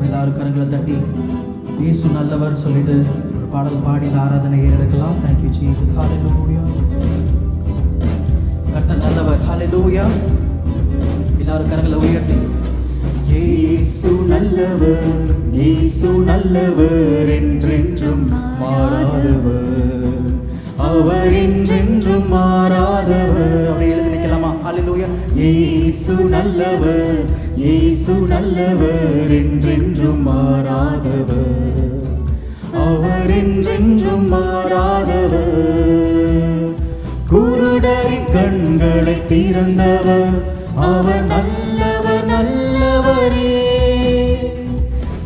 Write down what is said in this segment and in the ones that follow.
எல்லாரும் கரங்களை தட்டி இயேசு நல்லவர் சொல்லிட்டு பாடல் பாடி இந்த ஆராதனை ஏறெடுக்கலாம். Thank you Jesus. ஹalleluya. கர்த்தர் நல்லவர். ஹalleluya. எல்லாரும் கரங்களை உயர்த்தி இயேசு நல்லவர், இயேசு நல்லவர், என்றென்றும் மாறாதவர், அவர் என்றென்றும் மாறாதவர். அப்படியே எழுதி நிற்கலாமா? ஹalleluya. இயேசு நல்லவர், இயேசு நல்லவர், என்றென்றும் மாறாதவர், அவர் என்றென்றும் மாறாதவர். குருடரின் கண்களை திறந்தவர், அவர் நல்லவர் நல்லவரே.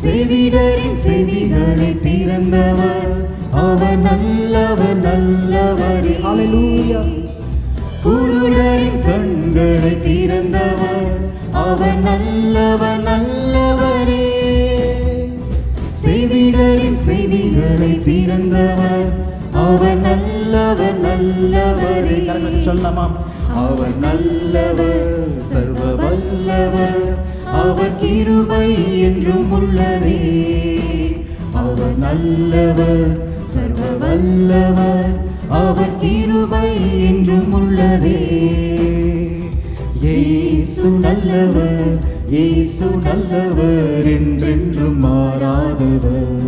செவிடரின் செவிகளை திறந்தவர், அவர் நல்லவர் நல்லவரே. ஹalleluya. குருடரின் கண்களை திறந்தவர், அவர் நல்லவர் நல்லவரே. செவிடரின் செவிகளை திறந்தவர், அவர் நல்லவர் நல்லவரே. கரங்களை சொல்லலாமா? அவர் நல்லவர், சர்வ வல்லவர், அவர் கிருபை என்றும் உள்ளதே. அவர் நல்லவர், சர்வ வல்லவர், அவர் கிருபை என்றும் உள்ளதே. இயேசு நல்லவர், இயேசு நல்லவர், என்றென்றும் மாறாதவர்,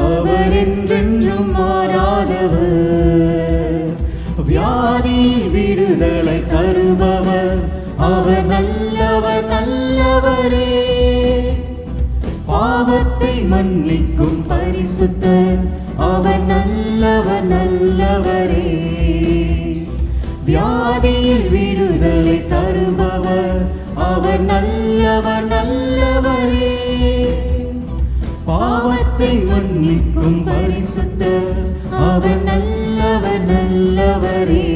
அவர் என்றென்றும் மாறாதவர். வியாதியில் விடுதலை தருபவர், அவர் நல்லவர் நல்லவரே. பாவத்தை மன்னிக்கும் பரிசுத்தர், அவர் நல்லவர் நல்லவரே. வியாதியில் விடுதலை தருபவர், அவர் நல்லவர் நல்லவரே. பாவத்தை மன்னிக்கும் பரிசுத்தர், அவர் நல்லவர் நல்லவரே.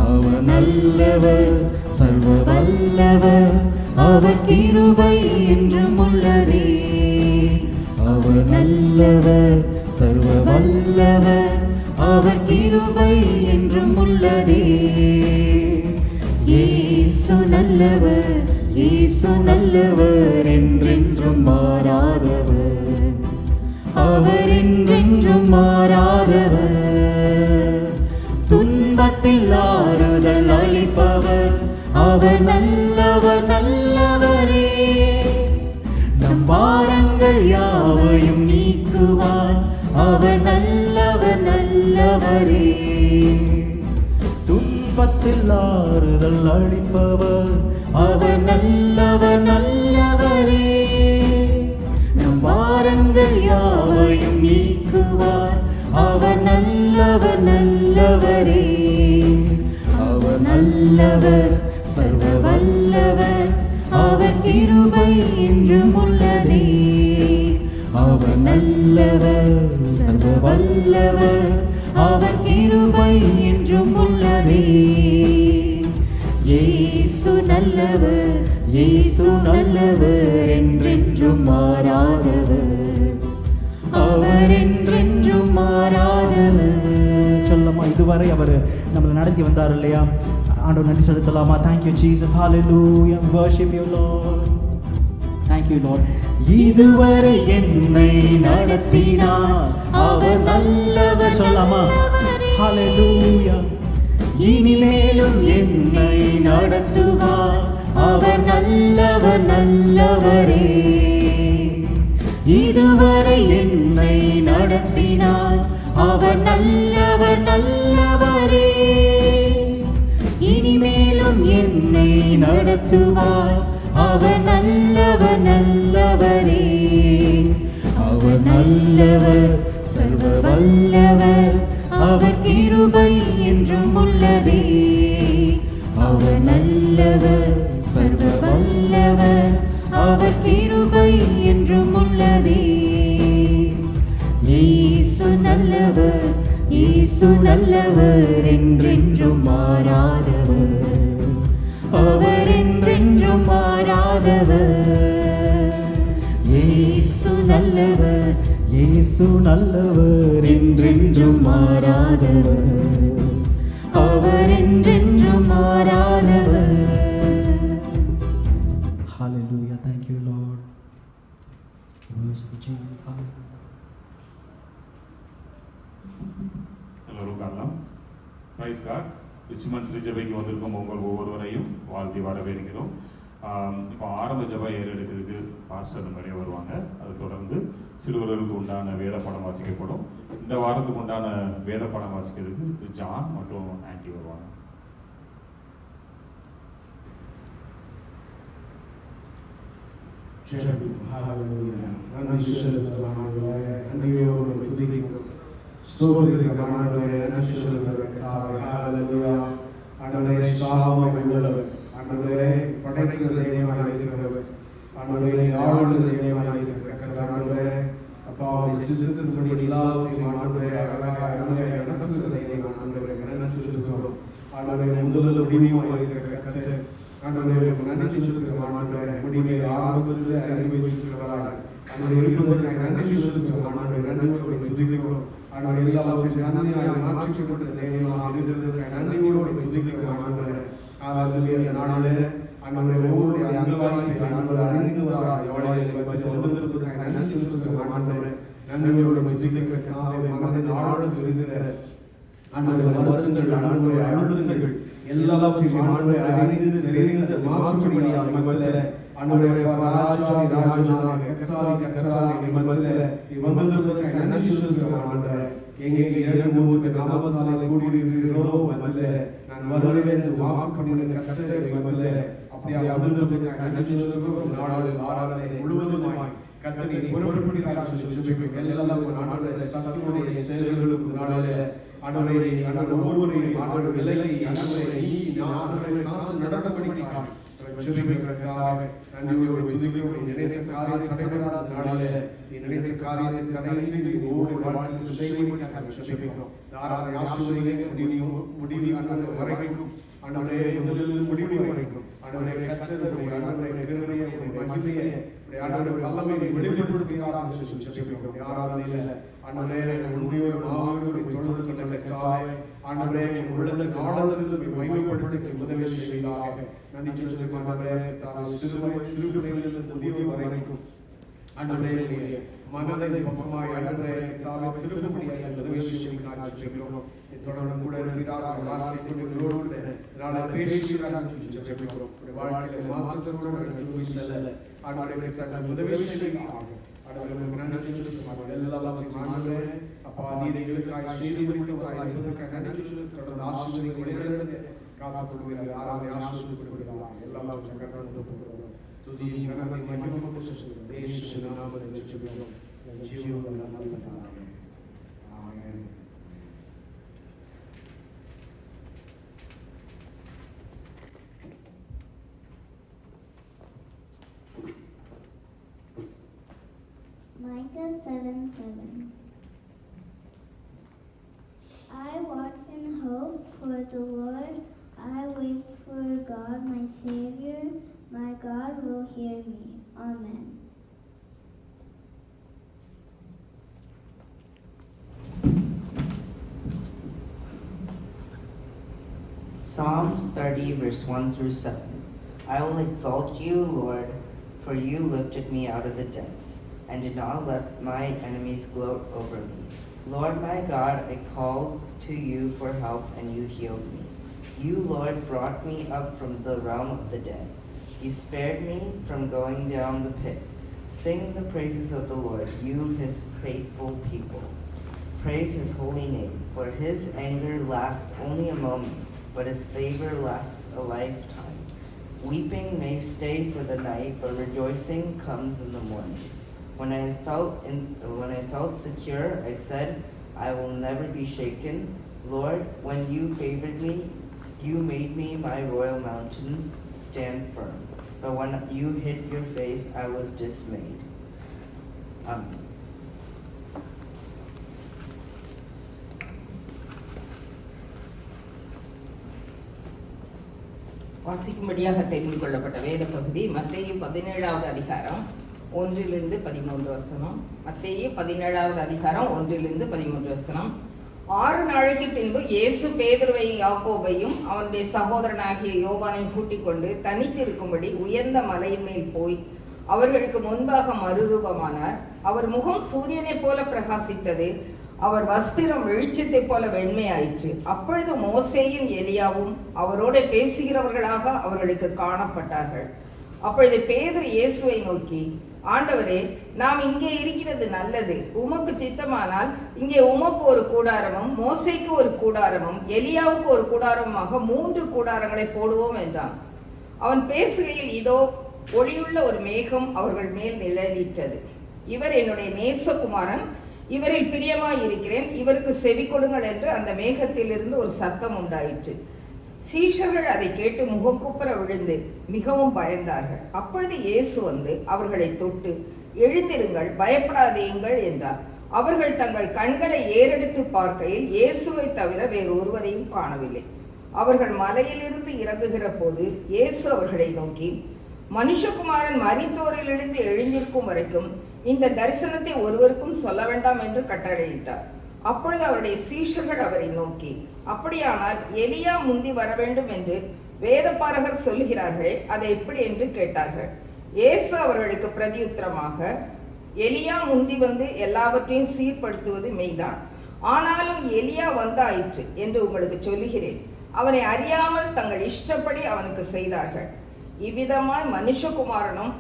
அவர் நல்லவர், சர்வ வல்லவர், அவர் கிருபை என்றும் உள்ளதே. அவர் நல்லவர், சர்வ வல்லவர், அவர் கிருபை என்றும் உள்ளதே. இயேசு நல்லவர், இயேசு நல்லவர், என்றென்றும் மாறாதவர், அவர் என்றென்றும் மாறாதவர். துன்பத்தில் ஆறுதல் அளிப்பவர், அவர் நல்லவர் நல்லவரே. நம் பாரங்கள் யாவையும் நீக்குவார், அவர் நல்லவர் நல்லவரே. துன்பத்தில் ஆறுதல் அளிப்பவர், அவர் நல்லவர் நல்லவரே. நம் பாரங்கள் யாவையும் நீக்குவார், அவர் நல்லவர் நல்லவரே. அவர் நல்லவர், சர்வ வல்லவர், அவர் கிருபை என்றும் உள்ளதே. அவர் நல்லவர், சர்வ வல்லவர், அவர் கிருபை என்றும் உள்ளதே. இயேசு நல்லவர், இயேசு நல்லவர், என்றென்றும் மாறாதவர், அவர் என்றென்றும் மாறாதவர். சொல்லமா? இதுவரை அவர் நம்மளை நடத்தி வந்தார் இல்லையா? ஆண்டவர் நன்றி செலுத்தலாமா? Thank you Jesus. Hallelujah. worship you lord. thank you lord. இதுவரை என்னை நடத்தினார், அவர் நல்லவர். சொல்லலாமா? ஹalleluya. இனிமேலும் என்னை நடத்துவார், அவர் நல்லவர் நல்லவரே. இதுவரை என்னை நடத்தினார், அவர் நல்லவர் நல்லவரே. இனிமேலும் என்னை நடத்துவார், அவர் நல்லவர் நல்லவரே. அவர் நல்லவர், சர்வ வல்லவர், அவர் கிருபை என்றும் உள்ளதே. அவர் நல்லவர், சர்வ வல்லவர், அவர் கிருபை என்றும் உள்ளதே. இயேசு நல்லவர், இயேசு நல்லவர், என்றென்றும் மாறாதவர், அவர் என்றென்றும் மாறாதவர். இயேசு நல்லவர், இயேசு நல்லவர், என்றென்றும் மாறாதவர், அவர் என்றென்றும் மாறாதவர். hallelujah. thank you lord. Jesus. Hallelujah. எல்லோரும் காரணம் பிரைஸ் காட். ரிச்மண்ட் திருச்சபைக்கு வந்திருக்கும் உங்கள் ஒவ்வொருவரையும் வாழ்த்தி வரவேற்கிறோம். இப்போ ஆரம்ப ஜபம் ஏறெடுக்கிறதுக்கு பாஸ்டர் நிறைய வருவாங்க. அதை தொடர்ந்து சிறுவர்களுக்கு உண்டான வேத பாடம் வாசிக்கப்படும். இந்த வாரத்துக்கு உண்டான வேத பாடம் வாசிக்கிறதுக்கு ஜான் மற்றும் ஆன்டி வருவாங்க. படைக்கிற தெய்வமாக இருக்கிறவர், ஆண்டவரே ஆளுநர் தெய்வமாக இருக்கிற அப்பாவை சித்தத்தின்படி எல்லாவற்றையும் ஆண்டவரே அழகாக நடத்துகிற தெய்வம் ஆண்டவரே நன்றி சொல்லுகிறோம். ஆண்டவரே முதல்ல முடிவுமாக இருக்கிற கர்த்தர், ஆண்டவரே நன்றி சொல்லுகிறோம். ஆண்டவரே முடிவை ஆரம்பத்தில் அறிவு வைத்திருக்கிறார். ஆண்டவரே இருப்பதற்காக நன்றி சொல்லுகிறோம். ஆண்டவரே நன்றியோடு துதிக்கிறோம். ஆண்டவரே எல்லாவற்றையும் நன்மையாக மாற்றிக் கொடுக்கிற தெய்வமாக இருந்ததற்காக நன்றியோடு துதிக்கிறோம். ஆண்டவரே ஹல்லேலூயா. நாளிலே ஆண்டவரே ஒவ்வொரு அங்கலாய்ப்பை ஆண்டவரே அறிந்து வராய் வாழ்க்கையை வச்சு வந்திருப்பதற்காக நன்றி சொல்லுகிறோம். ஆண்டவரே நன்றியோடு துதிக்கிற கர்த்தாவே, மனதின் ஆழம் தெரிகிற ஆண்டவரே வருத்தங்கள், ஆண்டவரே அழுத்தங்கள் எல்லாவற்றையும் ஆண்டவரே அறிந்து தெரிந்து மாற்றும்படியாக மத்தியிலே ஆண்டவரே ராஜாதி ராஜனாக கர்த்தாதி கர்த்தாதி மத்தியிலே வந்திருப்பதற்காக நன்றி சொல்லுகிறோம். ஆண்டவரே எங்கே 2-3 நாமத்தினாலே கூடியிருக்கிறீர்களோ மத்தியிலே நான் வருவேன் என்று வாக்கு பண்ணின கர்த்தரே மத்தியிலே அப்படியே வந்திருப்பதற்காக நன்றி சொல்லுகிறோம். நாளில் ஆராதனை முழுவதுமாய் கர்த்தரை பொறுப்படுகிறார் சொல்லி எல்லாம் ஆண்டவரே சத்துடைய செயல்களுக்கு நாளிலே ஆண்டவரே ஒவ்வொருவரையும் ஆண்டவரே விலகி ஆண்டவரே ஆண்டவரே காத்து நடத்தபடிக்காக ஜெபிக்கிறோம். நன்றியோடு துதிக்கிறோம். நினைத்த காரியத்தை தடைபடாத நாளிலே நினைத்த காரியத்தை தடையின்றி ஓடி வாழ்க்கை செய்வதற்காக ஜெபிக்கிறோம். ஆராதனை ஆசீர்வதிங்க முடிவு ஆண்டவரே வரைக்கும், ஆண்டவரே முதலில் முடிவு வரைக்கும் ஆண்டவரே கர்த்தருடைய ஆண்டவரே கிருபையை மகிமையை ஆண்டவரே வல்லமையை வெளிப்படுத்துகிறாராக சொல்லி ஜெபிக்கிறோம். ஆராதனையிலே ஆண்டவரே உண்மையோடு மாவோடு தொடர்ந்து கொண்ட கர்த்தாவே, ஆண்டவரே உள்ளத்தின் ஆழத்தில் மகிமைப்படுத்த உதவி செய்வதாக நன்றி சொல்லுகிறோம். ஆண்டவரே சிறுபிள்ளைகளிலிருந்து முதியோர் வரைக்கும் ஆண்டவரே மனதை பக்கமாய் ஆண்டவரே தாவே திருப்படியாய் உதவி செய்வதாக ஜெபிக்கிறோம். தொடர்ந்து கூட இருக்கிறார் வார்த்தை கொண்டு நாளை பேசுகிறார் சொல்லி ஜெபிக்கிறோம். வாழ்க்கையில மாற்றத்தோடு துதி செல்ல ஆண்டவரே தங்கள் உதவி செய்வதாக ஆண்டவரே நன்றி சொல்லுகிறோம். எல்லாவற்றையும் ஆண்டவரே அப்பா நீர் எங்களுக்காக செய்து முடித்தவராய் இருப்பதற்காக நன்றி சொல்லுகிறோம். தொடர்ந்து ஆசீர்வதிங்க வழிநடத்த காத்து கொடுக்கிறீர்கள். ஆராதனை ஆசீர்வதிக்கப்படுகிறார். எல்லாவற்றையும் கர்த்தருக்கு ஒப்புக்கொடுக்கிறோம். துதி கனத்தை மகிமைப்படுத்த சொல்லுகிறோம். இயேசுவின் நாமத்தில் ஜெபிக்கிறோம். ஜீவனுள்ள நல்ல பிதாவே. ஆமென். Micah 7:7. I walk in hope for the Lord. I wait for God, my Savior. My God will hear me. Amen. Psalms 30, verse 1-7. I will exalt you, Lord, for you lifted me out of the depths, and did not let my enemies gloat over me. Lord my God, I called to you for help, and you healed me. You, Lord, brought me up from the realm of the dead. You spared me from going down the pit. Sing the praises of the Lord, you his faithful people. Praise his holy name, for his anger lasts only a moment, but his favor lasts a lifetime. Weeping may stay for the night, but rejoicing comes in the morning. When I felt secure, I said, I will never be shaken. Lord, when you favored me, you made me my royal mountain stand firm. But when you hid your face, I was dismayed. Amen. வாசிக்கும்படியாக தெரிந்து கொள்ளப்பட்ட வேத பகுதி மத்தேயு 17வது அதிகாரம் 1-13 மத்தேயு 17வது அதிகாரம் 1-13. 6 நாளைக்கு பின்பு இயேசு பேதுருவையும் யாக்கோபையும் அவனுடைய சகோதரனாகிய யோவானையும் கூட்டிக் கொண்டு தனித்து இருக்கும்படி உயர்ந்த மலையின் மேல் போய் அவர்களுக்கு முன்பாக மறுரூபமானார். அவர் முகம் சூரியனைப் போல பிரகாசித்தது, அவர் வஸ்திரம் வெளிச்சத்தைப் போல வெண்மையாயிற்று. அப்பொழுது மோசேயும் எலியாவும் அவரோட பேசுகிறவர்களாக அவர்களுக்கு காணப்பட்டார்கள். அப்பொழுது பேதுரு இயேசுவை நோக்கி, ஆண்டவரே, நாம் இங்கே இருக்கிறது நல்லது. உமக்கு சித்தமானால் இங்கே உமக்கு ஒரு கூடாரமும், மோசேக்கு ஒரு கூடாரமும், எலியாவுக்கு ஒரு கூடாரமுமாக 3 கூடாரங்களை போடுவோம் என்றான். அவன் பேசுகையில் இதோ ஒளியுள்ள ஒரு மேகம் அவர்கள் மேல் நிழலிட்டது. இவர் என்னுடைய நேசகுமாரன், இவரில் பிரியமாய் இருக்கிறேன், இவருக்கு செவி கொடுங்கள் என்று அந்த மேகத்திலிருந்து ஒரு சத்தம் உண்டாயிற்று. சீஷர்கள் அதை கேட்டு முகங்குப்புற விழுந்து மிகவும் பயந்தார்கள். அப்பொழுது இயேசு வந்து அவர்களை தொட்டு, எழுந்திருங்கள், பயப்படாதீங்கள் என்றார். அவர்கள் தங்கள் கண்களை ஏறெடுத்து பார்க்கையில் இயேசுவை தவிர வேறு ஒருவரையும் காணவில்லை. அவர்கள் மலையிலிருந்து இறங்குகிற போது இயேசு அவர்களை நோக்கி, மனுஷகுமாரன் மரித்தோரிலிருந்து எழுந்திருக்கும் வரைக்கும் இந்த தரிசனத்தை ஒருவருக்கும் சொல்ல வேண்டாம் என்று கட்டளையிட்டார். அப்பொழுது அவருடைய சீஷர்கள் அவரை நோக்கி, அப்படியானால் எலியா முந்தி வர வேண்டும் என்று வேதபாரகர் சொல்லுகிறார்களே, அதை எப்படி என்று கேட்டார்கள். இயேசு அவர்களுக்கு பிரதியுத்தரமாக, எலியா முந்தி வந்து எல்லாவற்றையும் சீர்படுத்துவது மெய்தான். ஆனாலும் எலியா வந்தாயிற்று என்று உங்களுக்கு சொல்லுகிறேன். அவனை அறியாமல் தங்கள் இஷ்டப்படி அவனுக்கு செய்தார்கள். இவ்விதமாய் மனுஷகுமாரனும்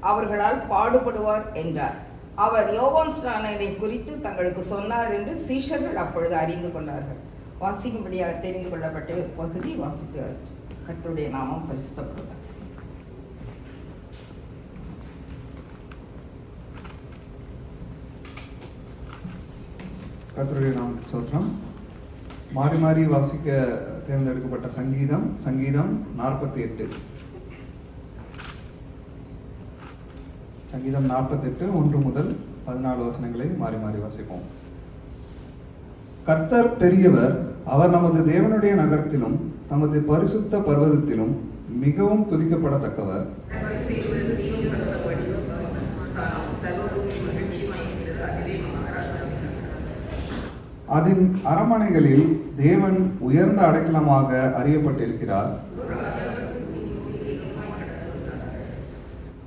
அவர்களால் பாடுபடுவார் என்றார். அவர் யோவான் ஸ்நானனை குறித்து தங்களுக்கு சொன்னார் என்று சீஷர்கள் அப்பொழுது அறிந்து கொண்டார்கள். வாசிக்கும்படியாக தெரிந்து கொள்ளப்பட்ட பகுதி வாசித்து கர்த்தருடைய நாமம் பரிசுத்தப்படுவார். கர்த்தருடைய நாமம் ஸ்தோத்திரம். மாறி மாறி வாசிக்க தேர்ந்தெடுக்கப்பட்ட சங்கீதம் 48. சங்கீதம் 48 1 முதல் 14 வசனங்களை மாறி மாறி வாசிப்போம். கர்த்தர் பெரியவர், அவர் நமது தேவனுடைய நகரத்திலும் தமது பரிசுத்த பர்வதத்திலும் மிகவும் துதிக்கப்படத்தக்கவர். அதன் அரமனைகளில் தேவன் உயர்ந்த அடைக்கலமாக அறியப்பட்டிருக்கிறார்.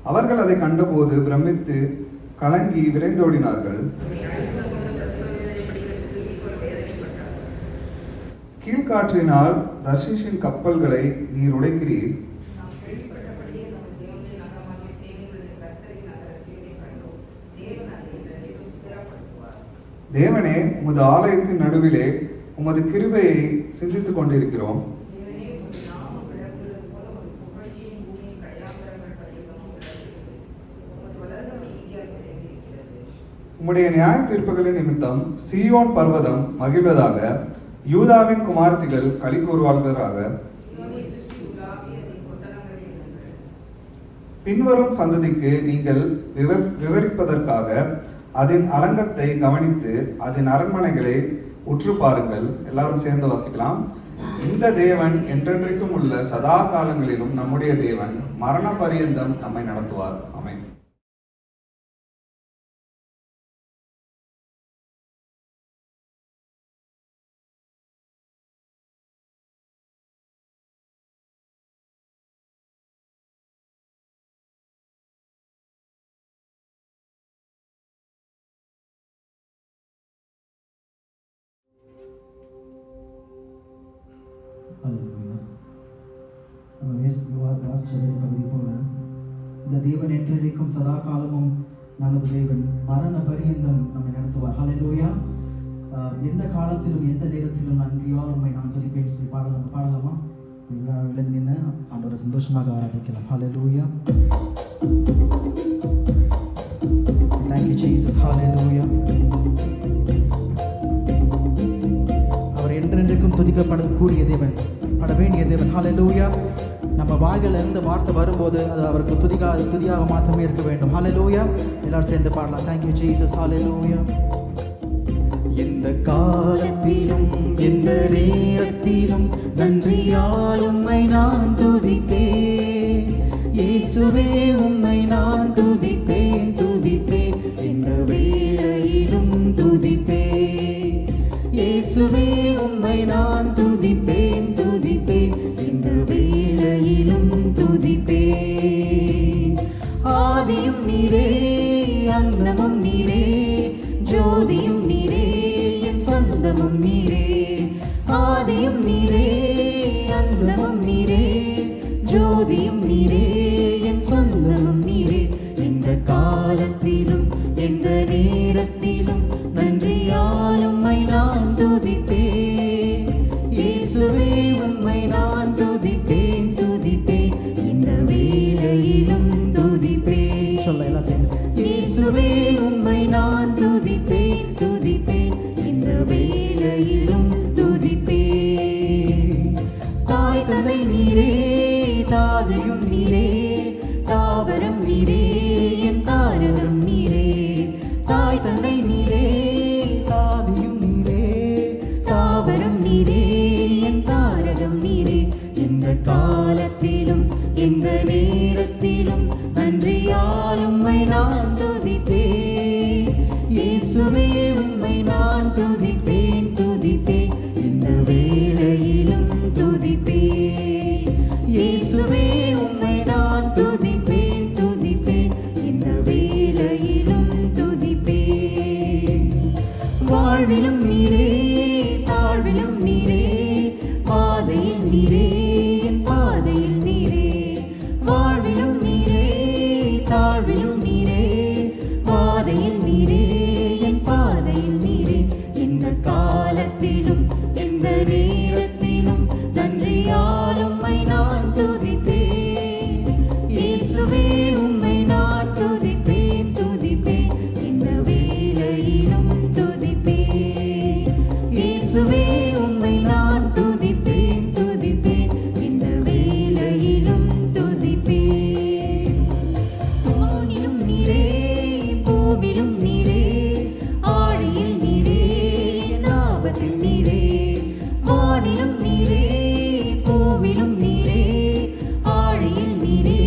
அவர்கள் அதை கண்டபோது பிரமித்து கலங்கி விரைந்தோடினார்கள். கீழ்காற்றினால் தர்ஷீஷின் கப்பல்களை நீர் உடைக்கிறீர். தேவனே, உமது ஆலயத்தின் நடுவிலே உமது கிருபையை சிந்தித்துக் கொண்டிருக்கிறோம். உம்முடைய நியாய தீர்ப்புகளின் நிமித்தம் சீயோன் பர்வதம் மகிழ்வதாக, யூதாவின் குமாரத்திகள் களி கூறுவார்களாக. பின்வரும் சந்ததிக்கு நீங்கள் விவரிப்பதற்காக அதன் அலங்கத்தை கவனித்து அதன் அரண்மனைகளை உற்று பாருங்கள். எல்லாரும் சேர்ந்து வாசிக்கலாம். இந்த தேவன் என்றென்றைக்கும் உள்ள சதா காலங்களிலும் நம்முடைய தேவன், மரண பரியந்தம் நம்மை நடத்துவார். ஆமென். வாசிச்சது பகுதி போல, இந்த தேவன் என்றென்றைக்கும் சதா காலமும் நமது தேவன், மரண பரியந்தம் நம்மை நடத்துவார். ஹல்லேலூயா. எந்த காலத்திலும் எந்த நேரத்திலும் நன்றியால் உண்மை நான் துதிப்பேன் சொல்லி பாடலாமா? எழுந்து நின்று ஆண்டவரை சந்தோஷமாக ஆராதிக்கலாம். ஹல்லேலூயா. Thank you Jesus. Hallelujah. அவர் என்றென்றைக்கும் துதிக்கப்படக்கூடிய தேவன், பட வேண்டிய தேவன். ஹல்லேலூயா. நம்ம வாய்கள் இருந்து வார்த்தை வரும்போது அது அவருக்கு துதியாக மாற்றமே இருக்க வேண்டும். ஹல்லேலூயா. எல்லாரும் சேர்ந்து பாடலாம். Thank you Jesus. Hallelujah. எந்த காலத்திலும் எந்த நேரத்திலும் நன்றியால் உம்மை நான் துதிப்பேன். இயேசுவே, உம்மை நான் துதிப்பேன், துதிப்பேன், இந்த வேளையிலும் துதிப்பேன். இயேசுவே, உம்மை நான் துதிப்பேன், துதிப்பேன், இந்த வேளையிலும் துதிப்பேன். ஆதியும் துதியும் நீரே, என் சொந்தமும் நீரே. எந்த காலத்திலும் எந்த நேரத்திலும் நன்றியால் உம்மை நான் துதிப்பேன். இயேசுவே உம்மை நான் துதிப்பேன், துதிப்பேன். இந்த வேளையிலும் துதிப்பேன். சொல்ல எல்லாம் சேர்ந்து. இயேசுவே உம்மை நான் துதிப்பேன், துதிப்பேன். இந்த வேளையிலும் துதிப்பேன். தாய் தந்தை நீரே, தாதையும் நீரே, தாவரம் நீரே, என் தாரகம் நீரே. தாய் தந்தை நீரே, தாதையும் நீரே, தாவரம் நீரே, என் தாரகம் நீரே. எந்த காலத்திலும் எந்த நேரத்திலும் நன்றியால் உம்மை நான் துதிப்பேன். இயேசுவே உம்மை நான் துதிப்பேன், துதிப்பேன். இந்த வேளையிலும் துதிப்பேன். இயேசுவே உம்மை நான் துதிப்பேன், துதிப்பேன். இந்த வேளையிலும் துதிப்பேன். வாழ்விலும் நீரே, தாழ்விலும் நீரே, பாதையில் நீரே, என் பாதையில் நீரே. வாழ்விலும் நீரே, தாழ்விலும் நீரே, பாதையில் நீரே, என் பாதையில் நீரே. இந்த காலத்திலும் எந்த நேரத்திலும் நன்றியால் உம்மை நான் துதிப்பேன். இயேசுவே உம்மை நான் துதிப்பேன், துதிப்பேன். இந்த வேளையிலும் துதிப்பேன். இயேசுவே உம்மை நான் துதிப்பேன், துதிப்பேன். இந்த வேளையிலும் துதிப்பேன். வானிலும் நீரே, பூவிலும் நீரே, ஆழியில் நீரே, என் ஆபத்தில் நீரே. வானிலும் நீரே, பூவிலும் நீரே, ஆழியில் நீரே,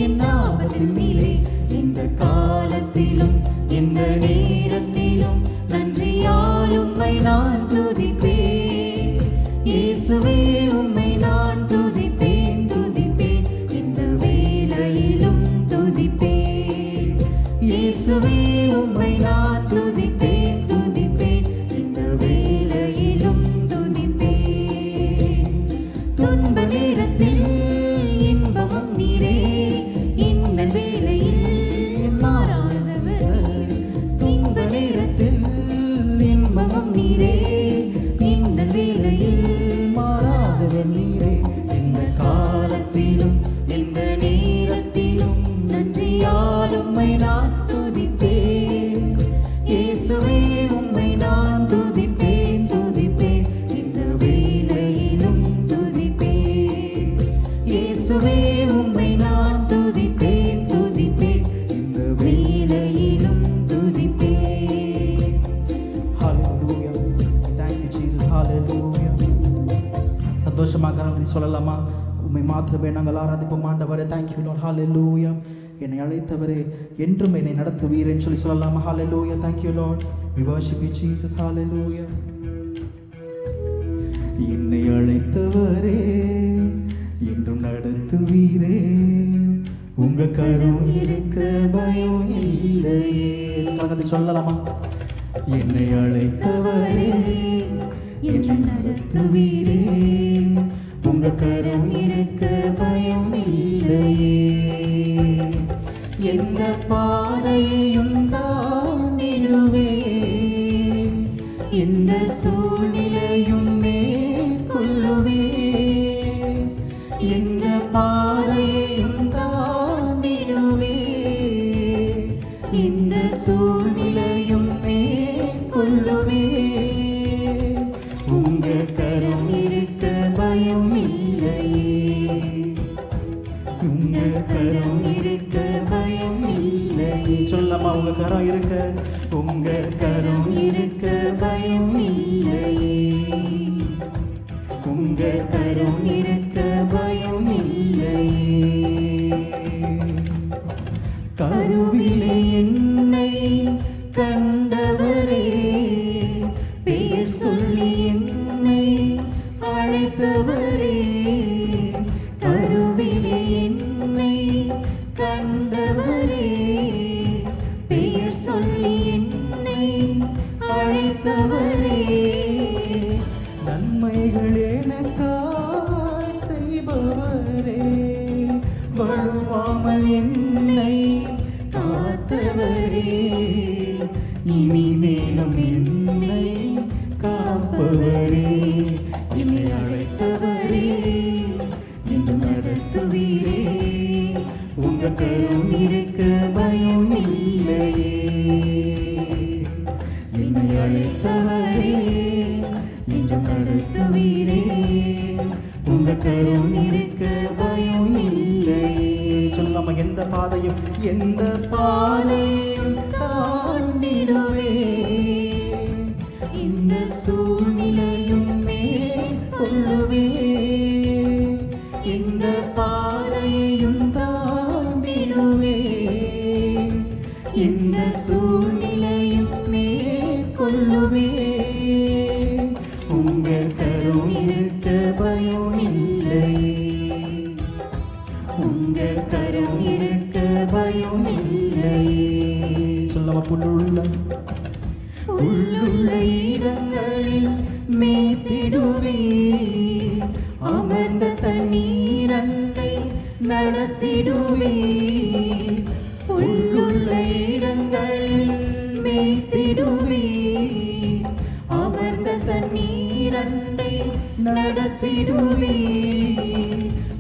என் ஆபத்தில் நீரே. இந்த காலத்திலும் இந்த நேரத்திலும் நன்றியால் உம்மை நான் துதிப்பேன். இயேசுவே உம்மை நான் துதிப்பேன், துதிப்பேன். இந்த வேளையிலும் துதிப்பேன். இயேசுவே உம்மை நான் துதிப்பேன், துதிப்பேன். இந்த வேளையிலும் துதிப்பேன். துன்ப நேரத்தில் இன்பமும் நீரே, இன்னல் வேளையில் மாறாதவர். துன்ப நேரத்தில் இன்பமும் நீரே, இன்னல் வேளையில் மாறாதவர் நீரே. இந்த காலத்திலும் இந்த நேரத்திலும் நன்றியால் உம்மை நான் துதிப்பேன். இயேசுவே உம்மை நான் துதிப்பேன், துதிப்பேன். இந்த வேளையிலும் துதிப்பேன். இயேசுவே உம்மை நான் துதிப்பேன், துதிப்பேன். இந்த வேளையிலும் துதிப்பேன். Hallelujah. Thank you, Jesus. Hallelujah. சந்தோஷமாக கரங்களை சொல்லலாமா? உம்மை மாத்திரமே நாங்கள் ஆராதிப்போம் ஆண்டவரே. Thank you Lord. Hallelujah. என்னை அழைத்தவரே, என்றும் என்னை நடத்துவீரேன்னு சொல்லலாமா? Hallelujah. Thank you Lord. We worship you Jesus. Hallelujah. என்னை அழைத்தவரே, என்றும் நடத்துவீரே, உங்க கரம் இருக்க பயம் இல்லையே. கரங்களை சொல்லலாமா? என்னை அழைத்தவரே, என்றும் நடத்துவீரே, உங்க கரம் இருக்க பயம் இல்லையே. எந்த பாதையையும் தாண்டிடுவே, எந்த சூழ்நிலையும் மேற்கொள்ளுவே. எந்த பாதையையும் தாண்டிடுவே, எந்த சூழ்நிலையும் மேற்கொள்ளுவே. உங்க கரம் இருக்க பயம் இல்லையே, உங்க கரம் இருக்க பயம் இல்லையே. சொல்லலாமா? உங்க கரம் இருக்க, உங்க கரம் இருக்க பயம் இல்லையே, உங்க கரம் இருக்க பயம் இல்லையே. கருவிலே என்னை கண்டவரே, பெயர் சொல்லி என்னை அழைத்தவரே. கருவிலே என்னை கண்டவரே, பெயர் சொல்லி என்னை அழைத்தவரே. நன்மைகள் எனக்காய் செய்பவரே, வழுவாமல் என்னை காத்தவரே, இனிமேலும் என்னை காப்பவரே, என்னை அழைத்தவரே, என்று நடத்துவீரே, உங்க கரம் இருக்க பயம் இல்லையே. என்னை அழைத்தவரே, என்று நடத்துவீரே, உங்க கரம் இருக்க பயம் இல்லையே. சொல்லாம எந்த பாதையும் தாண்டிடுவே, இந்த சூழ்நிலையும் மேற்கொள்ளுவே, இந்த பாதையையும் தாண்டிடுவே, இந்த சூழ்நிலையும் மேற்கொள்ளுவே, உங்க கரம் இருக்க பயம் இல்லையே. உங்க கரம் இருக்க பயம் இல்லையே. சொல்லாம உள்ளுள்ள இடங்களில் மேத்திடுவே, அமர்ந்த தண்ணீரண்டை நடத்திடுவே, உள்ளுள்ள இடங்களில் மேத்திடுவே, அமர்ந்த தண்ணீரண்டை நடத்திடுவே,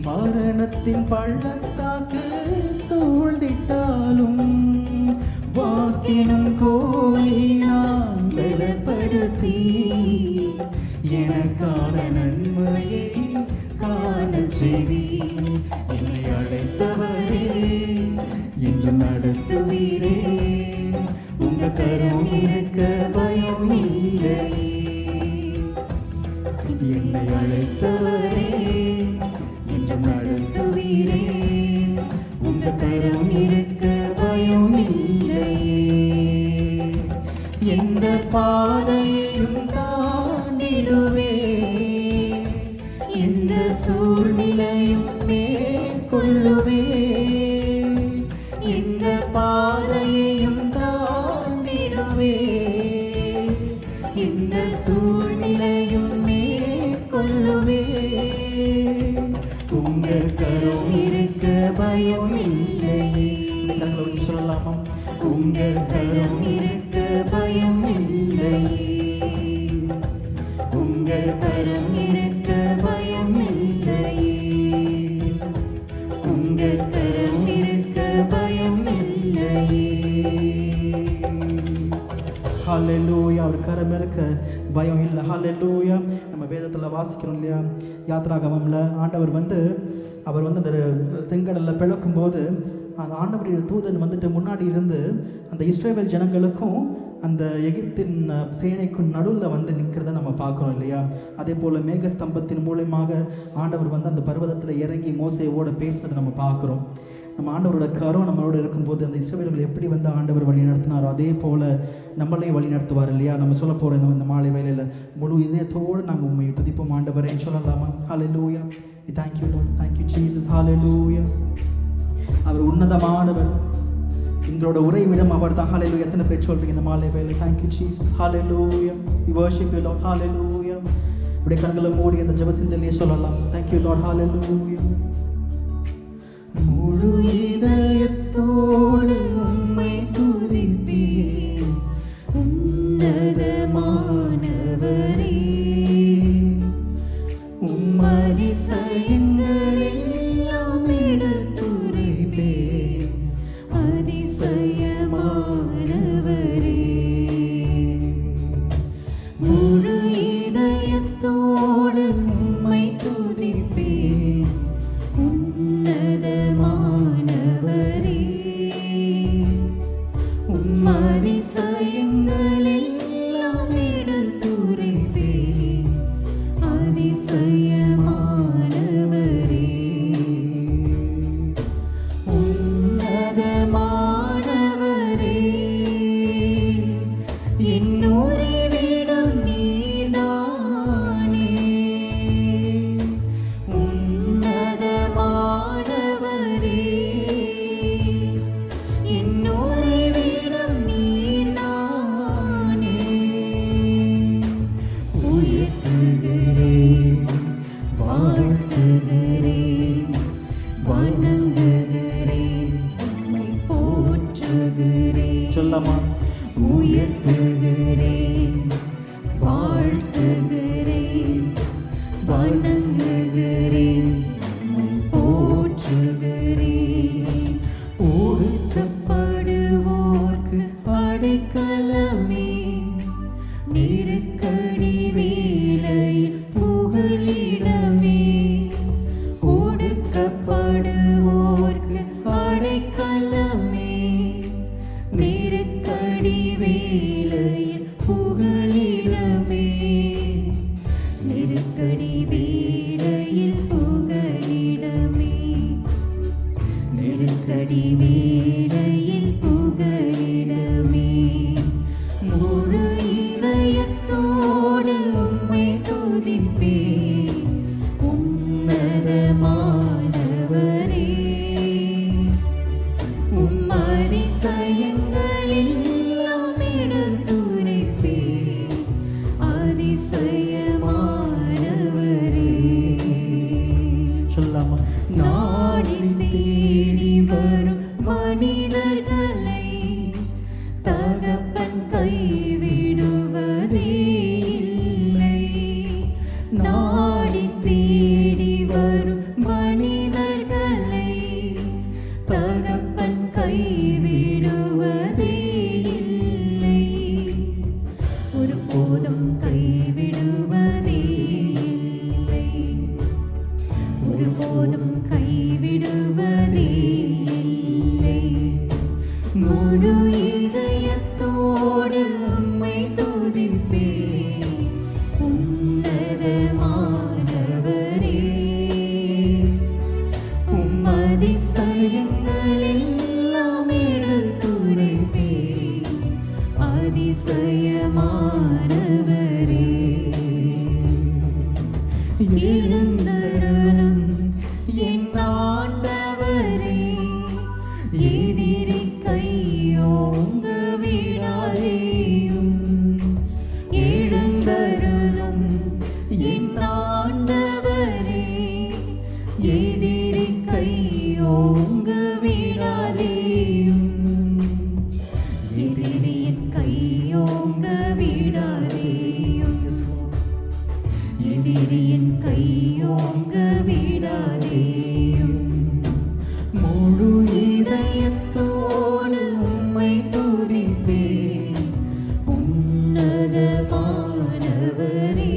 மரணத்தின் பள்ளத்தாக்கு சூழ்ந்திட்டாலும் வாக்கினும் கோலினால் பலப்படுத்தி எனக்கான நன்மையை காண செய்தி. என்னை அழைத்தவரே, என்று நடத்துவீரே, உங்க கரம் இருக்க பயம் இல்லையே. என்னை அழைத்தவரே, என்று நடத்துவீரே, உங்க கரம் இருக்க பயம் இல்லையே. எந்த பாதையும் தாண்டிடுவே, எந்த சூழ்நிலையும் மேற்கொள்ளுவே, எந்த பாதையையும் தாண்டிடுவே, எந்த சூழ்நிலையும் மேற்கொள்ளுவே, உங்க கரம் இருக்க பயம் இல்லையே. சொல்லலாமா? உங்க கரம் இருக்க பயம் இல்லையே, உங்க கரம் இருக்க பயம் இல்லையே, உங்க கரம் இருக்க பயம் இல்லையே. ஹல்லேலூயா. அவர் கரம் இருக்க பயம் இல்லை. ஹல்லேலூயா. நம்ம வேதத்தில் வாசிக்கிறோம் இல்லையா, யாத்ராகமம்ல ஆண்டவர் அவர் அந்த செங்கடலில் பிளக்கும் போது அந்த ஆண்டவருடைய தூதன் முன்னாடி இருந்து அந்த இஸ்ரவேல் ஜனங்களுக்கும் அந்த எகிப்தின் சேனைக்கும் நடுவில் நிற்கிறத நம்ம பார்க்குறோம் இல்லையா. அதே போல் மேகஸ்தம்பத்தின் மூலமாக ஆண்டவர் அந்த பர்வதத்தில் இறங்கி மோசேயோட பேசுறதை நம்ம பார்க்குறோம். நம்ம ஆண்டவரோட கரம் நம்மளோட இருக்கும்போது அந்த இஸ்ரவேலர்கள் எப்படி ஆண்டவர் வழி நடத்தினாரோ அதே போல் நம்மளையும் வழி நடத்துவார் இல்லையா. நம்ம சொல்ல போகிற இந்த மாலை வேலையில் முழு இதயத்தோடு நாங்கள் உண்மையை துதிப்போம் ஆண்டவரேன்னு சொல்லலாமா? ஹல்லேலூயா. Thank you Lord. Thank you Jesus. Hallelujah. அவர் உன்னதமானவர், எங்களோட உறைவிடம் அவர் தான். ஹல்லேலூயா. எத்தனை பேர் சொல்றீங்க இந்த மாலை வேலை? Thank you Jesus. Hallelujah. We worship you Lord. Hallelujah. அப்படியே கண்களை மூடி அந்த ஜெப சிந்தனையை சொல்லலாம். Thank you Lord. Hallelujah. முழு இதயத்தோடு உம்மை துதிப்பேன் உன்னதமானவரே, உம் அதிசயங்கள் எல்லாம் எடுத்துரைப்பேன் அதிசயமானவரே. முழு இதயத்தோடு உம்மை துதிப்பேன் ரட்சகரே, ஒடுக்கப்படுவோர்க்கு அடைக்கலமே, நெருக்கடி வேளையில் புகலிடமே, ஒடுக்கப்படுவோர்க்கு அடைக்கலமே, நெருக்கடி வேளையில் புகலிடமே, நெருக்கடி வேளையில் புகலிடமே, நெருக்கடி வேளையில் புகலிடமே, முழு இதயத்தோடு உம்மை துதிப்பேன், உன்னதமானவரே, உம் அதிசயங்களெல்லாம் எடுத்துரைப்பேன், அதிசயமானவரே. சொல்லலாமா? நாடி தேடி வரும் மனிதர்களை தகப்பன் கைவிடுவதே இல்லை. நாடி தேடி வரும் மனிதர்களை தகப்பன் கைவிடுவதே இல்லை. ஒருபோதும் கைவிடுவதே இல்லை. ஒருபோதும் கைவிடுவதே இல்லை. முழு இதயத்தோடு உம்மை துதிப்பேன், உன்னதமானவரே, உம் அதிசயங்களெல்லாம் எடுத்துரைப்பேன், அதிசயமானவரே. எழுந்தருளும் என் ஆண்டவரே, எதிரி கையோங்க விடாதேயும். எழுந்தருளும் என் ஆண்டவரே, எதிரி கையோங்க விடாதேயும். எதிரியின் கையோங்க விடாதேயும். எதிரியின் கையோங்க விடாதேயும். முழு இதயத்தோடு உம்மை துதிப்பேன், உன்னதமானவரே,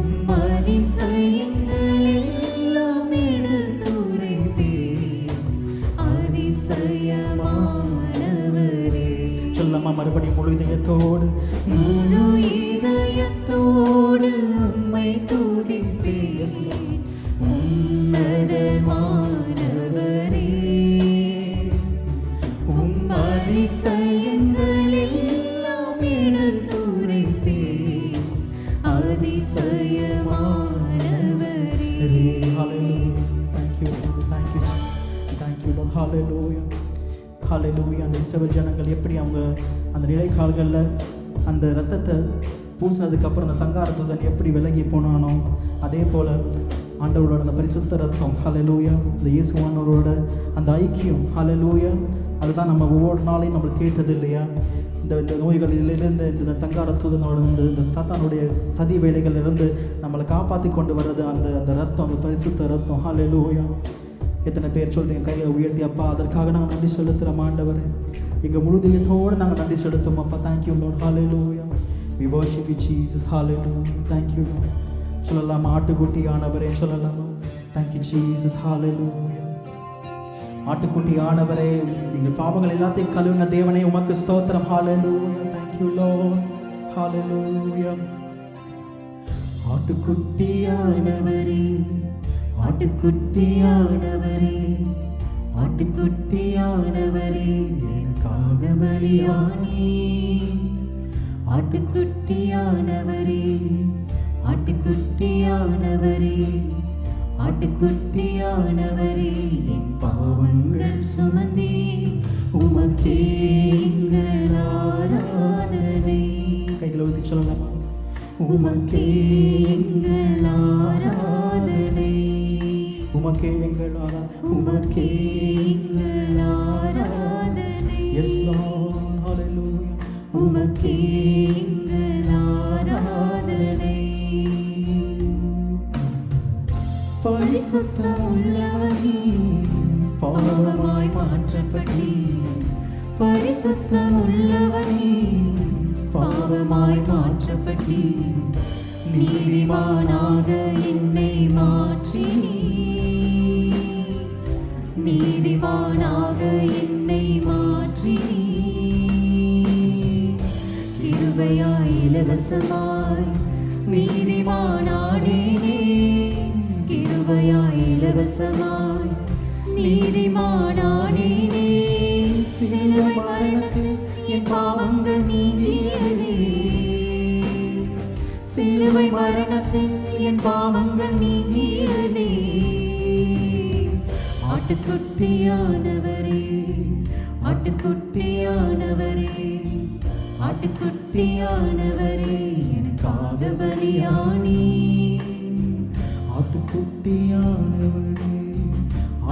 உம் அதிசயங்களெல்லாம் எடுத்துரைப்பேன், அதிசயமானவரே. சொல்லலாமா? மறுபடியும் முழு இதயத்தோடு முழு இதயத்தோடு உம்மை துதிப்பேன், உன்னதமானவரே, உம் அதிசயங்களெல்லாம் எடுத்துரைப்பேன், அதிசயமானவரே. ஹalleluya. அந்த இஸ்ரவேல் ஜனங்கள் எப்படி அவங்க அந்த நிலைக்கால்களில் அந்த ரத்தத்தை பூசினதுக்கப்புறம் அந்த சங்காரத்துடன் எப்படி விலகி போனானோ, அதே போல் ஆண்டவரோட அந்த பரிசுத்த ரத்தம் ஹalleluya, இந்த இயேசுவானவரோட அந்த ஐக்கியம் ஹalleluya, அதுதான் நம்ம ஒவ்வொரு நாளையும் நம்மளுக்கு கேட்டது இல்லையா? இந்த நோய்களிலிருந்து இந்த சங்காரத்துடனோட இந்த சாத்தானுடைய சதி வேலைகளிலிருந்து நம்மளை காப்பாற்றி கொண்டு வர்றது அந்த அந்த ரத்தம், அந்த பரிசுத்த ரத்தம் ஹalleluya. எத்தனை பேர் சொல்கிறீங்க கையை உயர்த்தி? அப்பா, அதற்காக நாங்கள் நன்றி செலுத்துகிறோம் ஆண்டவரே. எங்கள் முழுதயத்தோடு நாங்கள் நன்றி செலுத்துவோம் அப்பா. Thank you Lord, hallelujah. We worship you Jesus, hallelujah. Thank you Lord. சொல்லலாமா? ஆட்டுக்குட்டியானவரே சொல்லலாமா? Thank you Jesus, hallelujah. ஆட்டுக்குட்டியானவரே, எங்கள் பாவங்கள் எல்லாத்தையும் கழுவின தேவனே உமக்கு ஸ்தோத்திரம், hallelujah. Thank you Lord, hallelujah. ஆட்டுக்குட்டியானவரே, ஆட்டுக்குட்டியானவரே, ஆட்டுக்குட்டியானவரே, எனக்காக பலியானே. ஆட்டுக்குட்டியானவரே, ஆட்டுக்குட்டியானவரே, ஆட்டுக்குட்டியானவரே, என் பாவங்கள் சுமந்தே உமக்கே எங்கள் ஆராதனை. கைகளை ஊற்றி சொல்லலாமா? உமக்கே எங்கள் ஆராதனை, உமக்கே எங்கள் உமக்கே எங்கள் ஆராதனை. Yes Lord, hallelujah. உமக்கே எங்கள் ஆராதனை. பரிசுத்தம் உள்ளவனே பாவமாய் மாற்றப்பட்டீ பரிசுத்தம் உள்ளவனே பாவமாய் மாற்றப்பட்டீ நீதிமானாக என்னை மாற்றி நீதிமானாக என்னை மாற்றி கிருபையாய் இலவசமாய் நீதிமானானேனே கிருபையாய் இலவசமாய் நீதிமானானேனே சிலுவை மரணத்தில் என் பாவங்கள் நீங்கியதே சிலுவை மரணத்தில் என் பாவங்கள் நீங்கியதே ஆட்டுக்குட்டியானவரே ஆட்டுக்குட்டியானவரே ஆட்டுக்குட்டியானவரே எனக்காக பலியானி ஆட்டுக்குட்டியானவரே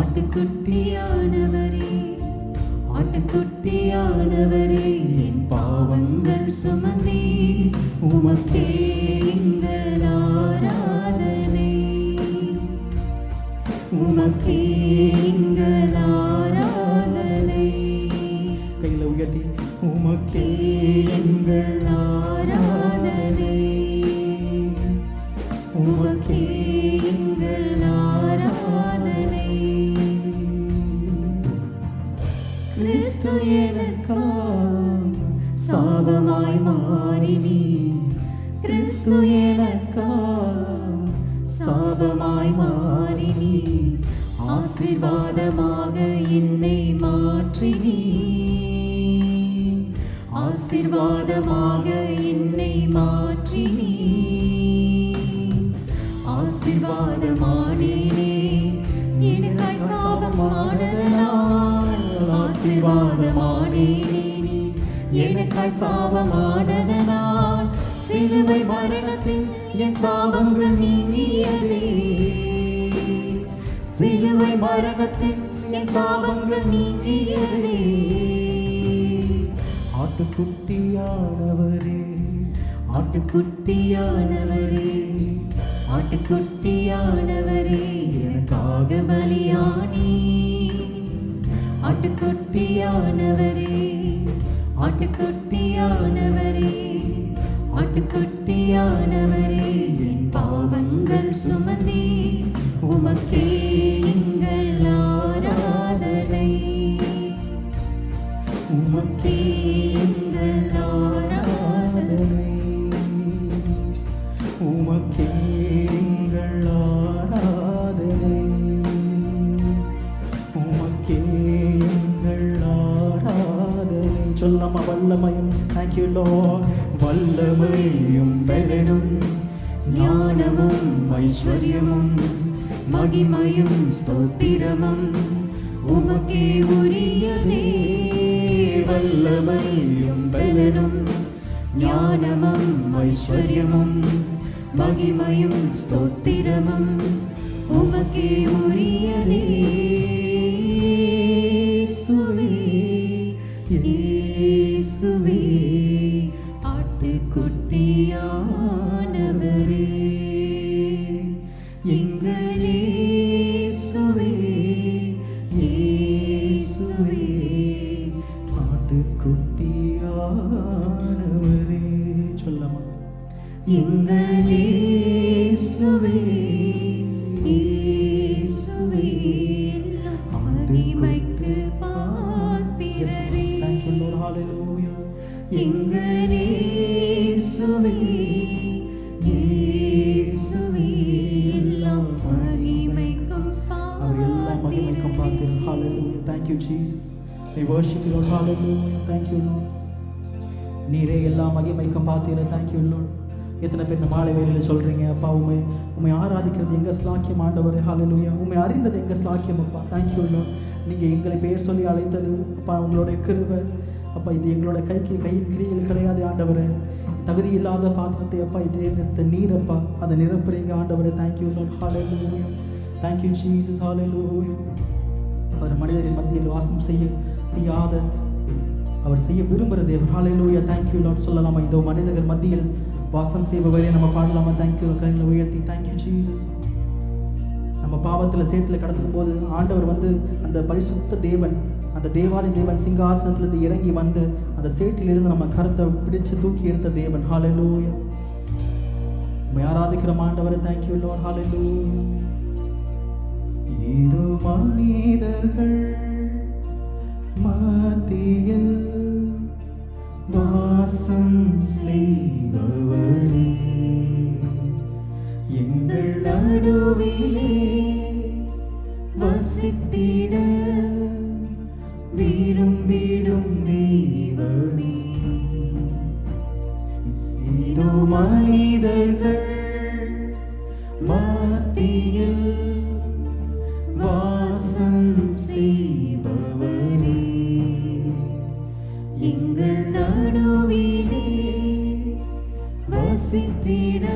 ஆட்டுக்குட்டியானவரே ஆட்டுக்குட்டியானவரே என் பாவங்கள் சுமந்தே உமக்கே எங்கள் ஆராதனை உமக்கே எங்கள் ஆராதனை கையில் உயர்த்தி உமக்கே எங்கள் ஆராதனை உமக்கே எங்கள் ஆராதனை கிறிஸ்து எனக்கா சாபமாய் மாறினி கிறிஸ்து எனக்கா சாபமாய் மாறினி ஆசீர்வாதமாக என்னை மாற்றினி ஆசீர்வாதமாக என்னை மாற்றினி ஆசீர்வாதமானேனே எனக்காய் சாபமானதனால் ஆசீர்வாதமானேனே எனக்காய் சாபமானதனால் சிலுவை மரணத்தில் என் சாபங்கள் நீங்கியதே சிலுவை மரணத்தில் என் சாபங்கள் நீங்கியதே ஆட்டுக்குட்டியானவரே ஆட்டுக்குட்டியானவரே ஆட்டுக்குட்டியானவரே எனக்காக பலியானி ஆட்டுக்குட்டியானவரே ஆட்டுக்குட்டியானவரே ஆட்டுக்குட்டியானவரே என் பாவங்கள் சுமந்தே உமக்கே எங்கள் ஆராதனை உமக்கே எங்கள் ஆராதனை உமக்கே எங்கள் ஆராதனை உமக்கே எங்கள் ஆராதனை சொல்லாம வல்லமையும் தேங்க்யூ லார்ட் வல்லமையும் பெலனும் ஞானமும் ஐஸ்வர்யமும் மகிமையும் ஸ்தோத்திரமும் உமக்கே உரியதே வல்லமையும் பெலனும் ஞானமும் ஐஸ்வர்யமும் மகிமையும் ஸ்தோத்திரமும் உமக்கே உரியதே இயேசுவே இயேசுவே ஆட்டுக்குட்டியானவரே எங்கள் இயேசுவே இயேசுவே ஆட்டுக்குட்டியானவரே சொல்லாமா எங்கள் இயேசுவே இயேசுவே மகிமைக்கு பாத்திரரே Thank you Lord hallelujah எங்கள் இயேசுவே இயேசுவே எல்லாம் மகிமைக்கும் அவர் எல்லா மகிமைக்கும் பாத்திரர் hallelujah thank you Jesus we worship you Lord hallelujah thank you Lord நீரே எல்லா மகிமைக்கும் பாத்திரர் thank you Lord எத்தனை பேர் இந்த மாலை வேளையில் சொல்றீங்க அப்பா உண்மை ஆராதிக்கிறது எங்க ஸ்லாக்கியம் ஆண்டவரே ஹalleluya உண்மை அறிந்தது எங்க ஸ்லாக்கியம் அப்பா thank you Lord நீங்க எங்களை பேர் சொல்லி அழைத்தது அப்பா உங்களுடைய கிருபை அப்பா இது எங்களோட கையின் கிரியைகள் கிடையாது ஆண்டவரே தகுதி இல்லாத பாத்திரத்தை அப்பா இதே நிறுத்த நீரப்பா அதை நிரப்புறீங்க ஆண்டவரே thank you Lord hallelujah thank you Jesus hallelujah அவர் மனிதரின் மத்தியில் வாசம் செய்யாத அவர் செய்ய விரும்புகிற தேவன் ஹalleluya thank you Lord சொல்லலாமா இதோ மனிதர்கள் மத்தியில் வாசம் செய்பவரே நம்ம பாடலாமா thank you கரங்களை உயர்த்தி thank you Jesus நம்ம நம்ம பாவத்தில் சேற்றில் கடத்தும் போது ஆண்டவர் வந்து அந்த பரிசுத்த தேவன், அந்த தேவாதி தேவன் சிங்காசனத்திலிருந்து இறங்கி வந்து அந்த சேற்றிலிருந்து நம்ம கருத்தை பிடிச்சு தூக்கி எடுத்த தேவன். ஹல்லேலூயா. உம்மை ஆராதிக்கிறோம் ஆண்டவரே. Thank you lord. ஹல்லேலூயா. இதோ மனிதர்கள் மத்தியில் வாசம் செய்பவரே, எங்கள் நடுவிலே வசித்திட விரும்பிடும் தெய்வமே. இதோ மனிதர்கள் மத்தியில் வாசம் செய்பவரே, எங்கள் நடுவிலே வசித்திட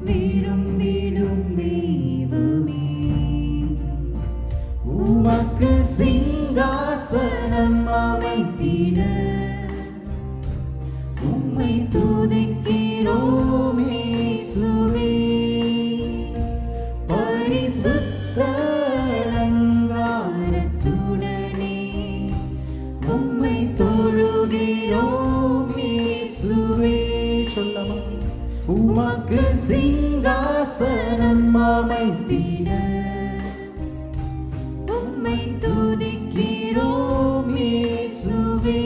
விரும்பிடும் தெய்வமே. உமக்கு சிங்காசனம் அமைத்திட உம்மை துதிக்கிறோம் இயேசுவே. பரிசுத்த அலங்காரத்துடனே உம்மை தொழுகிறோம் இயேசுவே. சொல்லமா? உமக்கு சிங்காசனம் அமைத்திட உம்மை துதிக்கிறோம் இயேசுவே.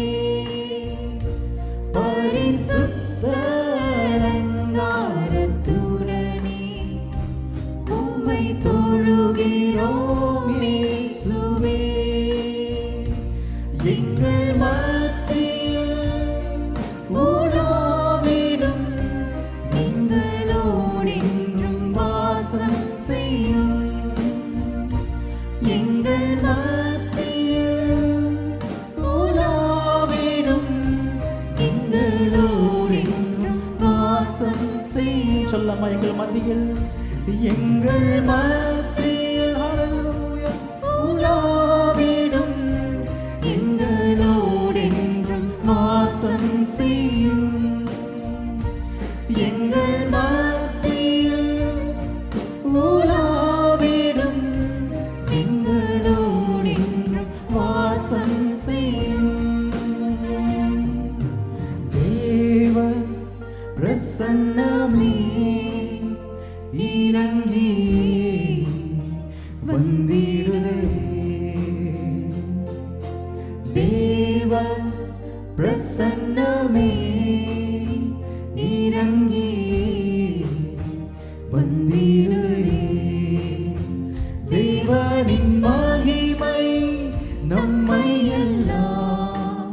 பரிசுத்த அலங்காரத்துடனே உம்மை தொழுகிறோம் இயேசுவே. எங்கள் மத்தியில் உலாவிடும் எங்களோடென்றும் வாசம் செய்யும். எங்கள் மத்தியில் உலாவிடும் எங்களோடென்றும் வாசம் செய்யும். சொல்லம்மா? எங்கள் மத்தியில், எங்கள் மத்தியில் ஹல்லேலூயா உலாவிடும் எங்களோடென்றும் வாசம் செய்யும். எங்கள் மத்தியில் உலாவிடும் எங்களோடென்றும் வாசம் செய்யும். தேவ பிரசன்னமே இறங்கி வந்திடுதே. தேவ பிரசன்னமே இறங்கி வந்திடுதே. தேவனின் மகிமை நம்மை எல்லாம்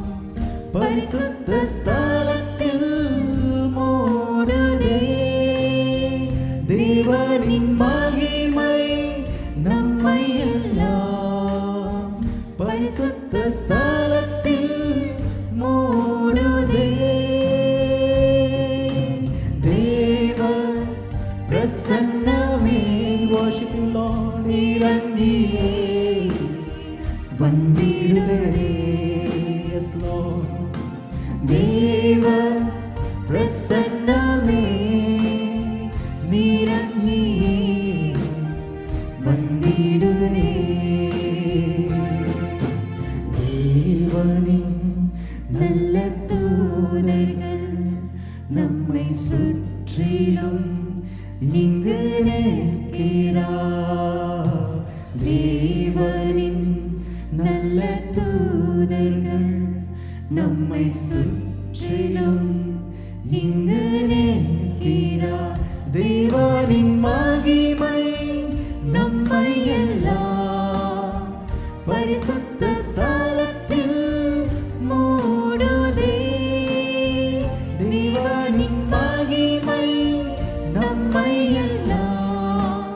பரிசுத்த ஸ்தலத்தில் மூடுதே. தேவனின் மகிமை நம்மை எல்லாம் பரிசுத்த ஸ்தலத்தில் மூடுதே. தேவ பிரசன்னமே worship you Lord இறங்கியே வந்திடுதே. Yes Lord. தேவ பிரசன்னமே நிறங்கியே வந்திடுதே. தேவனின் நல்ல தூதர்கள் நம்மை சுற்றிலும் இங்கு நிற்கிறார். தேவனின் நல்ல தூதர்கள் நம்மை சுற்றிலும் இங்கு நிற்கிறார். தேவனின் மகிமை நம்மை எல்லாம் பரிசுத்த ஸ்தலத்தில் மூடுதே. தேவனின் மகிமை நம்மை எல்லாம்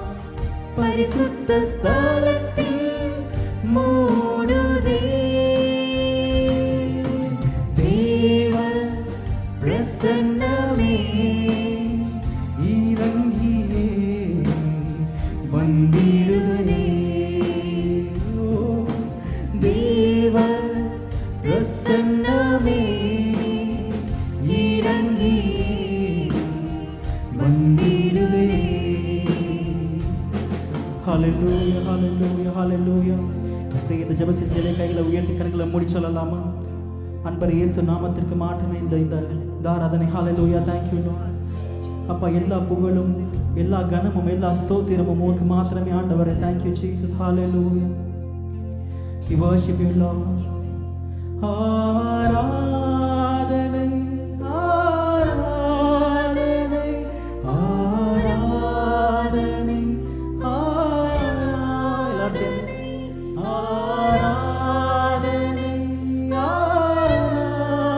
பரிசுத்த ஸ்தலத்தில் மூடுதே. தேவ பிரசன்னமே இறங்கியே வந்திடுதே. தேவ பிரசன்னமே இறங்கி வந்திடுதே. ஹalleluya ஹalleluya ஹalleluya. இந்த ஜெப செஞ்சலே கைகளை உயர்த்தி கண்களை மூடி சொல்லலாமா? அன்பர் இயேசு நாமத்திற்கு மாற்றமே இந்த ஆராதனை. ஹalleluya. Thank you Lord. அப்பா எல்லா புகழும் எல்லா கனமும் எல்லா ஸ்தோத்திரமும் உமக்கு மாத்திரமே ஆண்டவரே. Thank you Jesus. Hallelujah. We worship you Lord. ஆராதனை ஆராதனை ஆராதனை ஆராதனை ஆராதனை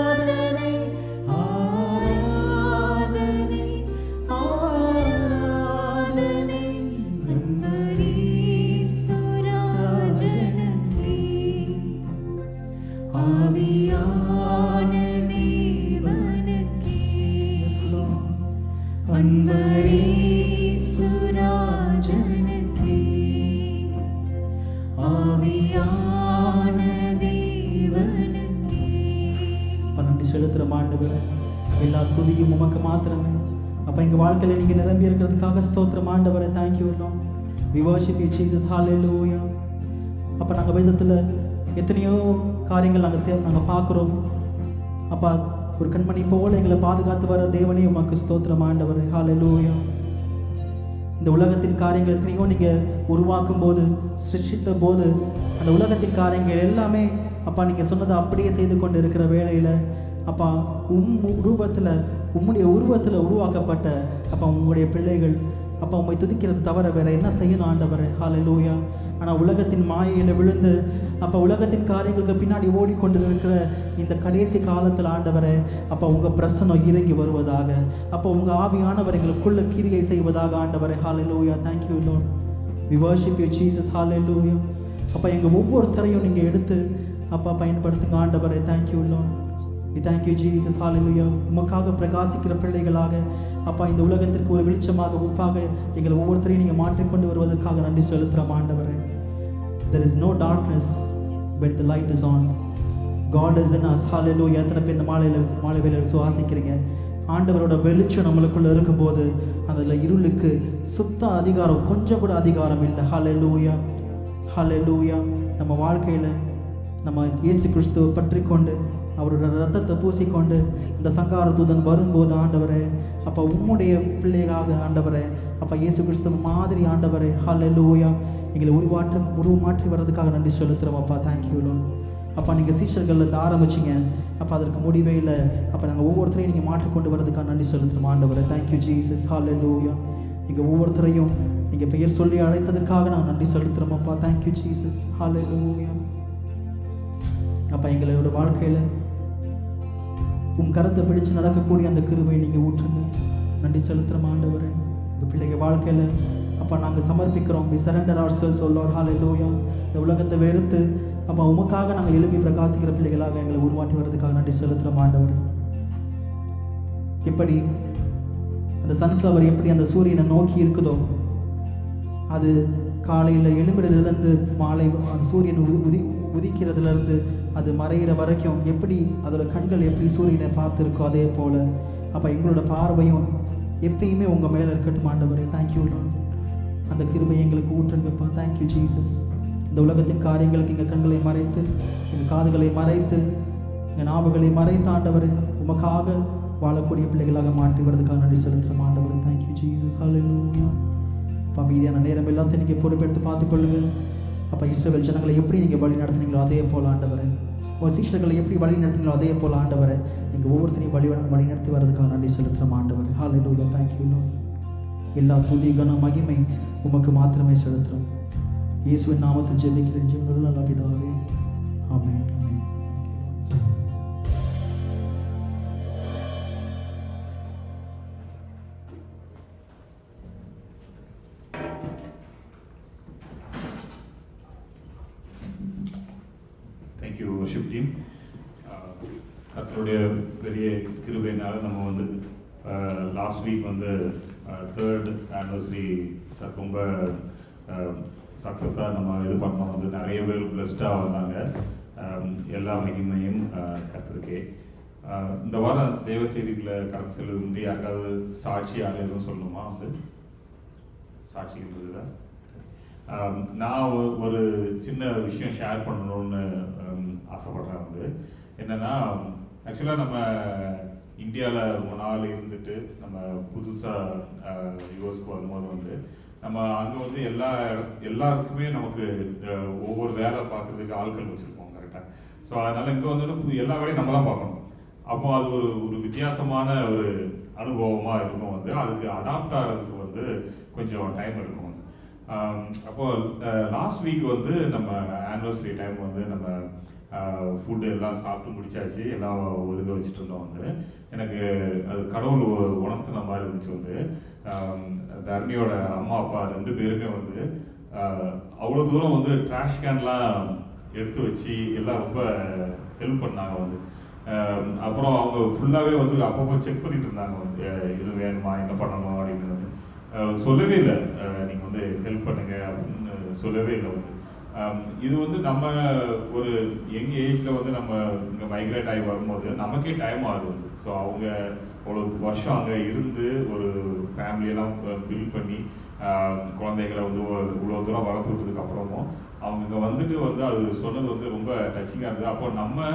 ஆராதனை ஆராதனை ஆராதனை அன்பரீசுராஜனே ஆவியான தேவனுக்கே Yes Lord. அன்பரீசுராஜனே ஆவியான தேவனுக்கே அப்பா நன்றி செலுத்துகிறோம் ஆண்டவரே. எல்லா துதியும் உமக்கு மாத்திரமே. அப்பா எங்கள் வாழ்க்கையில் நீங்கள் நிரம்பி இருக்கிறதுக்காக ஸ்தோத்திரம் ஆண்டவரே. Thank you Lord. We worship you Jesus. Hallelujah. அப்போ நாங்கள் வேதத்தில் எத்தனையோ காரியங்கள் நாங்கள் பார்க்குறோம். அப்பா ஒரு கண்மணி போல எங்களை பாதுகாத்து வர தேவனே உமக்கு ஸ்தோத்திரம் ஆண்டவரே. Hallelujah. இந்த உலகத்தின் காரியங்கள் எத்தனையோ நீங்கள் உருவாக்கும் போது சிருஷ்டித்த போது அந்த உலகத்தின் காரியங்கள் எல்லாமே அப்பா நீங்கள் சொன்னதை அப்படியே செய்து கொண்டு இருக்கிற வேளையில் அப்பா ரூபத்தில் உம்முடைய உருவத்தில் உருவாக்கப்பட்ட அப்பா உங்களுடைய பிள்ளைகள் அப்பா உம்மை துதிக்கிறது தவிர வேற என்ன செய்யணும் ஆண்டவரே. ஹalleluya. ஆனால் உலகத்தின் மாயையில் விழுந்து அப்போ உலகத்தின் காரியங்களுக்கு பின்னாடி ஓடிக்கொண்டு இருக்கிற இந்த கடைசி காலத்தில் ஆண்டவரே அப்போ உங்கள் பிரசனம் இறங்கி வருவதாக, அப்போ உங்கள் ஆவியானவர் எங்களுக்குள்ள கிரியை செய்வதாக ஆண்டவரே. ஹalleluya. Thank you Lord. We worship you Jesus. Hallelujah. அப்போ எங்கள் ஒவ்வொருத்தரையும் நீங்கள் எடுத்து அப்பா பயன்படுத்துங்க ஆண்டவரே. Thank you Lord. We thank you Jesus. Hallelujah. உமக்காக பிரகாசிக்கிற பிள்ளைகளாக அப்பா இந்த உலகத்திற்கு ஒரு வெளிச்சமாக உப்பாக எங்களை ஒவ்வொருத்தரையும் நீங்கள் மாற்றிக்கொண்டு வருவதற்காக நன்றி செலுத்துகிறோம் ஆண்டவரே. There is no darkness when the light is on. God is in us. Hallelujah. எத்தனை பேர் இந்த மாலை வேளையில் சுவாசிக்கிறீங்க? ஆண்டவரோட வெளிச்சம் நம்மளுக்குள்ள இருக்கும்போது அதில் இருளுக்கு சுத்த அதிகாரம் கொஞ்சம் கூட அதிகாரம் இல்லை. ஹalleluya ஹalleluya. நம்ம வாழ்க்கையில் நம்ம இயேசு கிறிஸ்துவை பற்றி கொண்டு அவரோட ரத்தத்தை பூசிக்கொண்டு இந்த சங்கார தூதன் வரும்போது ஆண்டவரே அப்போ உம்முடைய பிள்ளைகளாக ஆண்டவரே அப்போ இயேசு கிறிஸ்துவ மாதிரி ஆண்டவரே ஹalleluya எங்களை உருமாற்றி வர்றதுக்காக நன்றி செலுத்துகிறோம் அப்பா. Thank you Lord. அப்பா நீங்கள் சீஷர்களில் ஆரம்பிச்சிங்க அப்போ அதற்கு முடிவே இல்லை. அப்போ நாங்கள் ஒவ்வொருத்தரையும் நீங்கள் மாற்றிக்கொண்டு வர்றதுக்காக நன்றி செலுத்துகிறோம் ஆண்டவரே. Thank you Jesus. ஹalleluya. நீங்கள் ஒவ்வொருத்தரையும் நீங்கள் பெயர் சொல்லி அழைத்ததற்காக நான் நன்றி செலுத்துகிறோம் அப்பா. Thank you Jesus. ஹalleluya. அப்பா எங்களோட வாழ்க்கையில் உன் கரத்தை பிடிச்சு நடக்கக்கூடிய அந்த கிருபையை நீங்கள் ஊற்றுங்க. நன்றி செலுத்துகிறோம் ஆண்டவரே. உங்கள் பிள்ளைங்க வாழ்க்கையில் அப்பா நாங்கள் சமர்ப்பிக்கிறோம். We surrender ourselves, O Lord. Hallelujah. இந்த உலகத்தை வெறுத்து அப்பா உமக்காக நாங்கள் எழுப்பி பிரகாசிக்கிற பிள்ளைகளாக எங்களை உருவாட்டி வர்றதுக்காக நன்றி செலுத்துகிறோம் ஆண்டவரே. எப்படி அந்த சன்ஃப்ளவர் எப்படி அந்த சூரியனை நோக்கி இருக்குதோ அது காலையில் எழும்புறதுலேருந்து மாலை அந்த சூரியன் உதிக்கிறதுலேருந்து அது மறைகிற வரைக்கும் எப்படி அதோட கண்கள் எப்படி சூரியனை பார்த்துருக்கோ அதே போல் அப்போ எங்களோட பார்வையும் எப்பயுமே உங்கள் மேலே இருக்கட்டும் ஆண்டவரே. Thank you Lord. அந்த கிருபையை எங்களுக்கு ஊற்றுங்கப்பா. Thank you Jesus. இந்த உலகத்தின் காரியங்களுக்கு எங்கள் கண்களை மறைத்து எங்கள் காதுகளை மறைத்து எங்கள் நாவுகளை மறைத்து ஆண்டவரே உமக்காக வாழக்கூடிய பிள்ளைகளாக மாற்றி வரதுக்காக நன்றி செலுத்துகிறோம் ஆண்டவரே. Thank you Jesus. ஹalleluya. அப்பா மீதியான நேரம் எல்லாத்தையும் நீங்கள் பொறுப்பெடுத்து பார்த்துக்கொள்ளுங்கள். அப்போ இஸ்ரவேல் ஜனங்களை எப்படி நீங்கள் வழி நடத்துனீங்களோ அதே போல் ஆண்டவரே உங்கள் சீஷர்களை எப்படி வழி நடத்துனீங்களோ அதே போல் ஆண்டவரே நீங்கள் ஒவ்வொருத்தரையும் வழி நடத்தி வர்றதுக்காக நன்றி செலுத்துகிறோம் ஆண்டவரே. ஹalleluya. Thank you Lord. எல்லா துதி கன மகிமை உமக்கு மாத்திரமே செலுத்துகிறோம். இயேசுவின் நாமத்தில் ஜெபிக்கிறேன் ஜீவனுள்ள நல்ல பிதாவே. Amen. Amen. Thank you worship team. கர்த்தருடைய பெரிய கிருபையினால் நம்ம வந்து லாஸ்ட் வீக் வந்து 3rd anniversary ரொம்ப சக்ஸஸாக நம்ம இது பண்ணோம். வந்து நிறைய பேர் பிளஸ்டாக வந்தாங்க. எல்லா மகிமையும் கர்த்தருக்கே. இந்த வாரம் தேவ செய்திகளை கடந்து செல்வது வந்து யாருக்காவது சாட்சி யாரும் எதுவும் சொல்லணுமா? வந்து சாட்சி இருந்ததுதான் நான் ஒரு சின்ன விஷயம் ஷேர் பண்ணணும்னு ஆசைப்படுறேன். வந்து என்னன்னா, ஆக்சுவலாக நம்ம இந்தியாவில் ரொம்ப நாள் இருந்துட்டு நம்ம புதுசாக யூஎஸ்க்கு வரும்போது வந்து நம்ம அங்கே வந்து எல்லாருக்குமே நமக்கு ஒவ்வொரு வேலை பார்க்குறதுக்கு ஆட்கள் வச்சுருப்போம் கரெக்டாக. ஸோ அதனால் இங்கே வந்து எல்லா வேலையும் நம்ம தான் பார்க்கணும். அப்போ அது ஒரு வித்தியாசமான ஒரு அனுபவமாக இருக்கும். வந்து அதுக்கு அடாப்ட் ஆகிறதுக்கு வந்து கொஞ்சம் டைம் எடுக்கும். அப்போ லாஸ்ட் வீக் வந்து நம்ம ஆனிவர்சரி டைம் வந்து நம்ம ஃபுட்டு எல்லாம் சாப்பிட்டு முடிச்சாச்சு, எல்லாம் ஒதுக்க வச்சுட்டு இருந்தோம். வந்து எனக்கு அது கடவுள் உணர்த்தின மாதிரி இருந்துச்சு. வந்து தர்ணியோட அம்மா அப்பா 2 பேருமே வந்து அவ்வளோ தூரம் வந்து ட்ராஷ் கேன்லாம் எடுத்து வச்சு எல்லாம் ரொம்ப ஹெல்ப் பண்ணாங்க. வந்து அப்புறம் அவங்க ஃபுல்லாகவே வந்து அப்பப்போ செக் பண்ணிட்டு இருந்தாங்க. வந்து இது வேணுமா, என்ன பண்ணணும் அப்படின்னு வந்து சொல்லவே இல்லை. நீங்கள் வந்து ஹெல்ப் பண்ணுங்க அப்படின்னு சொல்லவே இல்லை. வந்து இது வந்து நம்ம ஒரு யங் ஏஜில் வந்து நம்ம இங்கே மைக்ரேட் ஆகி வரும்போது நமக்கே டைம் ஆகுது. வந்து ஸோ அவங்க அவ்வளோ வருஷம் அங்கே இருந்து ஒரு ஃபேமிலியெல்லாம் பில்ட் பண்ணி குழந்தைகளை வந்து இவ்வளோ தூரம் வளர்த்து விட்டதுக்கு அப்புறமும் அவங்க இங்கே வந்துட்டு வந்து அது சொன்னது வந்து ரொம்ப டச்சிங்காக இருந்தது. அப்போ நம்ம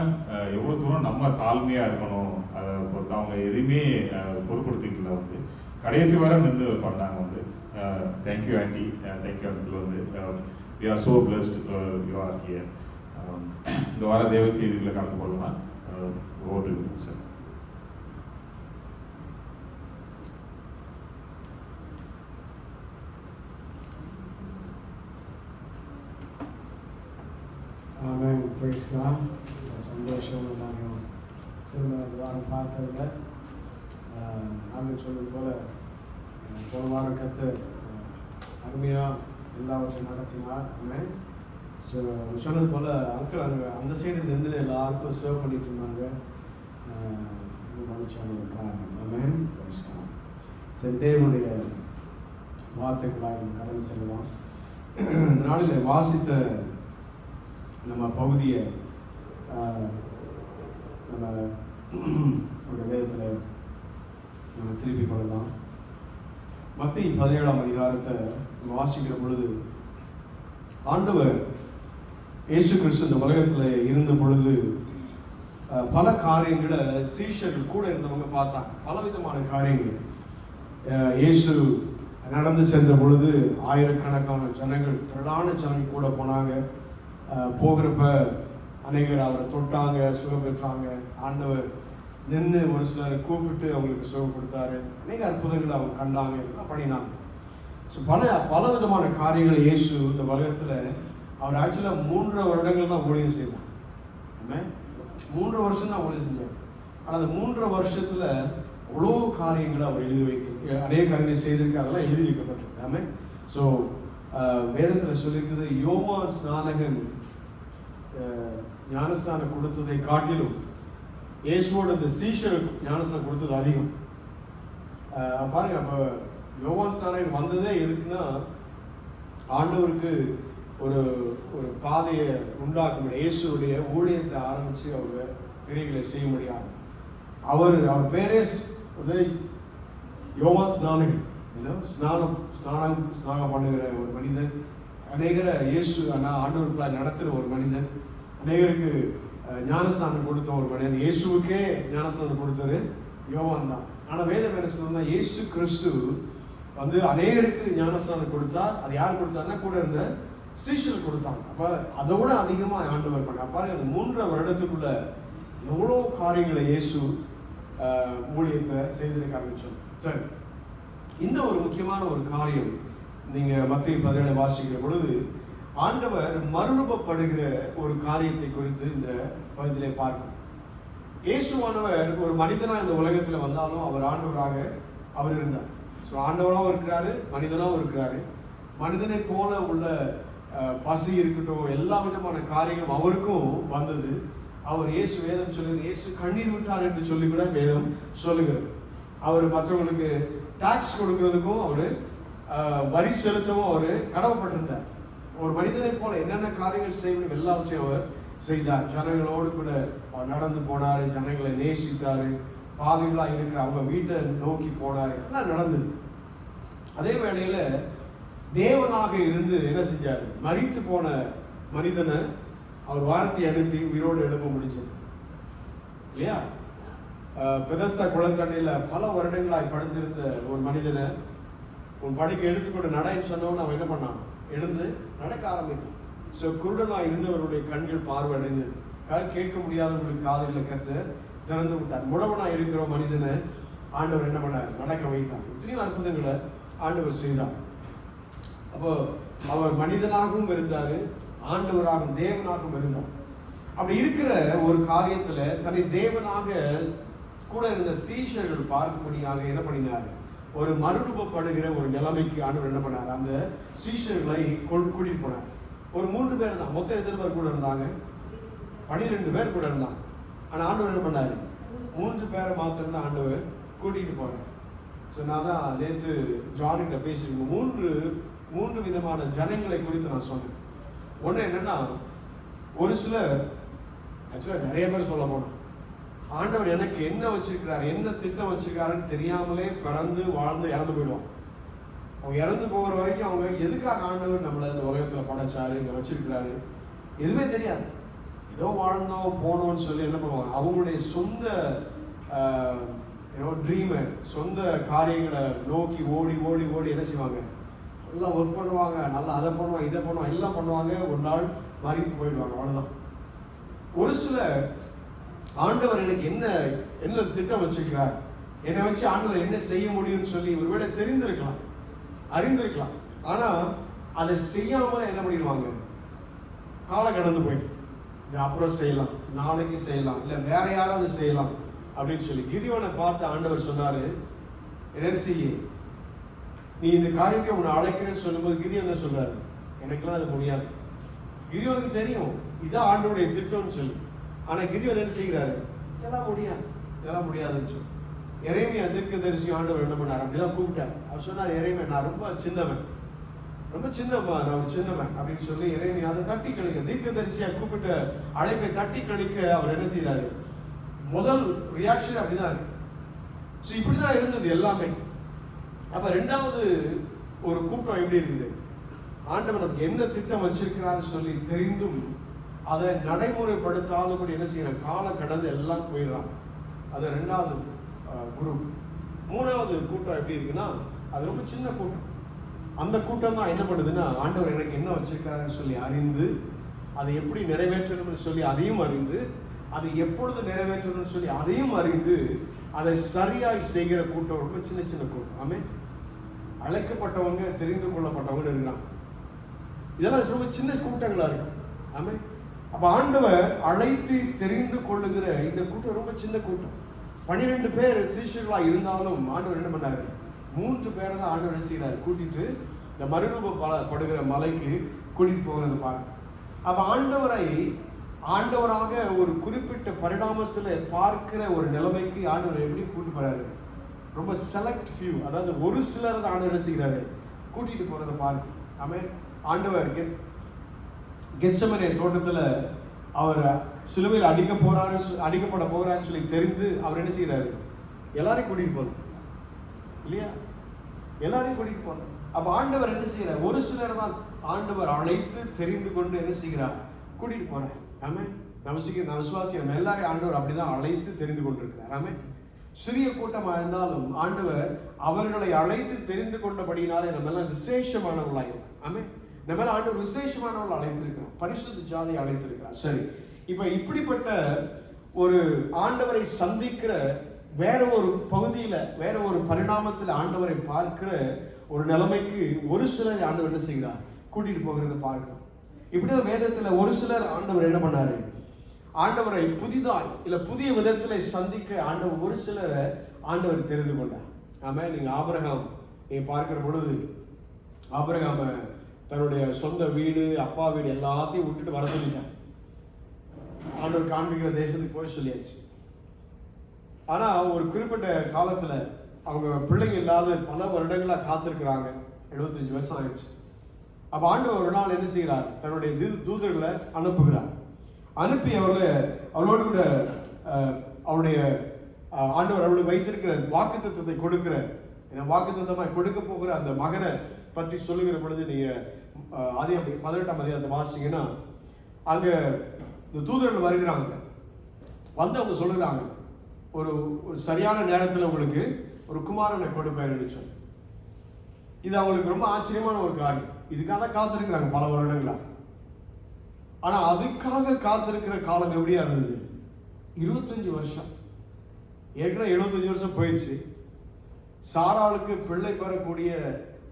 எவ்வளோ தூரம் நம்ம தாழ்மையாக இருக்கணும், அதை பொறுத்து அவங்க எதுவுமே பொருட்படுத்திக்கல. வந்து கடைசி வரை நின்று பண்ணாங்க. வந்து தேங்க்யூ ஆண்டி, தேங்க்யூ அங்கிள். வந்து we are so blessed you are here. இந்த வார தேவ செய்திகளை கலந்து கொள்ளலாம். ஓட்டு சார். ஆமென். Praise God. சந்தோஷம். நாங்கள் திரும்ப வாரம் பார்த்ததில்ல. நாங்கள் சொன்னது போல் போன வாரம் கர்த்தர் அருமையாக எல்லாவற்றையும் நடத்தினார். ஆமென். ஸோ சொன்னது போல் அங்கிள் அங்கே அந்த சைடு நின்று எல்லாருக்கும் சர்வ் பண்ணிட்டு இருந்தாங்க. மகிழ்ச்சியான ஒரு காரணம். ஆமென். Praise God. சரி, தேவனுடைய வார்த்தைகளாக நம்ம கடந்து செல்லலாம். இந்த நாளில் வாசித்த நம்ம பகுதியை நம்ம வேதத்தில் நம்ம திருப்பிக் கொள்ளலாம். மத்தேயு 17ஆம் அதிகாரத்தை நம்ம வாசிக்கிற பொழுது ஆண்டவர் இயேசு கிறிஸ்து இந்த உலகத்தில் இருந்த பொழுது பல காரியங்களை சீஷர்கள் கூட இருந்தவங்க பார்த்தாங்க. பலவிதமான காரியங்கள் இயேசு நடந்து சென்ற பொழுது ஆயிரக்கணக்கான ஜனங்கள், திரளான ஜனங்கள் கூட போனாங்க. போகிறப்ப அநேகர் அவரை தொட்டாங்க, சுகம் பெற்றாங்க. ஆண்டவர் நின்று ஒரு சிலரை கூப்பிட்டு அவங்களுக்கு சுகம் கொடுத்தாரு. அநேக அற்புதங்களை அவங்க கண்டாங்க, எல்லாம் பண்ணினாங்க. ஸோ பல விதமான காரியங்களை இயேசு இந்த உலகத்தில் அவர் ஆக்சுவலாக 3 வருடங்கள் தான் ஊழியம் செய்தார். 3 வருஷம் தான் ஊழியம் செஞ்சார். ஆனால் அந்த 3 வருஷத்தில் அவ்வளோ காரியங்களை அவர் எழுதி வைத்து அநேக காரியங்களை செய்திருக்கு. அதெல்லாம் எழுதி வைக்கப்பட்டிருக்கு. ஆமாம். ஸோ வேதத்தில் சொல்லியிருக்குது, யோவான் ஸ்நானகன் ஞானஸ்தானம் கொடுத்ததை காட்டிலும் இயேசுவோட இந்த சீஷர் ஞானஸ்தானம் கொடுத்தது அதிகம். பாருங்க, அப்போ யோவான் ஸ்நானகன் வந்ததே எதுக்குன்னா ஆண்டவருக்கு ஒரு ஒரு பாதையை உண்டாக்க முடியும். இயேசுடைய ஊழியத்தை ஆரம்பித்து அவர் கிரியைகளை செய்ய முடியாது. அவர் பேரே வந்து யோவான் ஸ்நானகன். ஸ்நானம் பண்ணுகிற ஒரு மனிதன், அநேகரை இயேசு ஆண்டவருக்குள்ளாக நடத்துகிற ஒரு மனிதன், அநேகருக்கு ஞானஸ்தானம் கொடுத்த ஒரு மனிதன். இயேசுக்கே ஞானஸ்தானம் கொடுத்தது யோவான் தான். ஆனால் வேதம் என்ன சொல்லணும்னா, இயேசு கிறிஸ்து வந்து அநேகருக்கு ஞானஸ்தானம் கொடுத்தார். அது யார் கொடுத்தாருன்னா கூட இருந்த சீஷர்கள் கொடுத்தாங்க. அப்போ அதை விட அதிகமாக ஆண்டவர் பண்ண பாருங்க. அந்த 3 வருடத்துக்குள்ள எவ்வளோ காரியங்களை இயேசு ஊழியத்தை செய்திருக்க ஆரம்பிச்சோம். சரி, இந்த ஒரு முக்கியமான ஒரு காரியம் நீங்கள் மத்தேயு 17 வாசிக்கிற பொழுது ஆண்டவர் மறுரூபப்படுகிற ஒரு காரியத்தை குறித்து இந்த பகுதியிலே பார்க்கும். இயேசுவானவர் ஒரு மனிதனாக இந்த உலகத்தில் வந்தாலும் அவர் ஆண்டவராக அவர் இருந்தார். ஸோ ஆண்டவராகவும் இருக்கிறாரு, மனிதனாகவும் இருக்கிறாரு. மனிதனை போல உள்ள பசி இருக்கட்டும், எல்லா விதமான காரியங்களும் அவருக்கும் வந்தது. அவர் இயேசு வேதம் சொல்லுகிறது, இயேசு கண்ணீர் விட்டார் என்று சொல்லி கூட வேதம் சொல்லுகிறது. அவர் மற்றவங்களுக்கு டாக்ஸ் கொடுக்கறதுக்கும் அவர் வரி செலுத்தவும் அவர் கடமைப்பட்டிருந்தார். ஒரு மனிதனை போல என்னென்ன காரியங்கள் செய்யணும் எல்லாவற்றையும் அவர் செய்தார். ஜனங்களோடு கூட நடந்து போனார், ஜனங்களை நேசித்தார், பாவிகளாக இருக்கிற அவங்க வீட்டை நோக்கி போனார், எல்லாம் நடந்தது. அதே வேளையில் தேவனாக இருந்து என்ன செஞ்சாரு? மரித்து போன மனிதனை அவர் வார்த்தை அனுப்பி உயிரோடு எழுப்ப முடிஞ்சது இல்லையா? பெதஸ்தா குளத்தண்டையில பல வருடங்களாய் படுத்திருந்த ஒரு மனிதனை உன் படுக்கை எடுத்துக்கொண்டு நடைன்னு சொன்னவன் அவன் என்ன பண்ணான்? எழுந்து நடக்க ஆரம்பித்தான். ஸோ குருடனாய் இருந்தவருடைய கண்கள் பார்வையடைந்து, கேட்க முடியாதவர்களுக்கு காதுகளை திறந்து விட்டார். முடவனாய் இருக்கிற மனிதனை ஆண்டவர் என்ன பண்ணார்? நடக்க வைத்தார். இத்தனையும் அற்புதங்களை ஆண்டவர் செய்தார். அப்போ அவர் மனிதனாகவும் இருந்தார், ஆண்டவராகவும் தேவனாகவும் இருந்தார். அப்படி இருக்கிற ஒரு காரியத்துல தன்னை தேவனாக கூட இருந்த சீஷர்கள் பார்க்கும்படியாக என்ன பண்ணினார்? ஒரு மறுரூபப்படுகிற ஒரு நிலைமைக்கு ஆண்டவர் என்ன பண்ணார்? அந்த சீஷர்களை கூட்டிட்டு போனார். ஒரு 3 பேர் தான், மொத்தம் எத்தனை பேர் கூட இருந்தாங்க? 12 பேர் கூட இருந்தாங்க. ஆனால் ஆண்டவர் என்ன பண்ணாரு? 3 பேரை மாத்திரம் தான் ஆண்டவர் கூட்டிகிட்டு போனார். ஸோ நான் தான் நேற்று ஜானிகிட்ட பேசியிருக்கோம். 3 விதமான ஜனங்களை குறித்து நான் சொன்னேன். ஒன்று என்னன்னா, ஒரு சிலர் ஆக்சுவலாக நிறைய பேர் சொல்ல போனோம், ஆண்டவர் எனக்கு என்ன வச்சிருக்கிறார், என்ன திட்டம் வச்சிருக்காருன்னு தெரியாமலே பிறந்து வாழ்ந்து இறந்து போயிடுவாங்க. அவங்க இறந்து போகிற வரைக்கும் அவங்க எதுக்காக ஆண்டவர் நம்மளை இந்த உலகத்தில் படைச்சாரு, இங்கே வச்சிருக்கிறாரு எதுவுமே தெரியாது. ஏதோ வாழ்ந்தோம் போனோம்னு சொல்லி என்ன பண்ணுவாங்க? அவங்களுடைய சொந்த ட்ரீமை, சொந்த காரியங்களை நோக்கி ஓடி ஓடி ஓடி என்ன செய்வாங்க? நல்லா ஒர்க் பண்ணுவாங்க, நல்லா அதை பண்ணுவாங்க, இதை பண்ணுவாங்க, எல்லாம் பண்ணுவாங்க. ஒரு நாள் மறித்து போயிடுவாங்க, அவ்வளோதான். ஒரு சில ஆண்டவர் எனக்கு என்ன திட்டம் வச்சிருக்கிறார், என்னை வச்சு ஆண்டவர் என்ன செய்ய முடியும்னு சொல்லி ஒருவேளை தெரிந்திருக்கலாம், அறிந்திருக்கலாம். ஆனால் அதை செய்யாமல் என்ன பண்ணிடுவாங்க? காலம் கடந்து போயிடும். இது அப்புறம் செய்யலாம், நாளைக்கு செய்யலாம், இல்லை வேற யாராவது செய்யலாம் அப்படின்னு சொல்லி கிதியோனை பார்த்து ஆண்டவர் சொன்னாரு, என்ன செய்ய, நீ இந்த காரியத்தை உன்னை அழைக்கிறேன்னு சொல்லும்போது கிதியோன் என்ன சொல்றாரு? எனக்கெல்லாம் அது முடியாது. கிதியோனுக்கு தெரியும் இதான் ஆண்டவருடைய திட்டம்னு சொல்லி. ஆனால் கிதியோன் என்ன செய்கிறாரு? இதெல்லாம் முடியாதுன்னு சொல்லி எரேமியா தீர்க்கதரிசி ஆண்டவர் என்ன பண்ணார்? அப்படிதான் கூப்பிட்டார். அவர் சொன்னார், எரேமியா நான் ரொம்ப சின்னவன் நான் ஒரு சின்னவன் அப்படின்னு சொல்லி எரேமியா அதை தட்டி கழிக்க, தீர்க்கதரிசியா கூப்பிட்ட அழைப்பை தட்டி கழிக்க அவர் என்ன செய்யறாரு? முதல் ரியாக்ஷன் அப்படிதான் இருக்கு. ஸோ இப்படிதான் இருந்தது எல்லாமே. அப்ப 2வது ஒரு கூட்டம் எப்படி இருக்குது? ஆண்டவர் நமக்கு என்ன திட்டம் வச்சிருக்கிறான்னு சொல்லி தெரிந்தும் அதை நடைமுறைப்படுத்தாதபடி என்ன செய்யற? காலம் கடந்து எல்லாம் போயிடுறாங்க. அது 2வது குரூப். 3வது கூட்டம் எப்படி இருக்குன்னா, அது ரொம்ப சின்ன கூட்டம். அந்த கூட்டம் தான் என்ன பண்ணுதுன்னா, ஆண்டவர் எனக்கு என்ன வச்சிருக்காருன்னு சொல்லி அறிந்து அதை எப்படி நிறைவேற்றணும்னு சொல்லி அதையும் அறிந்து, அதை எப்பொழுது நிறைவேற்றணும்னு சொல்லி அதையும் அறிந்து அதை சரியாய் செய்கிற கூட்டம் ரொம்ப சின்ன சின்ன கூட்டம். ஆமே, அழைக்கப்பட்டவங்க, தெரிந்து கொள்ளப்பட்டவங்க இருக்கிறாங்க. இதெல்லாம் ரொம்ப சின்ன கூட்டங்களா இருக்கு. ஆமே, அப்ப ஆண்டவர் அழைத்து தெரிந்து கொள்ளுகிற இந்த கூட்டம் ரொம்ப சின்ன கூட்டம். 12 பேர் சீஷர்களா இருந்தாலும் ஆண்டவர் என்ன பண்ணாரு? 3 பேரை தான் ஆண்டவர் செய்யறாரு, கூட்டிட்டு இந்த மறுரூபப்படுகிற மலைக்கு கூட்டிட்டு போகிறது பார்க்க. அப்ப ஆண்டவராக ஒரு குறிப்பிட்ட பரிணாமத்துல பார்க்கிற ஒரு நிலைமைக்கு ஆண்டவர் எப்படி கூட்டிட்டு போறாரு? ரொம்ப செலக்ட் ஃபியூ, அதாவது ஒரு சிலர் தான் ஆண்டவர் என்ன செய்கிறாரு? கூட்டிட்டு போறதை பார்க்க. ஆமே, ஆண்டவர் கெத்செமனே தோட்டத்துல அவர் சிலுவையில் அடிக்கப்பட போகிறாருன்னு சொல்லி தெரிந்து அவர் என்ன செய்யறாரு? எல்லாரையும் கூட்டிட்டு போறார் இல்லையா? எல்லாரையும் கூட்டிட்டு போறார். அப்ப ஆண்டவர் என்ன செய்யறார்? ஒரு சிலர் தான் ஆண்டவர் அழைத்து தெரிந்து கொண்டு என்ன செய்கிறார்? கூட்டிட்டு போறார். ஆமே, நம்ம விசுவாசி நம்ம எல்லாரையும் ஆண்டவர் அப்படிதான் அழைத்து தெரிந்து கொண்டிருக்கிறார். ஆமே, சிறிய கூட்டமா இருந்தாலும் ஆண்டவர் அவர்களை அழைத்து தெரிந்து கொண்டபடினாலே நம்ம எல்லாம் விசேஷமானவர்களாக இருக்கு. ஆமே, நம்ம எல்லாம் ஆண்டவர் விசேஷமானவர்கள் அழைத்திருக்கிறார், பரிசுத்த ஜாதியை அழைத்திருக்கிறார். சரி, இப்ப இப்படிப்பட்ட ஒரு ஆண்டவரை சந்திக்கிற வேற ஒரு பகுதியில, வேற ஒரு பரிணாமத்தில் ஆண்டவரை பார்க்கிற ஒரு நிலைமைக்கு ஒரு சிலர் ஆண்டவர் என்ன செய்கிறார்? கூட்டிட்டு போகிறத பார்க்கிறோம். இப்படிதான் வேதத்துல ஒரு சிலர் ஆண்டவர் என்ன பண்ணாரு? ஆண்டவரை புதிதாய் இல்ல புதிய விதத்துல சந்திக்க ஆண்டவர் ஒரு சிலரை ஆண்டவர் தெரிந்து கொண்டார். ஆமா, நீங்க ஆபிரகாம் நீங்க பார்க்கிற பொழுது ஆபிரகாம தன்னுடைய சொந்த வீடு, அப்பா வீடு எல்லாத்தையும் விட்டுட்டு வர சொல்லிட்டார். ஆண்டவர் காண்பிக்கிற தேசத்துக்கு போய் சொல்லியாச்சு. ஆனா ஒரு குறிப்பிட்ட காலத்துல அவங்க பிள்ளைங்க இல்லாத பல வருடங்களா காத்திருக்கிறாங்க. 75 வருஷம் ஆயிடுச்சு. அப்ப ஆண்டவர் ஒரு நாள் என்ன செய்கிறார்? தன்னுடைய தூதர்களை அனுப்புகிறார். அனுப்பி அவளோடு கூட அவருடைய ஆண்டவர் அவளுக்கு வைத்திருக்கிற வாக்குத்தத்தத்தை கொடுக்கிற, வாக்குத்தத்தமாய் கொடுக்க போகிற அந்த மகனை பற்றி சொல்லுகிற பொழுது நீங்கள் ஆதியாகமம் 18ஆம் அதிகாரத்தை வாசிங்கன்னா அங்கே இந்த தூதர்கள் வருகிறாங்க. வந்து அவங்க சொல்லுறாங்க, ஒரு சரியான நேரத்தில் உங்களுக்கு ஒரு குமாரனை கொடுப்பேன்னு சொல்லி. இது அவங்களுக்கு ரொம்ப ஆச்சரியமான ஒரு காரியம். இதுக்காக காத்திருக்கிறாங்க பல வருடங்களா. ஆனால் அதுக்காக காத்திருக்கிற காலம் எப்படியா இருந்தது? 25 வருஷம். ஏற்கனவே 75 வருஷம் போயிடுச்சு. சாராளுக்கு பிள்ளை பெறக்கூடிய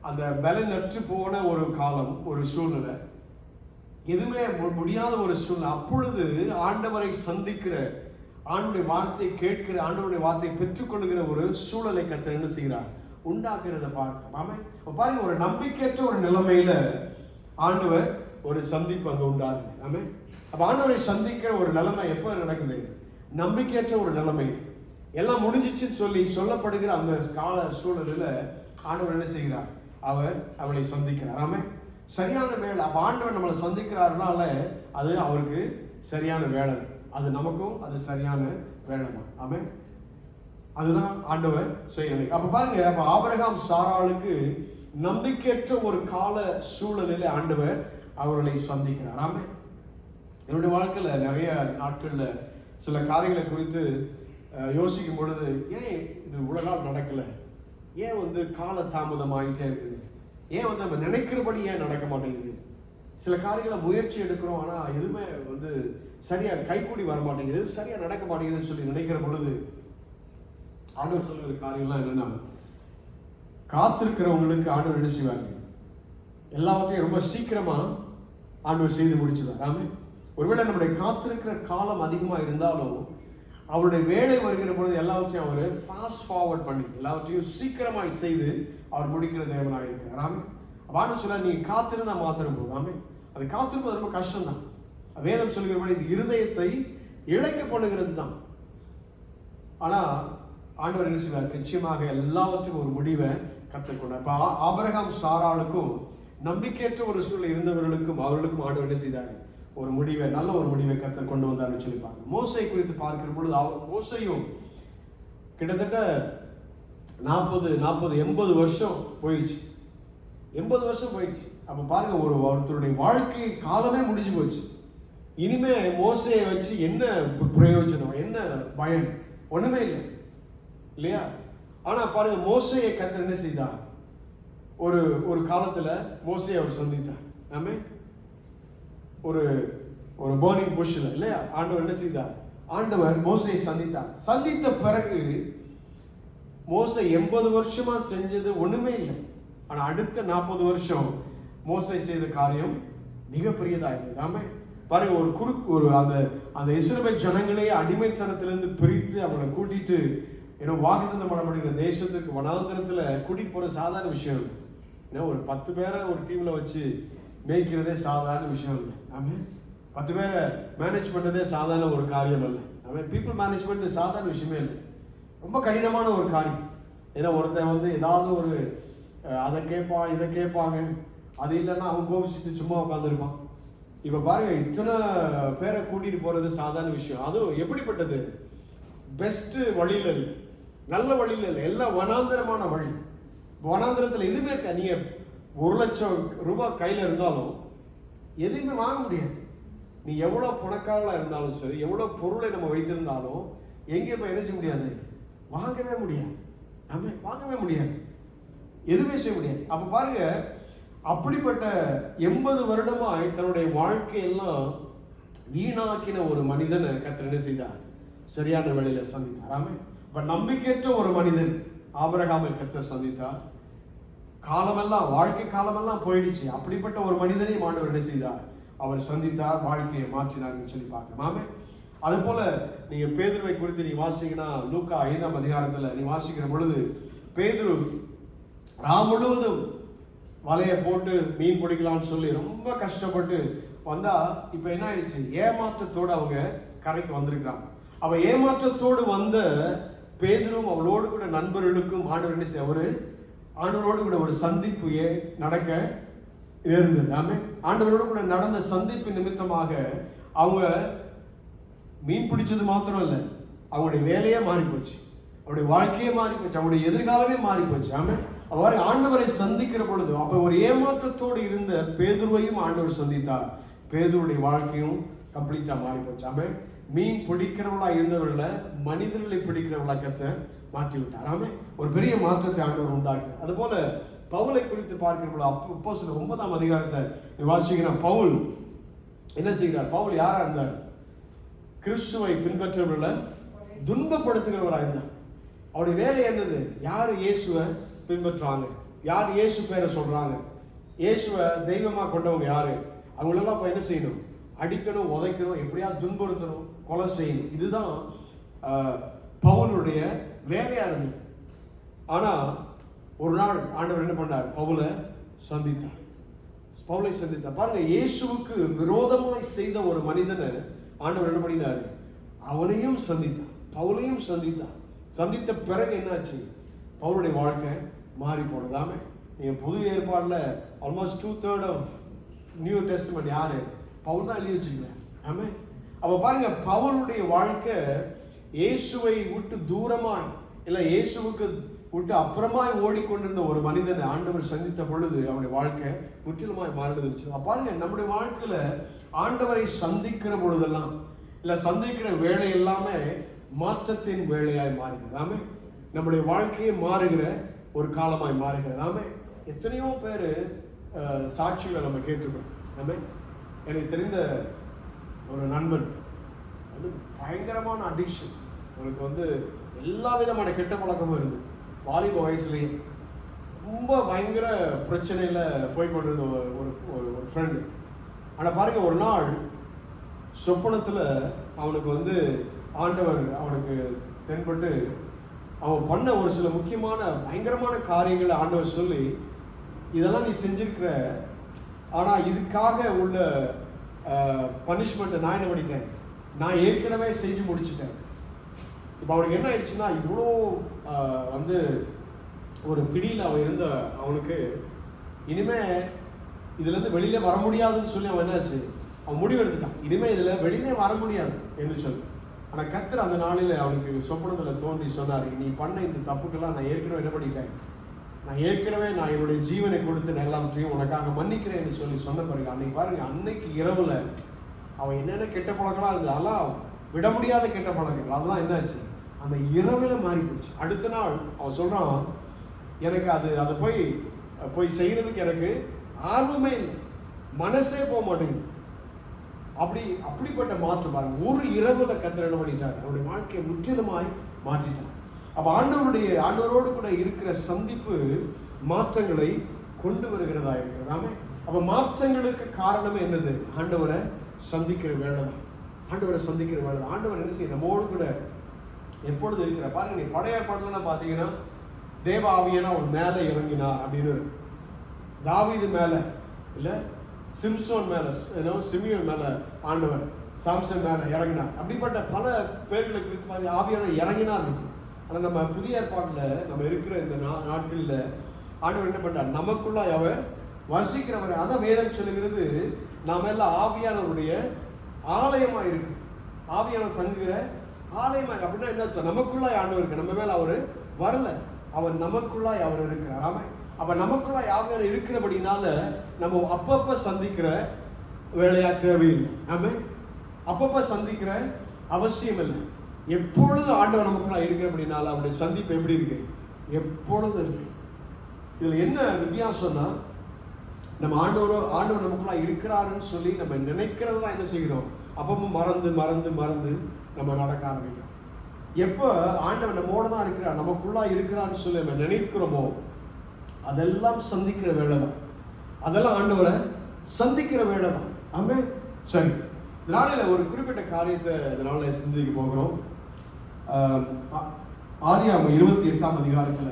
அந்த பலனற்று போன ஒரு காலம், ஒரு சூழ்நிலை, எதுவுமே முடியாத ஒரு சூழ்நிலை. அப்பொழுது ஆண்டவரை சந்திக்கிற, ஆண்டவருடைய வார்த்தையை கேட்கிற, ஆண்டவருடைய வார்த்தையை பெற்றுக்கொள்ளுகிற ஒரு சூழலை கர்த்தர் என்ன செய்கிறார்? உண்டாக்குறத பார்க்கலாம். பாருங்க, ஒரு நம்பிக்கையற்ற ஒரு நிலைமையில ஆண்டவர் ஒரு சந்திப்பு அங்கே உண்டாகுது. ஆமே. அப்ப ஆண்டவரை சந்திக்கிற ஒரு நிலைமை எப்போ நடக்குது? நம்பிக்கையற்ற ஒரு நிலைமை. எல்லாம் முடிஞ்சிச்சுன்னு சொல்லி சொல்லப்படுகிற அந்த கால சூழலில் ஆண்டவர் என்ன செய்கிறார்? அவர் அவளை சந்திக்கிறார். ஆமே. சரியான வேலை. அப்போ ஆண்டவர் நம்மளை சந்திக்கிறாருனால அது அவருக்கு சரியான வேலை. அது நமக்கும் அது சரியான வேலை தான். ஆமே. அதுதான் ஆண்டவர் செய்யணும். அப்ப பாருங்க, அப்ப ஆபிரகாம் சாராளுக்கு நம்பிக்கையற்ற ஒரு கால சூழலில் ஆண்டவர் அவர்களை சந்திக்கிறார். ஆமே. என்னுடைய வாழ்க்கையில நிறைய நாட்கள்ல சில காரியங்களை குறித்து யோசிக்கும் பொழுது, ஏன் இது இவ்வளவு நாள் நடக்கல, ஏன் கால தாமதம் ஆகிட்டே இருக்குது, ஏன் நம்ம நினைக்கிறபடி ஏன் நடக்க மாட்டேங்குது, சில காரியங்களை முயற்சி எடுக்கிறோம் ஆனா எதுவுமே சரியா கைகூடி வர மாட்டேங்குது, சரியா நடக்க மாட்டேங்குதுன்னு சொல்லி நினைக்கிற பொழுது ஆண்டவர் சொல்லுகிற காரியம்லாம் என்னன்னா, காத்திருக்கிறவங்களுக்கு ஆண்டவர் என்ன செய்வாங்க? எல்லாவற்றையும் ரொம்ப சீக்கிரமா ஆண்டவர் செய்து முடிச்சுவார். ஆமே. ஒருவேளை நம்முடைய காத்திருக்கிற காலம் அதிகமா இருந்தாலும் அவருடைய வேலை வருகிற பொழுது எல்லாவற்றையும் அவர் ஃபாஸ்ட் ஃபார்வர்ட் பண்ணி எல்லாவற்றையும் சீக்கிரமாய் செய்து அவர் முடிக்கிற தேவனாக இருக்கிறார். ஆமே. ஆண்டவர் சொல்ல, நீ காத்திருந்தா மாத்திரம் போதும். ஆமே. அது காத்திருப்பது ரொம்ப கஷ்டம் தான். வேதம் சொல்கிறபடி இது இருதயத்தை இழைக்க பண்ணுகிறது தான். ஆனா ஆண்டவர் என்ன செய்வார்? நிச்சயமாக எல்லாவற்றுக்கும் ஒரு முடிவை கற்றுக்கொண்டார். இப்போ ஆபிரகாம் சாராளுக்கும் நம்பிக்கையற்ற ஒரு சூழல் இருந்தவர்களுக்கும் அவர்களுக்கும் ஆண்டவர் என்ன செய்தார்? ஒரு முடிவை, நல்ல ஒரு முடிவை கர்த்தர் கொண்டு வந்தார்னு சொல்லி பார்க்கணும். மோசை குறித்து பார்க்கிற பொழுது மோசையும் கிட்டத்தட்ட 80 வருஷம் போயிடுச்சு. 80 வருஷம் போயிடுச்சு. அப்ப பாருங்க, ஒருத்தருடைய வாழ்க்கை காலமே முடிஞ்சு போச்சு. இனிமே மோசையை வச்சு என்ன பிரயோஜனம், என்ன பயன்? ஒண்ணுமே இல்லை, இல்லையா? ஆனா பாருங்க, மோசையை கர்த்தர் என்ன செய்தார்? ஒரு காலத்துல மோசையை அவர் சந்தித்தார். ஆமே. ஒரு பர்னிங் புஷ்ல, இல்லையா? ஆண்டவர் என்ன செய்தார்? ஆண்டவர் மோசையை சந்தித்தார். சந்தித்த பிறகு மோசை 80 வருஷமா செஞ்சது ஒண்ணுமே இல்லை. ஆனா அடுத்த 40 வருஷம் மோசை செய்த காரியம் மிகப்பெரியதா இருந்தது. ஆமே. பாருங்க, ஒரு அந்த இஸ்ரவேல் ஜனங்களையே அடிமைத்தனத்திலிருந்து பிரித்து அவங்களை கூட்டிட்டு வாக்குத்தத்தம் பண்ணப்படுகிற தேசத்துக்கு வனாந்தரத்துல கூட்டிட்டு போற சாதாரண விஷயம் இல்லை. ஏன்னா ஒரு 10 பேரை ஒரு டீம்ல வச்சு மேய்க்கிறதே சாதாரண விஷயம் இல்லை. ஆமே. 10 பேரை மேனேஜ் பண்றதே சாதாரண ஒரு காரியம் இல்லை. ஆமே. பீப்புள் மேனேஜ்மெண்ட் சாதாரண விஷயமே இல்லை, ரொம்ப கடினமான ஒரு காரியம். ஏன்னா ஒருத்தன் ஏதாவது ஒரு அதை கேட்பான், இதை கேட்பாங்க, அது இல்லைன்னா அவன் கோபிச்சுட்டு சும்மா உட்காந்துருப்பான். இப்போ பாருங்க, இத்தனை பேரை கூட்டிட்டு போறது சாதாரண விஷயம். அதுவும் எப்படிப்பட்டது? பெஸ்ட் வழியில இல்லை, நல்ல வழியில இல்லை, எல்லாம் வனாந்தரமான வழி. வனாந்தரத்தில் எதுவுமே நீங்க 1 லட்சம் ரூபாய் கையில இருந்தாலும் எதுவுமே வாங்க முடியாது. நீ எவ்வளவு பணக்காரலா இருந்தாலும் சரி, எவ்வளவு பொருளை நம்ம வைத்திருந்தாலும் எங்கே போய் என்ன செய்ய முடியாது? வாங்கவே முடியாது. ஆமே. வாங்கவே முடியாது, எதுவுமே செய்ய முடியாது. அப்ப பாருங்க, அப்படிப்பட்ட 80 வருடமாய் தன்னுடைய வாழ்க்கையெல்லாம் வீணாக்கின ஒரு மனிதனை கர்த்தர் என்ன செய்தார்? சரியான வேளையில சந்தித்தார். ஆமே. இப்ப நம்பிக்கையற்ற ஒரு மனிதன் ஆபிரகாமை கர்த்தர் சந்தித்தார். காலமெல்லாம், வாழ்க்கை காலமெல்லாம் போயிடுச்சு. அப்படிப்பட்ட ஒரு மனிதனையும் ஆண்டவர் என்ன செய்தார்? அவர் சந்தித்தார், வாழ்க்கையை மாற்றினார்னு சொல்லி பார்க்கலாம். ஆமே. அது போல நீங்க பேதுருவை குறித்து நீ வாசிங்கன்னா, லூக்கா 5ஆம் அதிகாரத்துல நீ வாசிக்கிற பொழுது, பேதுரு முழுவதும் வலையை போட்டு மீன் பிடிக்கலாம்னு சொல்லி ரொம்ப கஷ்டப்பட்டு வந்தா, இப்ப என்ன ஆயிடுச்சு? ஏமாற்றத்தோடு அவங்க கரைக்கு வந்திருக்கிறாங்க. அவ ஏமாற்றத்தோடு வந்த பேதுரும் அவளோடு கூட நண்பர்களுக்கும் ஆண்டவர் என்ன செய்ய, ஆண்டவரோடு கூட ஒரு சந்திப்பு நடக்க இருந்தது. ஆமே. ஆண்டவரோடு கூட நடந்த சந்திப்பு நிமித்தமாக அவங்க மீன் பிடிச்சது மாத்திரம் இல்லை, அவங்களுடைய வேலையே மாறி போச்சு, அவருடைய வாழ்க்கையே மாறி போச்சு, அவருடைய எதிர்காலமே மாறி போச்சு. ஆமே. அவர் ஆண்டவரை சந்திக்கிற பொழுது அப்ப ஒரு ஏமாற்றத்தோடு இருந்த பேதுருவையும் ஆண்டவர் சந்தித்தார். பேதுருடைய வாழ்க்கையும் கம்ப்ளீட்டா மாறி போச்சு. ஆமென். மீன் பிடிக்கிறவளா இருந்தவர்களை மனிதர்களை பிடிக்கிறவளா கத்த மாற்றி விட்டார். ஆமென். ஒரு பெரிய மாற்றத்தை ஆண்டவர் உண்டாக்கி. அதுபோல பவுலை குறித்து பார்க்கிறவள அப்போஸ்தலர் 9ஆம் அதிகாரத்தை வாசிக்கிற பவுல் என்ன செய்கிறார்? பவுல் யாரா இருந்தார்? கிறிஸ்துவை பின்பற்றவர்களை துன்பப்படுத்துகிறவராக இருந்தார். அவருடைய வேலை என்னது? யாரு இயேசுவை பின்பற்றுறாங்க, யார் இயேசு பேரை சொல்றாங்க, இயேசுவை தெய்வமா கொண்டவங்க யாரு, அவங்களெல்லாம் இப்போ என்ன செய்யணும்? அடிக்கணும், உதைக்கணும், எப்படியாவது துன்புறுத்தணும், கொலை செய்யணும். இதுதான் பவுலுடைய வேலையா இருந்தது. ஆனா ஒரு நாள் ஆண்டவர் என்ன பண்ணார்? பவுலை சந்தித்தார். பாருங்க, இயேசுவுக்கு விரோதமாய் செய்த ஒரு மனிதனை ஆண்டவர் என்ன பண்ணினாரு? அவனையும் சந்தித்தார், பவுலையும் சந்தித்தார். சந்தித்த பிறகு என்னாச்சு? பவுலுடைய வாழ்க்கை மாறி போனதாமே. நீங்க புது ஏற்பாடுல ஆல்மோஸ்ட் 2/3 ஆஃப் நியூ டெஸ்டமென்ட் யாரு? பவுல் தான் எழுதி வச்சுக்கிறேன். ஆமே. அப்ப பாருங்க, பவுலுடைய வாழ்க்கை இயேசுவை விட்டு தூரமாய் இல்ல இயேசுவுக்கு விட்டு அப்புறமாய் ஓடிக்கொண்டிருந்த ஒரு மனிதனை ஆண்டவர் சந்தித்த பொழுது அவனுடைய வாழ்க்கை முற்றிலுமாய் மாறிடுச்சு. பாருங்க, நம்முடைய வாழ்க்கையில ஆண்டவரை சந்திக்கிற பொழுதெல்லாம் இல்ல சந்திக்கிற வேலை எல்லாமே மாற்றத்தின் வேலையாய் மாறுகிறது. ஆமே. நம்முடைய வாழ்க்கையை மாறுகிற ஒரு காலமாய் மாறுகிறது. ஆமே. எத்தனையோ பேர் சாட்சிகளை நம்ம கேட்டிருக்கோம். ஆமே. எனக்கு தெரிந்த ஒரு நண்பன் வந்து பயங்கரமான அடிக்ஷன், அவனுக்கு எல்லா விதமான கெட்ட பழக்கமும் இருந்தது. வாலிப வயசுலேயே ரொம்ப பயங்கர பிரச்சனையில் போய்கொண்டிருந்த ஒரு ஃப்ரெண்டு. ஆனால் பாருங்க, ஒரு நாள் சொப்பனத்தில் அவனுக்கு ஆண்டவர் அவனுக்கு தென்பட்டு அவன் பண்ண ஒரு சில முக்கியமான பயங்கரமான காரியங்களை ஆண்டவர் சொல்லி, இதெல்லாம் நீ செஞ்சிருக்கிற, ஆனால் இதுக்காக உள்ள பனிஷ்மெண்ட்டை நான் என்ன பண்ணிட்டேன், நான் ஏற்கனவே செஞ்சு முடிச்சுட்டேன். இப்போ அவனுக்கு என்ன ஆயிடுச்சுன்னா, இவ்வளோ ஒரு பிடியில் அவன் இருந்த அவனுக்கு இனிமே இதுலேருந்து வெளியில வர முடியாதுன்னு சொல்லி அவன் என்னாச்சு, அவன் முடிவு எடுத்துட்டான். இனிமே இதில் வெளியிலே வர முடியாது என்று சொல்லி. ஆனால் கர்த்தர் அந்த நாளில் அவனுக்கு சொப்பனத்தில் தோன்றி சொன்னார், நீ பண்ண இந்த தப்புக்கெல்லாம் நான் ஏற்கனவே என்ன பண்ணிட்டேன், நான் என்னுடைய ஜீவனை கொடுத்து எல்லாவற்றையும் உனக்காக மன்னிக்கிறேன் என்று சொல்லி சொன்ன பிறகு அன்னைக்கு பாருங்க, அன்னைக்கு இரவுல அவன் என்னென்ன கெட்ட பழக்கம்லாம் இருந்தது, அதெல்லாம் விட முடியாத கெட்ட பழக்கங்கள், அதெல்லாம் என்னாச்சு, அந்த இரவுல மாறி போச்சு. அடுத்த நாள் அவன் சொல்றான், எனக்கு அதை போய் செய்யறதுக்கு எனக்கு ஆர்வமே இல்லை, மனசே போக மாட்டேங்குது. அப்படிப்பட்ட மாற்றம் பாருங்க, ஒரு இரவுல கர்த்தர் என்ன பண்ணிட்டார், அவருடைய வாழ்க்கையை முற்றிலுமாய் மாற்றிட்டார். அப்ப ஆண்டவரோடு கூட இருக்கிற சந்திப்பு மாற்றங்களை கொண்டு வருகிறதா இருக்கிறதாமே. அப்ப மாற்றங்களுக்கு காரணமே என்னது? ஆண்டவரை சந்திக்கிற வேலை தான். ஆண்டவரை சந்திக்கிற வேலை தான். ஆண்டவர் என்ன செய்ய நம்மோடு கூட எப்பொழுது இருக்கிற பாருங்க. நீ பழைய பாடலாம் பார்த்தீங்கன்னா, தேவ ஆவியானா ஒரு மேலே இறங்கினார் அப்படின்னு இருக்கு. தாவீது மேல இல்ல, சிம்சோன் மேல, சிமியோன் மேல ஆண்டவர், சாம்சன் மேல இறங்கினார். அப்படிப்பட்ட பல பேர்களை குறித்து மாதிரி ஆவியான இறங்கினார் இருக்கு. ஆனால் நம்ம புதிய ஏற்பாட்டில் நம்ம இருக்கிற இந்த நாட்களில் ஆண்டவர் என்ன பண்றார், நமக்குள்ளாய் அவர் வசிக்கிறவர். அதான் வேதம் சொல்லுகிறது, நாம எல்லாம் ஆவியானவருடைய ஆலயமா இருக்கு, ஆவியானவர் தங்குகிற ஆலயமா இருக்கு. அப்படின்னா என்ன, நமக்குள்ளாய் ஆண்டவர் இருக்கு, நம்ம மேல அவரு வரல, அவர் நமக்குள்ளாய் அவர் இருக்கிறார். ஆமா. அப்ப நமக்குள்ளாய் ஆவியானவர் இருக்கிறபடினால நம்ம அப்பப்ப சந்திக்கிற வேலையா தேவையில்லை. ஆமா. அப்பப்ப சந்திக்கிற அவசியம் இல்லை. எப்பொழுதும் ஆண்டவர் நமக்குள்ள இருக்கிறபடினால அவருடைய சந்திப்பு எப்படி இருக்கு, எப்பொழுதும் இருக்கு. இதுல என்ன வித்தியாசம்னா, நம்ம ஆண்டவர் நமக்குள்ள இருக்கிறாருன்னு சொல்லி நம்ம நினைக்கிறது தான் என்ன செய்கிறோம், அப்பவும் மறந்து மறந்து மறந்து நம்ம நடக்க ஆரம்பிக்கிறோம். எப்போ ஆண்டவர் நம்மோட தான் இருக்கிறார், நமக்குள்ளா இருக்கிறான்னு சொல்லி நம்ம நினைக்கிறோமோ, அதெல்லாம் சந்திக்கிற வேலை தான், அதெல்லாம் ஆண்டவரை சந்திக்கிற வேலை தான். ஆமே. சரி, இதனால ஒரு குறிப்பிட்ட காரியத்தை இதனால சிந்திக்க போகிறோம். ஆதியாகமம் 28ஆம் அதிகாரத்தில்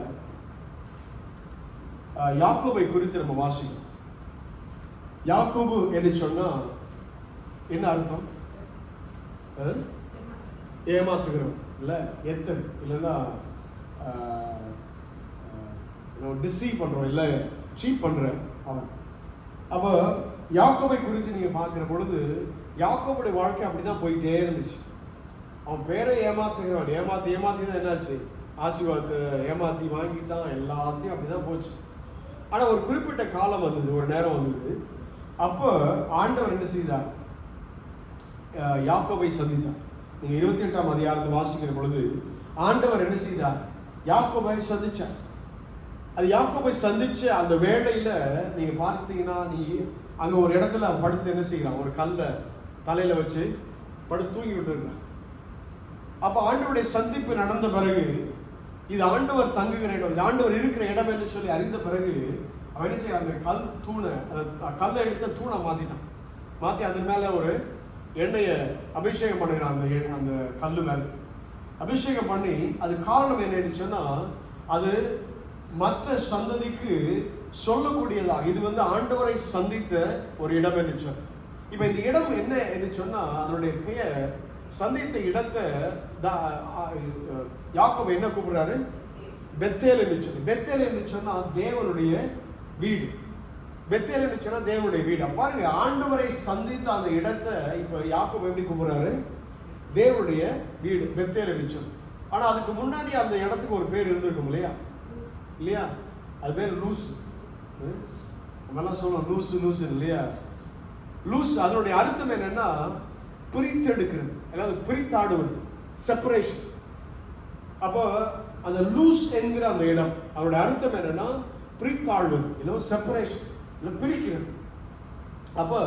யாக்கோபை குறித்து நம்ம வாசிக்கிறோம். யாக்கோபு என்று சொன்னா என்ன அர்த்தம்? ஏமாற்றுகிறோம் இல்ல, எத்தன் இல்லைன்னா டிசீவ் பண்றோம் இல்ல, சீட் பண்ற அவன். அப்போ யாக்கோபை குறித்து நீங்க பார்க்கிற பொழுது, யாக்கோபுடைய வாழ்க்கை அப்படிதான் போயிட்டே இருந்துச்சு. அவன் பேரை ஏமாற்றுகிறவன், ஏமாத்தி தான் என்னாச்சு, ஆசீர்வாதத்தை ஏமாற்றி வாங்கிட்டான், எல்லாத்தையும் அப்படிதான் போச்சு. ஆனால் ஒரு குறிப்பிட்ட காலம் வந்தது, ஒரு நேரம் வந்தது. அப்போ ஆண்டவர் என்ன செய்தார்? யாக்கோபை சந்தித்தார். நீங்கள் 28ஆம் அதிகாரத்தை வாசிக்கிற பொழுது ஆண்டவர் என்ன செய்தார்? யாக்கோபை சந்திச்சார். அது யாக்கோபை சந்திச்ச அந்த வேளையில நீங்க பார்த்தீங்கன்னா, நீ அங்க ஒரு இடத்துல படுத்து என்ன செய்யறான்? ஒரு கல்லை தலையில வச்சு படுத்து தூங்கிட்டு இருக்கான். அப்ப ஆண்டவருடைய சந்திப்பு நடந்த பிறகு, இது ஆண்டவர் தங்குகிற இடம், இது ஆண்டவர் இருக்கிற இடம் என்று சொல்லி அறிந்த பிறகு அவன் என்ன செய்ய, அந்த கல் தூணை, கல்லை எடுத்த தூணை மாத்திட்டான். மாத்தி அதன் மேல ஒரு எண்ணெயை அபிஷேகம் பண்ணுகிறான். அந்த கல்லு மேல அபிஷேகம் பண்ணி, அது காரணம் என்னன்னு சொன்னா, அது மற்ற சந்ததிக்கு சொல்லக்கூடியதாக, இது ஆண்டவரை சந்தித்த ஒரு இடம் என்று சொன்ன. இப்ப இந்த இடம் என்ன என்று சொன்னா, அதனுடைய பெயர், சந்தித்த இடத்தை யாக்கோபு என்ன கூப்பிடுறாரு? பெத்தேல் என்று சொல்லி. பெத்தேல் என்று சொன்னா தேவனுடைய வீடு. பெத்தேல் என்று சொன்னா தேவனுடைய வீடு. பாருங்க, ஆண்டவரை சந்தித்த அந்த இடத்தை இப்ப யாக்கோபு எப்படி கூப்பிடுறாரு? தேவனுடைய வீடு, பெத்தேல் என்று சொல்லி. ஆனா அதுக்கு முன்னாடி அந்த இடத்துக்கு ஒரு பேர் இருந்திருக்கும் இல்லையா? அது பேர் லூஸ். நம்மெல்லாம் சொல்லுவோம் லூசு லூசு இல்லையா? லூஸ் அதனுடைய அர்த்தம் என்னன்னா, பிரித்தெடுக்கிறது, அதாவது பிரித்தாடுவது, செப்பரேஷன். அப்போ அந்த லூஸ் என்கிற அந்த இடம், அதனுடைய அர்த்தம் என்னன்னா பிரித்தாழ்வது, செப்பரேஷன், பிரிக்கிறது. அப்போ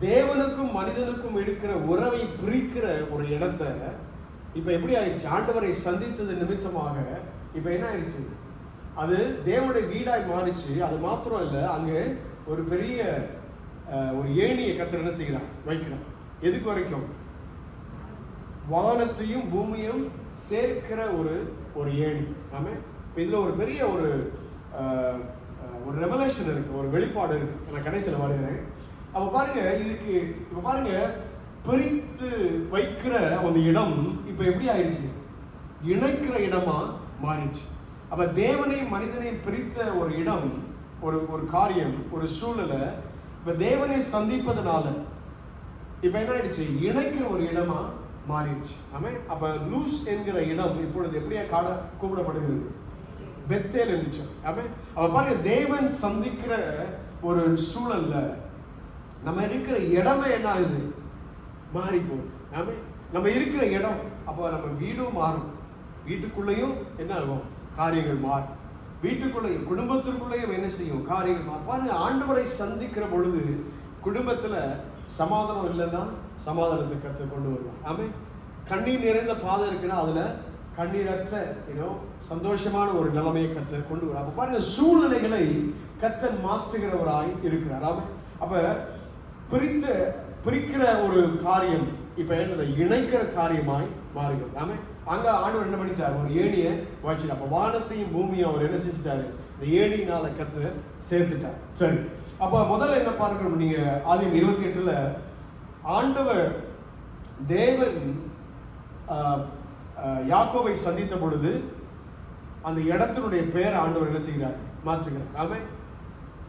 தேவனுக்கும் மனிதனுக்கும் இருக்கிற உறவை பிரிக்கிற ஒரு இடத்தை இப்ப எப்படி ஆயிடுச்சு? ஆண்டவரை சந்தித்தது நிமித்தமாக இப்ப என்ன ஆயிடுச்சு? அது தேவனுடைய வீடாய் மாறிச்சு. அது மாத்திரம் இல்லை, அங்கே ஒரு பெரிய ஒரு ஏணியை கர்த்தர் என்ன செய்கிறார்? வைக்கிறார். எதுக்கு வரைக்கும்? வானத்தையும் பூமியும் சேர்க்கிற ஒரு ஏணி. ஆமே. இப்போ இதில் ஒரு பெரிய ஒரு ரெவலேஷன் இருக்கு, ஒரு வெளிப்பாடு இருக்கு. நான் கடைசியில் வருகிறேன். அப்போ பாருங்க, இதுக்கு இப்போ பாருங்க, பிரித்து வைக்கிற அந்த இடம் இப்போ எப்படி ஆயிடுச்சு? இணைக்கிற இடமா மாறிடுச்சு. அப்ப தேவனை மனிதனை பிரித்த ஒரு இடம், ஒரு காரியம், ஒரு சூழ்நிலை இப்ப தேவனை சந்திப்பதனால இப்ப என்ன ஆயிடுச்சு? இணைக்கிற ஒரு இடமா மாறிடுச்சு. ஆமே. அப்ப லூஸ் என்கிற இடம் இப்பொழுது எப்படியா கூப்பிடப்படுகிறது? பெத்தேல் என்று. ஆமே. அப்ப பாருங்க, தேவன் சந்திக்கிற ஒரு சூழல்ல நம்ம இருக்கிற இடமே என்ன ஆகுது? மாறி போகுது. ஆமே. நம்ம இருக்கிற இடம், அப்போ நம்ம வீடும் மாறும். வீட்டுக்குள்ளேயும் என்ன ஆகும்? காரியங்கள் மாறும். வீட்டுக்குள்ளேயும் குடும்பத்திற்குள்ளேயும் என்ன செய்யும்? காரியங்கள் மாறும். பாருங்க, ஆண்டவரை சந்திக்கிற பொழுது குடும்பத்துல சமாதானம் இல்லைன்னா சமாதானத்தை கர்த்தர் கொண்டு வருவார். ஆமே. கண்ணீர் நிறைந்த பாதை இருக்குன்னா அதுல கண்ணீரற்ற சந்தோஷமான ஒரு நிலைமையை கர்த்தர் கொண்டு வருவார். அப்ப பாருங்க, சூழ்நிலைகளை கர்த்தர் மாற்றுகிறவராய் இருக்கிறார். ஆமே. அப்ப பிரிக்கிற ஒரு காரியம் இப்ப என்னது? இணைக்கிற காரியமாய் மாறுகிறது. ஆமே. அங்க ஆண்டவர் என்ன பண்ணிட்டார்? ஒரு ஏணியை வச்சுட்டார். அப்ப வானத்தையும் பூமியும் அவர் என்ன செஞ்சுட்டாரு? இந்த ஏணியினால கர்த்தர் சேர்த்துட்டார். சரி, அப்ப முதல்ல என்ன பார்க்கணும்? நீங்க ஆதியாகமம் 28ல ஆண்டவர் தேவன் யாக்கோபை சந்தித்த பொழுது அந்த இடத்தினுடைய பெயர் ஆண்டவர் என்ன செய்கிறார்? மாற்றுகிறார். ஆமே.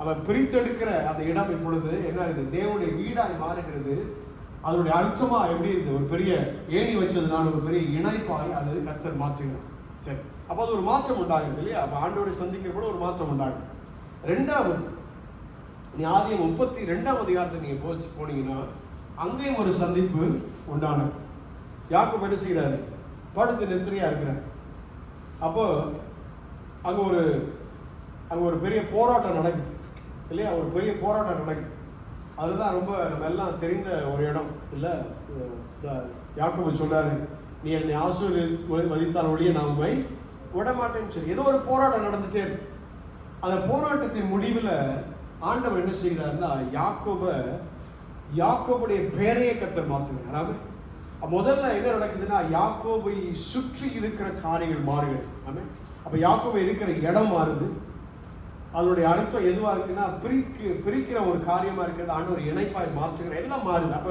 அவர் பிரித்தெடுக்கிற அந்த இடம் இப்பொழுது என்ன ஆகுது? தேவனுடைய வீடாய் மாறுகிறது. அதனுடைய அர்த்தமா எப்படி இருக்குது? ஒரு பெரிய ஏணி வச்சதுனால ஒரு பெரிய இணைப்பாய் அது கர்த்தர் மாற்றுகிறார். சரி, அப்போ அது ஒரு மாற்றம் உண்டாகுது இல்லையா? அப்போ ஆண்டவரை சந்திக்கிற கூட ஒரு மாற்றம் உண்டாகும். ரெண்டாவது, நீ ஆதியாகமம் 32ஆம் அதிகாரத்தை நீங்க போனீங்கன்னா அங்கேயும் ஒரு சந்திப்பு உண்டானது. யாக்கோபு என்ன செய்கிறாரு? படுத்து நெத்திரியா இருக்கிறார். அப்போ அங்க ஒரு பெரிய போராட்டம் நடக்குது இல்லையா? ஒரு பெரிய போராட்டம் நடக்குது. அதுதான் ரொம்ப நம்ம எல்லாம் தெரிந்த ஒரு இடம் இல்லை? யாக்கோபு சொல்றாரு, நீ என்னை ஆசீர்வதித்தால் ஒழிய நான் உம்மை விடமாட்டேன்னு சொல்லி ஏதோ ஒரு போராட்டம் நடந்துட்டே இருக்கு. அந்த போராட்டத்தின் முடிவில் ஆண்டவர் என்ன செய்கிறாருன்னா, யாக்கோபுடைய பெயரையே கர்த்தர் மாற்றுகிறார். முதல்ல என்ன நடக்குதுன்னா, யாக்கோபை சுற்றி இருக்கிற காரியங்கள் மாறுகிறது. ஆமே. அப்ப யாக்கோபு இருக்கிற இடம் மாறுது. அதனுடைய அர்த்தம் எதுவா இருக்குன்னா, பிரிக்கிற ஒரு காரியமா இருக்கிறது. ஆண்டவர் இணைப்பாய் மாற்றுகிற எல்லாம் மாறுது. அப்ப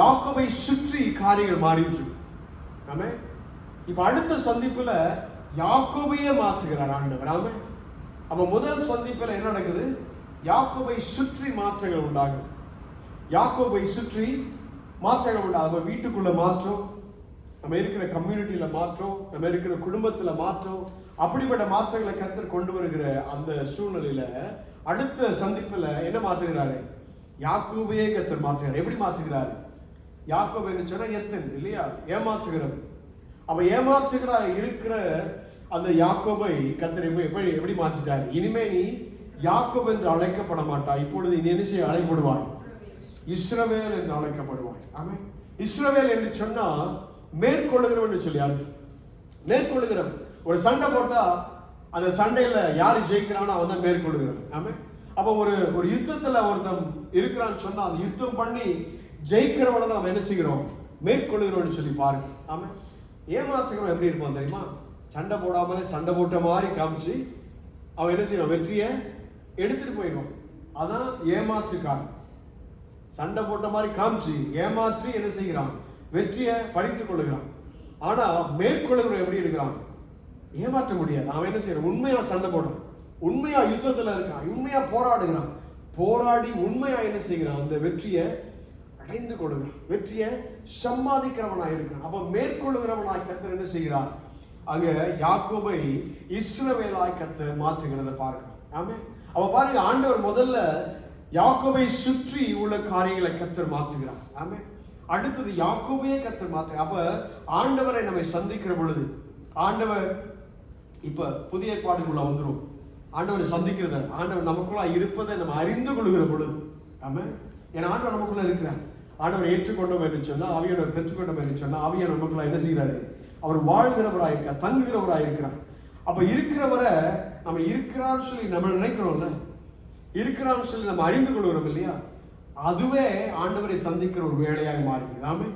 யாக்கோபை சுற்றி காரியங்கள் மாறிட்டு. ஆமே. இப்ப அடுத்த சந்திப்புல யாக்கோபையே மாற்றுகிறார் ஆண்டவர். ஆமே. அப்ப முதல் சந்திப்புல என்ன நடக்குது? யாக்கோபை சுற்றி மாற்றங்கள் உண்டாகுது. யாக்கோபை சுற்றி மாற்றங்கள் உண்டாகும். வீட்டுக்குள்ள மாற்றம், நம்ம இருக்கிற கம்யூனிட்டியில மாற்றம், நம்ம இருக்கிற குடும்பத்துல மாற்றம், அப்படிப்பட்ட மாற்றங்களை கர்த்தர் கொண்டு வருகிற அந்த சூழ்நிலையில அடுத்த சந்திப்புல என்ன மாற்றுகிறாரு? யாக்கோபையே கர்த்தர் மாற்றுகிறார். எப்படி மாற்றுகிறாரு? யாக்கோபு என்று சொன்னா எத்தன் இல்லையா, ஏமாற்றுகிறவர். அவ ஏமாற்றுகிறா இருக்கிற அந்த யாக்கோபை கர்த்தர் எப்படி மாற்றிட்டாரு? இனிமே நீ யாக்கோபு என்று அழைக்கப்பட மாட்டாய், இப்பொழுது நீ என்ன செய்ய அழைக்கப்படுவாய்? இஸ்ரவேல் என்று அழைக்கப்படுவாய். ஆமென். இஸ்ரவேல் என்று சொன்னா மேற்கொள்ளுகிறவன் என்று சொல்லி அர்த்தம். மேற்கொள்ளுகிறவன். ஒரு சண்டை போட்டா அந்த சண்டையில யாரு ஜெயிக்கிறானோ அவன் தான் மேற்கொள்ளுகிறவன். ஆமென். அப்ப ஒரு யுத்தத்துல ஒருத்தன் இருக்கிறான்னு சொன்னா அந்த யுத்தம் பண்ணி ஜெயிக்கிறவனை தான் நம்ம என்ன செய்கிறோம்? மேற்கொள்ளுகிறோம்னு சொல்லி பாருங்க. ஆமா, ஏமாற்றுகிறோம் எப்படி இருப்பான் தெரியுமா? சண்டை போடாமலே சண்டை போட்ட மாதிரி காமிச்சு அவன் என்ன செய்வான்? வெற்றியை எடுத்துட்டு போயிடுவான். அதான் ஏமாற்றுக்காரன். சண்டை போட்ட மாதிரி காமிச்சு ஏமாற்றி என்ன செய்கிறான்? வெற்றியை பறித்துக் கொள்ளுகிறான். ஆனா மேற்கொள்ளுகிறவன் எப்படி இருக்கிறான்? ஏமாற்ற முடியாது. அவன் என்ன செய்யறான்? உண்மையா சண்டை போடுறான், உண்மையா யுத்தத்துல இருக்கான், உண்மையா போராடுகிறான். போராடி உண்மையா என்ன செய்கிறான்? அந்த வெற்றியை அடைந்து கொள்கிறான், வெற்றியை சம்பாதிக்கிறவனாய் இருக்கிறான். அப்ப மேற்கொள்ளுகிறவனாய் கர்த்தர் என்ன செய்கிறார்? அங்க யாக்கோபை இஸ்ரவேலாய் கர்த்தர் மாற்றுகிறத பார்க்கிறோம். ஆமென். அவ பாருங்க, ஆண்டவர் முதல்ல யாக்கோபை சுற்றி உள்ள காரியங்களை கர்த்தர் மாற்றுகிறார். ஆமென். அடுத்தது யாக்கோபையே கர்த்தர் மாற்று. அப்ப ஆண்டவரை நம்மை சந்திக்கிற பொழுது, ஆண்டவர் இப்ப புதிய ஏற்பாடுக்குள்ள வந்துடும். ஆண்டவரை சந்திக்கிறத, ஆண்டவர் நமக்குள்ள இருப்பதை நம்ம அறிந்து கொள்கிற பொழுது, ஆமென். ஏன்னா ஆண்டவர் நமக்குள்ள இருக்கிறார். ஆண்டவர் ஏற்றுக்கொண்டோம் என்று சொன்னா, ஆவியானவர் பெற்றுக்கொண்டோம் என்று சொன்னா, ஆவியானவர் நமக்குள்ள என்ன செய்கிறாரு? அவர் வாழ்கிறவராக இருக்கிறார், தங்குகிறவராக இருக்கிறார். அப்ப இருக்கிறவரை நம்ம இருக்கிறான்னு சொல்லி நம்ம நினைக்கிறோம்ல, இருக்கிறான்னு சொல்லி நம்ம அறிந்து கொள்கிறோம் இல்லையா? அதுவே ஆண்டவரை சந்திக்கிற ஒரு வேலையாக மாறுகிறது. ஆமே.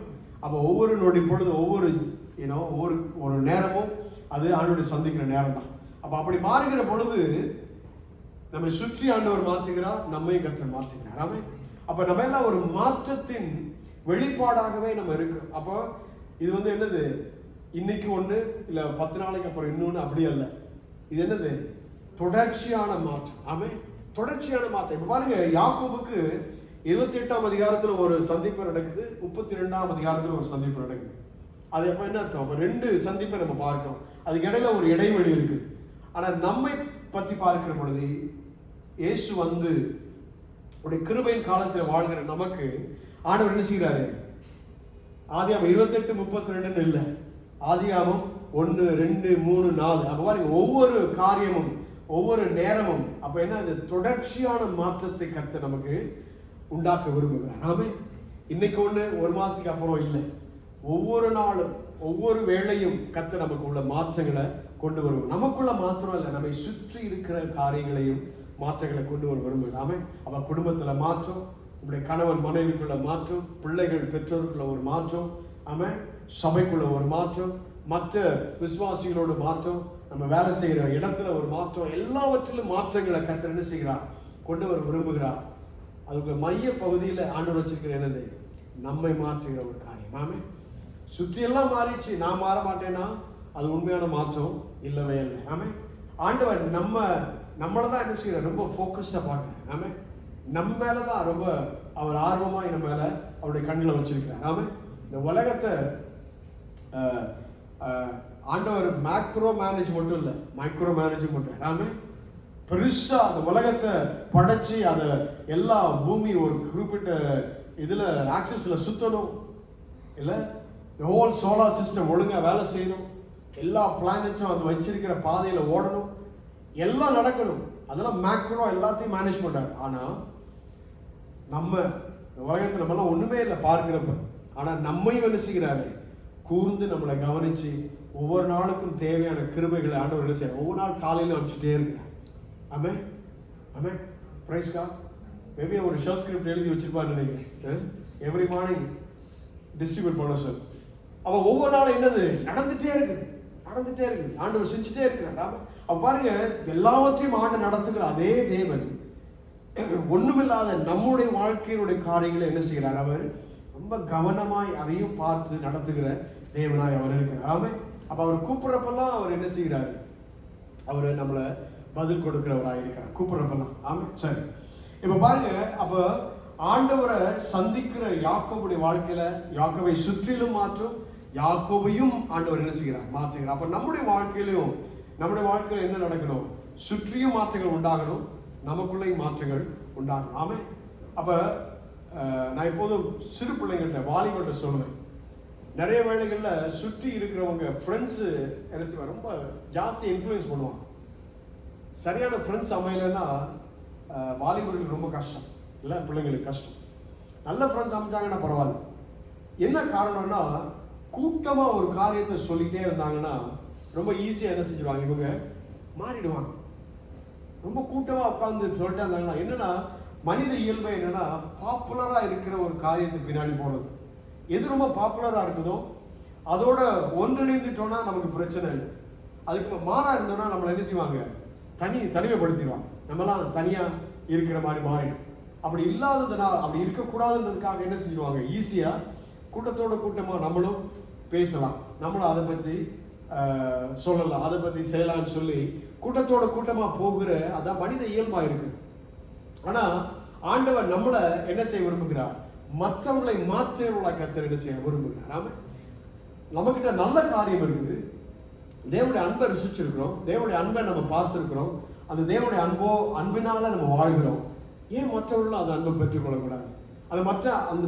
அப்போ ஒவ்வொரு நொடி பொழுது, ஒவ்வொரு ஒரு நேரமும் அது ஆண்டவரை சந்திக்கிற நேரம் தான். அப்ப அப்படி மாறுகிற பொழுது நம்மை சுற்றி ஆண்டவர் மாற்றுகிறார், நம்மையும் கர்த்தர் மாற்றுகிறார். ஆமே. அப்ப நம்ம எல்லாம் ஒரு மாற்றத்தின் வெளிப்பாடாகவே நம்ம இருக்கிறோம். அப்போ இது என்னது? இன்னைக்கு ஒண்ணு இல்ல 10 நாளைக்கு அப்புறம் இன்னொன்னு, அப்படி அல்ல. இது என்னது? தொடர்ச்சியான மாற்றம். ஆமே, தொடர்ச்சியான மாற்றம். இப்ப பாருங்க, யாக்கோபுக்கு 28ஆம் அதிகாரத்துல ஒரு சந்திப்பு நடக்குது, 32ஆம் அதிகாரத்துல ஒரு சந்திப்பு நடக்குது. அது எப்ப என்ன அர்த்தம்? அப்ப 2 சந்திப்பை நம்ம பார்க்கிறோம், அதுக்கு இடையில ஒரு இடைவெளி இருக்கு. ஆனா நம்மை பற்றி பார்க்கிற பொழுது, இயேசு உடைய கிருபையின் காலத்துல வாழ்கிற நமக்கு ஆண்டவர் என்ன செய்கிறாரு? ஆதியாகமம் 28:32 இல்லை, ஆதியாகமம் 1, 2, 3, 4. அப்ப பாருங்க, ஒவ்வொரு காரியமும் ஒவ்வொரு நேரமும் அப்ப என்ன? அது தொடர்ச்சியான மாற்றத்தை கர்த்தர் நமக்கு உண்டாக்க விரும்புகிறார். ஆமே. இன்னைக்கு ஒண்ணு, ஒரு மாசத்துக்கு அப்புறம் இல்லை, ஒவ்வொரு நாளும் ஒவ்வொரு வேளையும் கர்த்தர் நமக்கு உள்ள மாற்றங்களை கொண்டு வருவோம். நமக்குள்ள மாத்திரம் இல்லை, நம்மை சுற்றி இருக்கிற காரியங்களையும் மாற்றங்களை கொண்டு வர விரும்புகிறார். ஆமே. அப்ப குடும்பத்துல மாற்றம், நம்முடைய கணவன் மனைவிக்குள்ள மாற்றம், பிள்ளைகள் பெற்றோருக்குள்ள ஒரு மாற்றம், ஆமே, சபைக்குள்ள ஒரு மாற்றம், மற்ற விசுவாசிகளோட மாற்றம், நம்ம வேலை செய்கிற இடத்துல ஒரு மாற்றம், எல்லாவற்றிலும் மாற்றங்களை கர்த்தர் என்ன செய்கிறார்? கொண்டு வர விரும்புகிறார். அதுக்கு மைய பகுதியில் ஆண்டவர் வச்சிருக்கிற என்னது? நம்மை மாற்றுகிற ஒரு காரியம். ஆமே. சுற்றி எல்லாம் மாறிடுச்சு, நான் மாற மாட்டேன்னா அது உண்மையான மாற்றம் இல்லவே இல்லை. ஆமே. ஆண்டவர் நம்மளதான் என்ன செய்யற? ரொம்ப ஃபோக்கஸ்டா பார்க்க. ஆமே. நம்ம மேலதான் ரொம்ப அவர் ஆர்வமாய் நம்ம மேல அவருடைய கண்ணில் வச்சிருக்கிறார். ஆமே. இந்த உலகத்தை ஆண்டவர் மேக்ரோ மேனேஜ் மட்டும் இல்லை, மைக்ரோ மேனேஜ் மட்டும். ஆமே. பெருசா அந்த உலகத்தை படைச்சு அதை எல்லா பூமி ஒரு குறிப்பிட்ட இதுல ஆக்சஸ்ல சுத்தணும் இல்ல, ஹோல் சோலார் சிஸ்டம் ஒழுங்கா வேலை செய்யணும், எல்லா பிளானட்டும் அது வச்சிருக்கிற பாதையில ஓடணும், எல்லாம் நடக்கணும். அதெல்லாம் மேக்ரோ எல்லாத்தையும் மேனேஜ் பண்றாரு. ஆனா நம்ம உலகத்தை நம்மளாம் ஒண்ணுமே இல்லை பார்க்கிறப்ப, ஆனா நம்மையும் என்ன செய்கிறாரு? கூர்ந்து நம்மளை கவனிச்சு ஒவ்வொரு நாளுக்கும் தேவையான கிருபைகளை ஆண்டவர் என்ன செய்ய ஒவ்வொரு நாள் காலையில அனுப்பிச்சுட்டே இருக்கிறார். ஆமே. ஆமே. Praise God. மேபி ஒரு ஷெல் ஸ்கிரிப்ட் எழுதி வச்சிருப்பான்னு நினைக்கிறேன், எவ்ரி மார்னிங் டிஸ்ட்ரிபியூட் பண்ண சார். அவ ஒவ்வொரு நாளும் என்னது? நடந்துட்டே இருக்குது, நடந்துட்டே இருக்குது, ஆண்டவர் செஞ்சுட்டே இருக்கிறார். ஆமா. அப்ப பாருங்க, எல்லாவற்றையும் ஆண்டு நடத்துகிற அதே தேவன் ஒண்ணுமில்லாத நம்முடைய வாழ்க்கையினுடைய காரியங்களை என்ன செய்கிறார்? அவர் ரொம்ப கவனமாய் அதையும் பார்த்து நடத்துகிற தேவனாய் அவர் இருக்கிறார். ஆமே. அப்ப அவர் கூப்பிடுறப்பெல்லாம் அவர் என்ன செய்கிறாரு? அவர் நம்மளை பதில் கொடுக்கிறவராக இருக்கிறார் கூப்பிடுறப்பெல்லாம். ஆமே. சரி, இப்ப பாருங்க, அப்ப ஆண்டவரை சந்திக்கிற யாக்கோபுடைய வாழ்க்கையில யாக்கோபை சுற்றிலும் மாற்றம், யாக்கோபையும் ஆண்டவர் என்ன செய்கிறார்? மாற்றுகிறார். அப்ப நம்முடைய வாழ்க்கையிலும் என்ன நடக்கணும்? சுற்றியும் மாற்றங்கள் உண்டாகணும், நமக்குள்ளேயும் மாற்றங்கள் உண்டாகணும். ஆமென். அப்ப நான் எப்போதும் சிறு பிள்ளைங்கள்ட்ட வாலிபர்கிட்ட சொல்லுவேன், நிறைய வேளைகளில் சுற்றி இருக்கிறவங்க ஃப்ரெண்ட்ஸு என்ன செய்வாங்க, ரொம்ப ஜாஸ்தி இன்ஃப்ளூயன்ஸ் பண்ணுவாங்க. சரியான ஃப்ரெண்ட்ஸ் அமையலைன்னா வாலிபர்களுக்கு ரொம்ப கஷ்டம், இல்லை பிள்ளைங்களுக்கு கஷ்டம். நல்ல ஃப்ரெண்ட்ஸ் அமைஞ்சாங்கன்னா பரவாயில்ல. என்ன காரணம்னா, கூட்டமாக ஒரு காரியத்தை சொல்லிகிட்டே இருந்தாங்கன்னா ரொம்ப ஈஸியாக என்ன செஞ்சுருவாங்க, இவங்க மாறிடுவாங்க. ரொம்ப கூட்டமாக உட்காந்து சொல்லிட்டே இருந்தாங்கன்னா என்னன்னா, மனித இயல்பை என்னன்னா, பாப்புலராக இருக்கிற ஒரு காரியத்துக்கு பின்னாடி போகிறது. எது ரொம்ப பாப்புலராக இருக்குதோ அதோட ஒன்றிணைந்துட்டோன்னா நமக்கு பிரச்சனை இல்லை. அதுக்கு மாறா இருந்தோம்னா நம்மளை என்ன செய்வாங்க, தனிமைப்படுத்திடுவாங்க. நம்மலாம் தனியாக இருக்கிற மாதிரி மாறிடும். அப்படி இல்லாததுனால், அப்படி இருக்கக்கூடாதுன்றதுக்காக என்ன செஞ்சிடுவாங்க, ஈஸியாக கூட்டமாக நம்மளும் பேசலாம், நம்மளும் அதை பற்றி சொல்லலாம், அதை பற்றி செய்யலாம்னு சொல்லி கூட்டமாக போகிற அதான் மனித இயல்பாக இருக்குது. ஆனால் ஆண்டவர் நம்மளை என்ன செய்ய விரும்புகிறார்? மற்றவர்களை மாற்றவர்களாக கர்த்தர் என்ன செய்ய விரும்புகிறார். ஆமாம், நம்மக்கிட்ட நல்ல காரியம் இருக்குது, தேவனுடைய அன்பை ருசிச்சிருக்கிறோம், தேவனுடைய அன்பை நம்ம பார்த்துருக்கிறோம், அந்த தேவனுடைய அன்பினால நம்ம வாழ்கிறோம். ஏன் மற்றவர்களும் அந்த அன்பை பெற்றுக்கொள்ளக்கூடாது? அந்த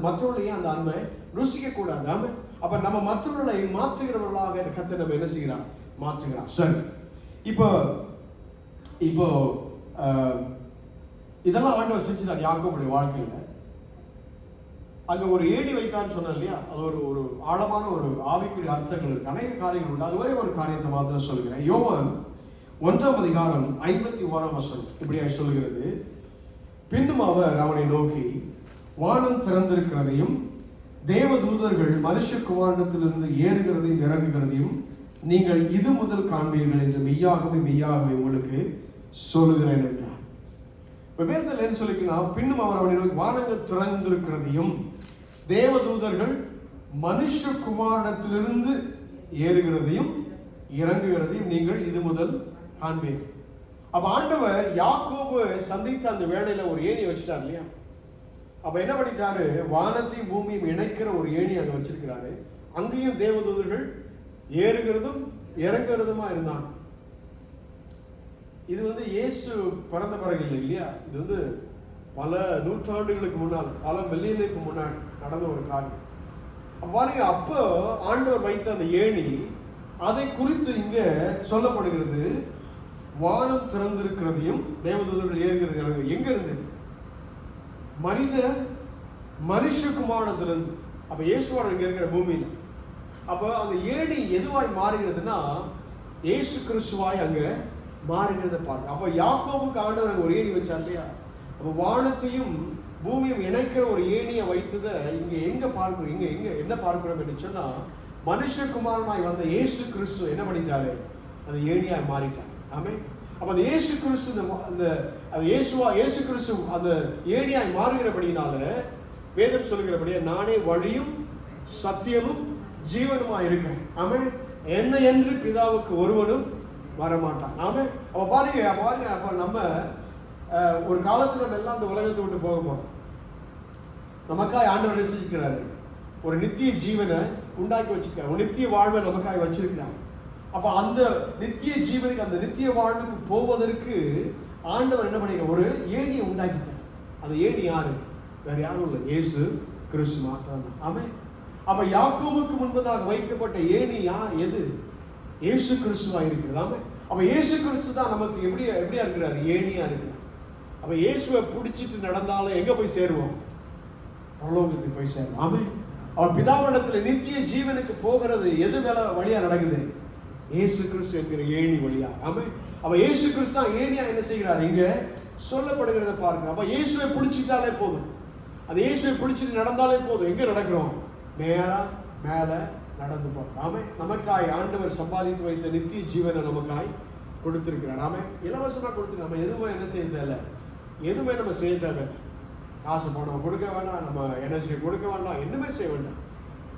மற்றவர்கள் ஏன் அந்த அன்பை ருசிக்கக்கூடாது? ஆமாம். அப்போ நம்ம மற்றவர்களை மாற்றுகிறவர்களாக கர்த்தர் நம்ம என்ன செய்கிறார்? மாற்றுகிறார். சரி, இப்போ இதெல்லாம் ஆண்டவர் செஞ்சினார் யாக்கோபுடைய வாழ்க்கையில். அங்கே ஒரு ஏணி வைத்தான்னு சொன்னார் இல்லையா, அது ஒரு ஆழமான ஒரு ஆவிக்குரிய அர்த்தங்கள் இருக்கு, அநேக காரியங்கள் உண்டு. அது ஒரே ஒரு காரியத்தை மாத்திரம் சொல்கிறேன். யோவான் 1:51 இப்படியாக சொல்கிறது, பின்னும் அவர் அவனை நோக்கி, வானம் திறந்திருக்கிறதையும் தேவதூதர்கள் மனுஷகுமாரனிடத்திலிருந்து ஏறுகிறதையும் இறங்குகிறதையும் நீங்கள் இது முதல் காண்பீர்கள் என்று மெய்யாகவே உங்களுக்கு சொல்லுகிறேன் என்றார். வேதத்தில் என்ன சொல்லிக்கன்னா, பின்னும் அவர் அவனை நோக்கி, வானங்கள் திறந்திருக்கிறதையும் தேவதூதர்கள் மனுஷகுமாரனிடத்திலிருந்து ஏறுகிறதையும் இறங்குகிறதையும் நீங்கள் இது முதல் காண்பீர்கள். அப்ப ஆண்டவர் யாக்கோபு சந்தித்த அந்த வேளையில ஒரு ஏணியை வச்சுட்டார் இல்லையா. அப்ப என்ன பண்ணிட்டாரு, வானத்தையும் பூமியும் இணைக்கிற ஒரு ஏணி அங்க வச்சிருக்கிறாரு. அங்கேயும் தேவதூதர்கள் ஏறுகிறதும் இறங்குறதுமா இருந்தாங்க. இது இயேசு பிறந்த பிறகு இல்லை இல்லையா, இது பல நூற்றாண்டுகளுக்கு முன்னால், பல மில்லியனுக்கு முன்னாடி நடந்த ஒரு காரியம். பாருங்க, அப்போ ஆண்டவர் வைத்த அந்த ஏணி, அதை குறித்து இங்க சொல்லப்படுகிறது, வானம் திறந்திருக்கிறதையும் தேவதூதர்கள் ஏறுகிறது. எங்க இருந்து? மனுஷகுமாரத்திலிருந்து. அப்ப இயேசுவார் இங்க இருக்கிற பூமியில. அப்ப அந்த ஏணி எதுவாய் மாறுகிறதுனா, இயேசு கிறிஸ்துவாய் அங்க மாறுகிறத பார்க்க. அப்ப யாக்கோபுக்கு ஆண்டவர் ஒரு ஏணி வச்சார் இல்லையா. அப்ப வானத்தையும் பூமியும் இணைக்கிற ஒரு ஏணியை வைத்ததை இங்க எங்க பார்க்கிறோம், எங்க என்ன பார்க்கிறோம் என்று சொன்னா, மனுஷகுமாரனாய் வந்த இயேசு கிறிஸ்து என்ன பண்ணிட்டாரு, அந்த ஏணியாய் மாறிட்டார். ஆமே. அப்ப அந்த இயேசு கிறிஸ்து இயேசு கிறிஸ்து அந்த ஏணியாய் மாறுகிறபடினால வேதம் சொல்லுகிறபடியே, நானே வழியும் சத்தியமும் ஜீவனுமாய் இருக்கிறேன். ஆமே. என்ன என்று பிதாவுக்கு ஒருவனும் வரமாட்டான். ஆமே. அப்ப பாருங்க, அப்ப நம்ம ஒரு காலத்துல நம்ம எல்லாம் இந்த உலகத்தை விட்டு போக போறோம். நமக்காய் ஆண்டவர் ரசிக்கிறாரு, ஒரு நித்திய ஜீவனை உண்டாக்கி வச்சிருக்காரு, ஒரு நித்திய வாழ்வை நமக்காய் வச்சிருக்கிறார். அப்ப அந்த நித்திய ஜீவனுக்கு, அந்த நித்திய வாழ்வுக்கு போவதற்கு ஆண்டவர் என்ன பண்ணிக்க, ஒரு ஏணியை உண்டாக்கிட்டார். அந்த ஏணி யாரு? வேற யாரும் இல்லை, இயேசு கிறிஸ்து மாத்திரம். ஆமே. அப்ப யாக்கோபுக்கு முன்பதாக வைக்கப்பட்ட ஏணி எது? இயேசு கிறிஸ்துவா இருக்கிறது. ஆமே. அப்ப இயேசு கிறிஸ்து தான் நமக்கு எப்படியா இருக்கிறாரு? ஏணியா இருக்கிறார். அப்ப இயேசுவை பிடிச்சிட்டு நடந்தாலும் எங்க போய் சேருவோம்? பரலோகத்துக்கு போய் சேருவோம். ஆமே. அவன் பிதாவிடத்துல நித்திய ஜீவனுக்கு போகிறது எது வழியா நடக்குது? இயேசு கிறிஸ்து என்கிற ஏணி வழியா. ஆமே. அப்ப இயேசு கிறிஸ்து தான் ஏணியா என்ன செய்கிறார் இங்க சொல்லப்படுகிறத பார்க்கிறோம். அப்ப இயேசுவை பிடிச்சிட்டாலே போதும், அது இயேசுவை பிடிச்சிட்டு நடந்தாலே போதும். எங்க நடக்கிறோம்? நேரா மேல நடந்து போறோம். ஆமே. நமக்காய் ஆண்டவர் சம்பாதித்து வைத்த நித்திய ஜீவனை நமக்காய் கொடுத்திருக்கிறார். ஆமே. இலவசமா கொடுத்து நம்ம எதுவுமே என்ன செய்ய தேவை, எதுவுமே நம்ம செய்ய தேவை, காசு பணம் கொடுக்க வேண்டாம், நம்ம எனர்ஜி கொடுக்க வேண்டாம், என்னமே செய்ய வேண்டாம்.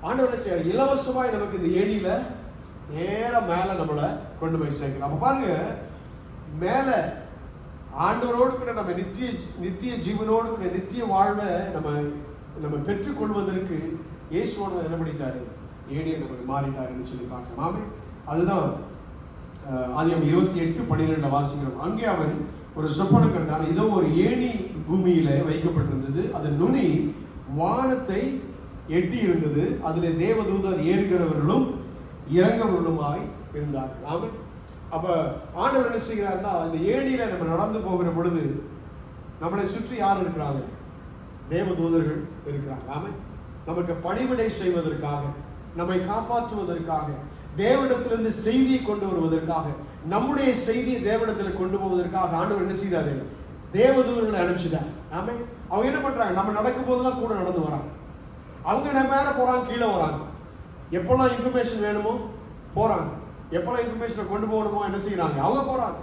ஆண்டவர் செய்ய இலவசமாய் நமக்கு இந்த ஏணியில நேரம் மேல நம்மளை கொண்டு போய் சேர்க்கலாம். அப்ப பாருங்க, மேல ஆண்டவரோடு கூட நம்ம நித்திய ஜீவனோடு கூட நித்திய வாழ்வை நம்ம பெற்றுக்கொள்வதற்கு இயேசுவோடு என்ன பண்ணிட்டாரு? ஏணியை நமக்கு மாறிட்டாருன்னு சொல்லி பார்க்கலாம். ஆமே, அதுதான் ஆதியாகமம் 28:12 வாசிக்கிறோம். அங்கே அவன் ஒரு சொப்பனம் கண்டான். இதோ ஒரு ஏணி பூமியில வைக்கப்பட்டிருந்தது, அதன் நுனி வானத்தை எட்டி இருந்தது, அதில் தேவதூதர் ஏறுகிறவர்களும் இறங்கவர்களுமாய் இருந்தார்கள். ஆமே, அப்ப ஆண்டவர் என்ன செய்கிறார்னா, இந்த ஏணியில நம்ம நடந்து போகிற பொழுது நம்மளை சுற்றி யார் இருக்கிறாங்க? தேவதூதர்கள் இருக்கிறாங்க. ஆமே, நமக்கு பணிவிடை செய்வதற்காக, நம்மை காப்பாற்றுவதற்காக, தேவனிடத்திலிருந்து செய்தியை கொண்டு வருவதற்காக, நம்முடைய செய்தியை தேவனிடத்தில் கொண்டு போவதற்காக ஆண்டவர் என்ன செய்தாரு? தேவதூதர்களை அனுப்பிச்சிட்டார். ஆமே, அவங்க என்ன பண்றாங்க? நம்ம நடக்கும் போதெல்லாம் கூட நடந்து வராங்க. அவங்க நம்ம மேல போறாங்க, கீழே வராங்க. எப்பெல்லாம் இன்ஃபர்மேஷன் வேணுமோ போறாங்க, எப்பெல்லாம் இன்ஃபர்மேஷனை கொண்டு போகணுமோ என்ன செய்யறாங்க? அவங்க போறாங்க.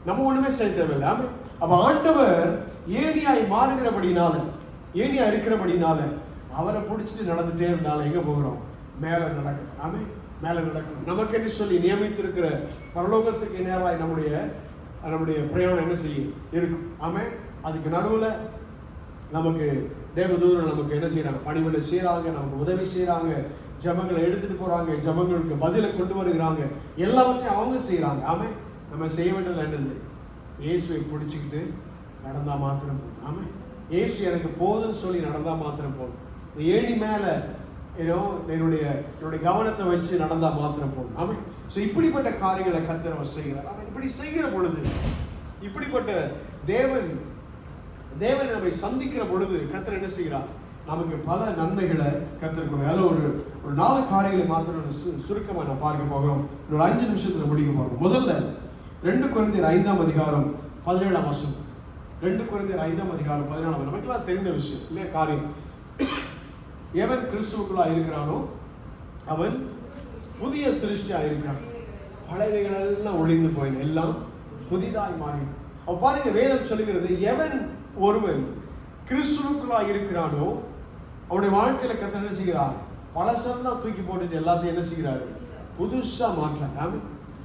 நம்ம ஒண்ணுமே செய்ய தேவையில்லை. ஆமே, அப்ப ஆண்டவர் ஏணியாய் மாறுகிறபடினால, ஏணியா இருக்கிறபடினால அவரை பிடிச்சிட்டு நடந்துட்டே இருந்தாலும் எங்க போகிறோம்? மேல நடக்கும். ஆமே, மேல நடக்கும். நமக்கு என்ன சொல்லி நியமித்திருக்கிற பரலோகத்துக்கு நேராய் நம்முடைய பிரயாணம் என்ன செய்யும் இருக்கும். ஆமே, அதுக்கு நடுவுல நமக்கு தேவதூதர்கள் நமக்கு என்ன செய்யறாங்க? பணிவிடை செய்யறாங்க, நமக்கு உதவி செய்யறாங்க, ஜபங்களை எடுத்துட்டு போறாங்க, ஜபங்களுக்கு பதிலை கொண்டு வருகிறாங்க, எல்லாவற்றையும் அவங்க செய்யறாங்க. ஆமே, நம்ம செய்ய வேண்டியது என்னது? இயேசுவை பிடிச்சிக்கிட்டு நடந்தா மாத்திரம் போதும். ஆமே, இயேசு எனக்கு போதுன்னு சொல்லி நடந்தா மாத்திரம் போதும். இந்த ஏணி மேல என்னுடைய கவனத்தை வச்சு நடந்தா மாத்திரம் போதும். ஆமே, ஸோ இப்படிப்பட்ட காரியங்களை கர்த்தர் அவர் செய்கிறார். அவன் இப்படி செய்கிற பொழுது, இப்படிப்பட்ட தேவன் நம்மை சந்திக்கிற பொழுது கர்த்தர் என்ன செய்கிறார்? நமக்கு பல நன்மைகளை கர்த்தர் கொடுக்கிறார். அதில் ஒரு 4 காரியங்களை மாத்திரம் சுருக்கமாக நான் பார்க்க போகிறோம். ஒரு 5 நிமிஷத்துல முடிக்க போகிறோம். முதல்ல 2 கொரிந்தியர் 5:17 2 கொரிந்தியர் 5:17 நமக்கெல்லாம் தெரிந்த விஷயம் இல்லையா? காரியம். எவன் கிறிஸ்துவுக்குள்ளா இருக்கிறானோ அவன் புதிய சிருஷ்டியா இருக்கிறான், பழையவைகள் எல்லாம் ஒழிந்து போயின, எல்லாம் புதிதாய் மாறின. அவ பாருங்க, வேதம் சொல்லுகிறது, எவன் ஒருவன் கிறிஸ்துவுக்குள்ளா இருக்கிறானோ அவனுடைய வாழ்க்கையில கர்த்தர் என்ன செய்கிறார்? பழசெல்லாம் தூக்கி போட்டுட்டு எல்லாத்தையும் என்ன செய்கிறாரு? புதுசா மாற்றார். ஆமே,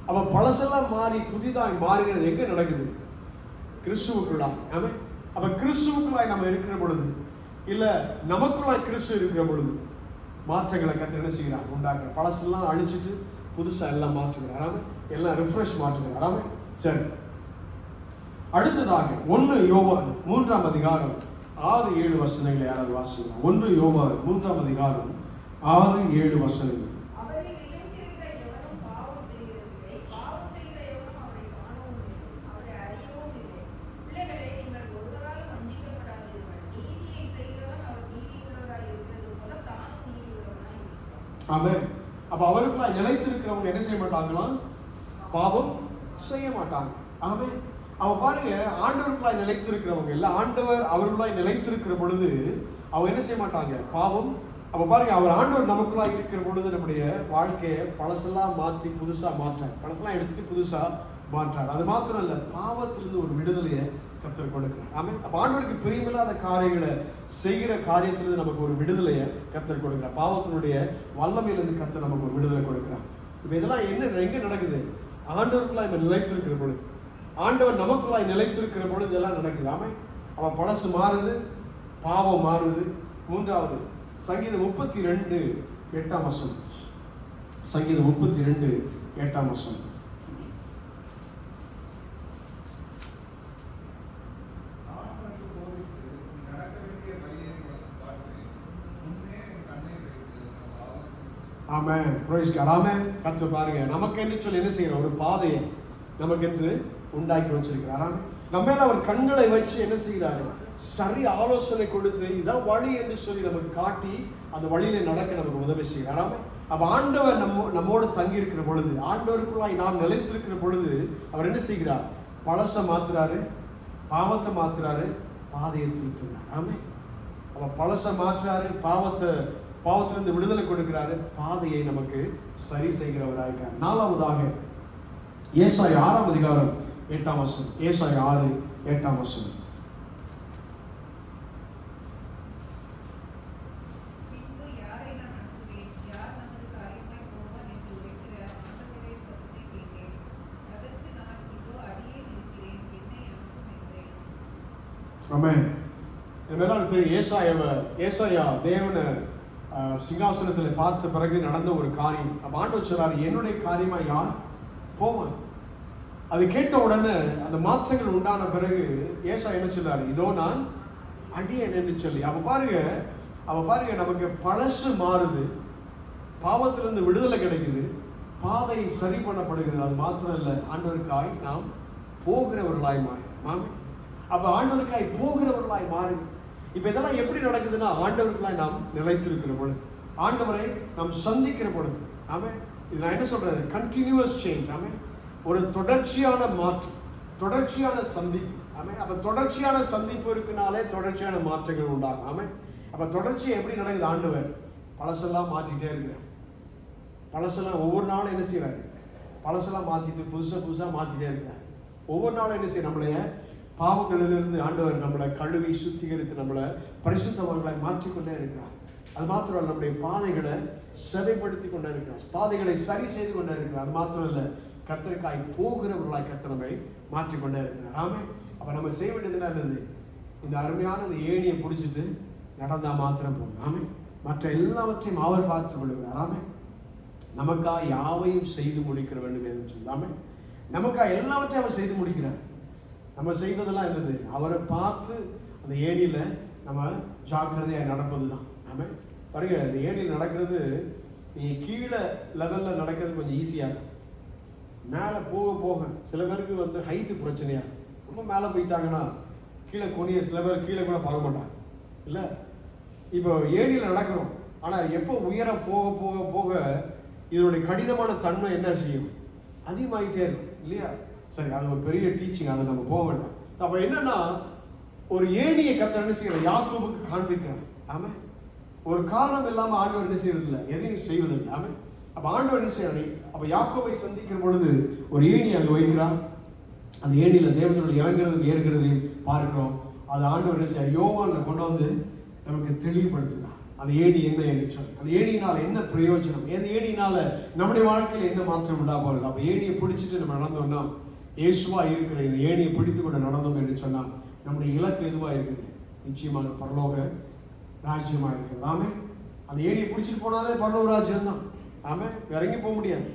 அப்ப பழசெல்லாம் மாறி புதிதாய் மாறுகிறது எங்க நடக்குது? கிறிஸ்துவுக்குள்ளா. ஆமே, அப்ப கிறிஸ்துவுக்குள்ளாய் நம்ம இருக்கிற பொழுது, இல்ல நமக்குள்ளாய் கிறிஸ்து இருக்கிற பொழுது மாற்றங்களை கர்த்தர் என்ன செய்கிறார்? உண்டாக்குறார். பழசெல்லாம் அழிச்சிட்டு புதுசா எல்லாம் மாற்றுகிறார். ஆமே, எல்லாம் ரிஃப்ரெஷ் மாற்றுகிறார். ஆமே, சரி. அடுத்ததாக 1 யோவான் 3:6 6-7 யாராவது வாசிக்கலாம்? 1 யோவான் 3:6 6-7 ஆமே, அப்ப அவருக்குள்ள நிலைத்திருக்கிறவங்க என்ன செய்ய மாட்டாங்களாம்? பாவம் செய்ய மாட்டாங்க. ஆமே, அவ பாருங்க, ஆண்டவருக்குள்ளாய் நிலைத்திருக்கிறவங்க இல்ல, ஆண்டவர் அவருக்குள்ளாய் நிலைத்திருக்கிற பொழுது அவங்க என்ன செய்ய மாட்டாங்க? பாவம். அப்ப பாருங்க, அவர் ஆண்டவர் நமக்குள்ளாய் இருக்கிற பொழுது நம்முடைய வாழ்க்கையை பழசெல்லாம் மாற்றி புதுசா மாற்றார், பழசெல்லாம் எடுத்துட்டு புதுசா மாற்றார். அது மாத்திரம் இல்ல, பாவத்திலிருந்து ஒரு விடுதலையை கர்த்தர் கொடுக்கிறார். ஆமே, அப்ப ஆண்டவருக்கு பிரியமில்லாத காரியங்களை செய்கிற காரியத்திலிருந்து நமக்கு ஒரு விடுதலையை கர்த்தர் கொடுக்கிறார். பாவத்தினுடைய வல்லமையிலிருந்து கர்த்தர் நமக்கு ஒரு விடுதலை கொடுக்கிறார். இப்ப இதெல்லாம் எங்க நடக்குது? ஆண்டவருக்குள்ளாய் நம்ம நிலைத்திருக்கிற பொழுது, ஆண்டவர் நமக்குள்ளாய் நிலைத்திருக்கிற பொழுது இதெல்லாம் நடக்குது. ஆமே, அவன் பழசு மாறுது, பாவம் மாறுது. 3வது சங்கீதம் 32:8 சங்கீதம் 32:8 ஆமென், பிரைஸ் காட். ஆமென். கர்த்தர் பாருங்க, நமக்கு என்ன சொல்லி என்ன செய்யற? ஒரு பாதையை நமக்கு என்று உண்டாக்கி வச்சிருக்கிறார். ஆமென். நம்ம மேல அவர் கண்களை வச்சு என்ன செய்கிறாரு? சரி ஆலோசனை கொடுத்து இதான் வழி என்று சொல்லி நமக்கு காட்டி அந்த வழியில நடக்க நமக்கு உதவி செய்கிறார். ஆமென். அப்ப ஆண்டவர் நம்மோடு தங்கி இருக்கிற பொழுது, ஆண்டவருக்குள்ளாய் நாம் நிலைத்திருக்கிற பொழுது அவர் என்ன செய்கிறார்? பழச மாத்துறாரு, பாவத்தை மாத்துறாரு, பாதையை திருத்துறாரு. ஆமென். அப்ப பழச மாற்றுறாரு, பாவத்திலிருந்து விடுதலை கொடுக்கிறாரு, பாதையை நமக்கு சரி செய்கிறவராயிருக்கார். 4வதாக ஏசாயா 6:8 ஏசாயா 6:8 ஆமென். ஏசாயா தேவனை சிங்காசனத்தில் பார்த்த பிறகு நடந்த ஒரு காரியம். அப்போ ஆண்டவர் சொல்றாரு, என்னுடைய காரியமா யார் போவான்? அது கேட்ட உடனே அந்த மாற்றங்கள் உண்டான பிறகு ஏசா என்ன சொல்றாரு, இதோ நான் அடியேன் என்று சொல்லி. அப்ப பாருங்க நமக்கு பழசு மாறுது, பாவத்திலிருந்து விடுதலை கிடைக்குது, பாதை சரி பண்ணப்படுகிறது. அது மாத்திரம் இல்லை, ஆண்டவருக்காய் நாம் போகிறவர்களாய் மாறி. அப்ப ஆண்டவருக்காய் போகிறவர்களாய் மாறி. இப்ப இதெல்லாம் எப்படி நடக்குதுன்னா, ஆண்டவருக்குள்ளாய் நாம் நிலைத்திருக்கிற பொழுது, ஆண்டவரை நாம் சந்திக்கிற பொழுது. ஆமென். இது நான் என்ன சொல்றது, கண்டினியூவஸ் சேஞ்ச். ஆமென். ஒரு தொடர்ச்சியான மாற்றம், தொடர்ச்சியான சந்திப்பு. ஆமென். அப்ப தொடர்ச்சியான சந்திப்பு இருக்குனாலே தொடர்ச்சியான மாற்றங்கள் உண்டாகும். ஆமென். அப்ப தொடர்ச்சி எப்படி நடக்குது, ஆண்டவர் பழசெல்லாம் மாற்றிட்டே இருக்கிறார். பழசெல்லாம் ஒவ்வொரு நாளும் என்ன செய்யறாரு, பழசெல்லாம் மாற்றிட்டு புதுசாக மாற்றிட்டே இருக்கிறார். ஒவ்வொரு நாளும் என்ன செய்ய, நம்மளைய பாவங்களிலிருந்து ஆண்டவர் நம்மளை கழுவி சுத்திகரித்து நம்மளை பரிசுத்தவான்களை மாற்றிக்கொண்டே இருக்கிறார். அது மாத்திரம் நம்முடைய பாதைகளை செவைப்படுத்தி கொண்டே இருக்கிறார், பாதைகளை சரி செய்து கொண்டே இருக்கிறார். அது மாத்திரம் இல்லை, கர்த்தருக்காய் போகிறவர்களாய் கர்த்தர் நம்மை மாற்றிக்கொண்டே இருக்கிறார். ஆமே. அப்ப நம்ம செய்ய வேண்டியதுன்னா என்னது, இந்த அருமையான இந்த ஏணியை பிடிச்சிட்டு நடந்தா மாத்திரம் போகும். ஆமே. மற்ற எல்லாவற்றையும் அவர் பார்த்து கொள்கிறார். ஆமே. நமக்கா யாவையும் செய்து முடிக்கிற வேண்டும் என்று சொல்லாமே, நமக்கா எல்லாவற்றையும் அவர் செய்து முடிக்கிறார். நம்ம செய்வதெல்லாம் என்னது, அவரை பார்த்து அந்த ஏணியில நம்ம ஜாக்கிரதையாக நடப்பது தான். ஆமே. பாருங்க, இந்த ஏணியில் நடக்கிறது, நீ கீழே லெவல்ல நடக்கிறது கொஞ்சம் ஈஸியா இருக்கும். மேலே போக போக சில பேருக்கு ஹைட்டு பிரச்சனையா இருக்கும். ரொம்ப மேலே போயிட்டாங்கன்னா கீழே கொனிய சில பேர் கீழே கூட பார்க்க மாட்டாங்க. இல்லை, இப்போ ஏணியில் நடக்கிறோம், ஆனால் எப்போ உயர போக போக போக இதனுடைய கடினமான தன்மை என்ன செய்யும், அதிகமாகிட்டே இருக்கும். இல்லையா? சரி, அது ஒரு பெரிய டீச்சிங், அதை நம்ம போக வேண்டாம். அப்போ என்னன்னா, ஒரு ஏணியை கர்த்தர் என்ன செய்யற, யாக்கோபுக்கு காண்பிக்கிறார். ஆமே. ஒரு காரணம் இல்லாமல் ஆண்டவர் என்ன செய்யறதில்லை, எதையும் செய்வதில்லை. ஆமே. அப்போ ஆண்டவர் என்ன செய்யறாரு, அப்போ யாக்கோபை சந்திக்கிற பொழுது ஒரு ஏணி அங்கே வைக்கிறார். அந்த ஏணியில் தேவதோடு இறங்குறதும் ஏறுகிறதையும் பார்க்கிறோம். அது ஆண்டவர் என்ன செய்ய, யோவானில் கொண்டு வந்து நமக்கு தெளிவுபடுத்துகிறார். அந்த ஏணி என்ன என்று சொல்லி, அந்த ஏணியினால் என்ன பிரயோஜனம், அந்த ஏணியினால நம்முடைய வாழ்க்கையில் என்ன மாற்றம் உண்டாகிறது. அப்போ ஏணியை பிடிச்சிட்டு நம்ம நடந்தோம்னா, இயேசுவா இருக்கிற இந்த ஏணியை பிடித்து கொண்டு நடந்தோம் என்று சொன்னால் நம்முடைய இலக்கு எதுவாக இருக்குது, நிச்சயமாக பரலோக ராஜ்யமாக இருக்கிறது. ஆமே. அந்த ஏணியை பிடிச்சிட்டு போனாலே பரலோக ராஜ்யம் தான். ஆமே. இறங்கி போக முடியாது.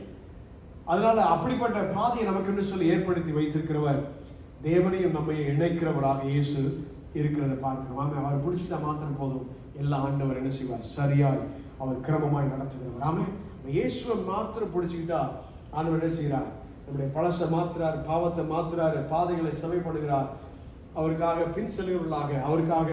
அதனால அப்படிப்பட்ட பாதையை நமக்கு என்று சொல்லி ஏற்படுத்தி வைத்திருக்கிறவர், தேவனையும் நம்மை இணைக்கிறவராக இயேசு இருக்கிறத பார்க்கிறோம். ஆமே. அவர் பிடிச்சிட்டா மாத்திரம் போதும், எல்லா ஆண்டவர் என்ன செய்வார், சரியாய் அவர் கிரமமாய் நடத்துகிறவர். ஆமே. இயேசுவை மாத்திரம் பிடிச்சிக்கிட்டா ஆண்டவர் என்ன செய்கிறார், நம்முடைய பழசை மாற்றுறார், பாவத்தை மாற்றுறாரு, பாதைகளை செவைப்படுகிறார். அவருக்காக பின் செல்கிறவர்களாக, அவருக்காக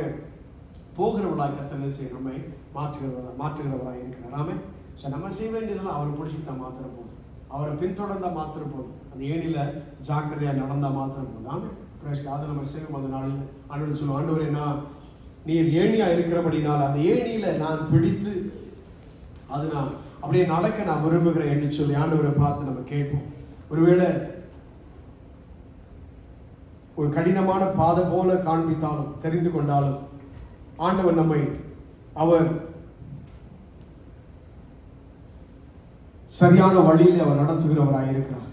போகிறவர்களாக கர்த்தர் என்ன செய்ய, நம்மை மாற்றுகிறவராக இருக்கிறார். ஆமே. ஸோ நம்ம செய்ய வேண்டியதெல்லாம் அவரை பிடிச்சிக்கிட்டா மாத்திரம் போதும், அவரை பின்தொடர்ந்தா மாத்திரம் போதும், அந்த ஏணியில ஜாக்கிரதையாக நடந்தா மாத்திரம் போதும். ஆமே. அதை நம்ம செய்வோம். அந்த நாளில் ஆண்டவர் சொல்லுவோம், ஆண்டவரே, நீர் ஏணியா இருக்கிறபடினால் அந்த ஏணியில நான் பிடித்து அது நான் அப்படியே நடக்க நான் விரும்புகிறேன் என்று சொல்லி ஆண்டவரை பார்த்து நம்ம கேட்போம். ஒருவேளை ஒரு கடினமான பாதை போல காண்பித்தாலும், தெரிந்து கொண்டாலும், ஆண்டவர் நம்மை அவர் சரியான வழியில் அவர் நடத்துகிறவராக இருக்கிறார்,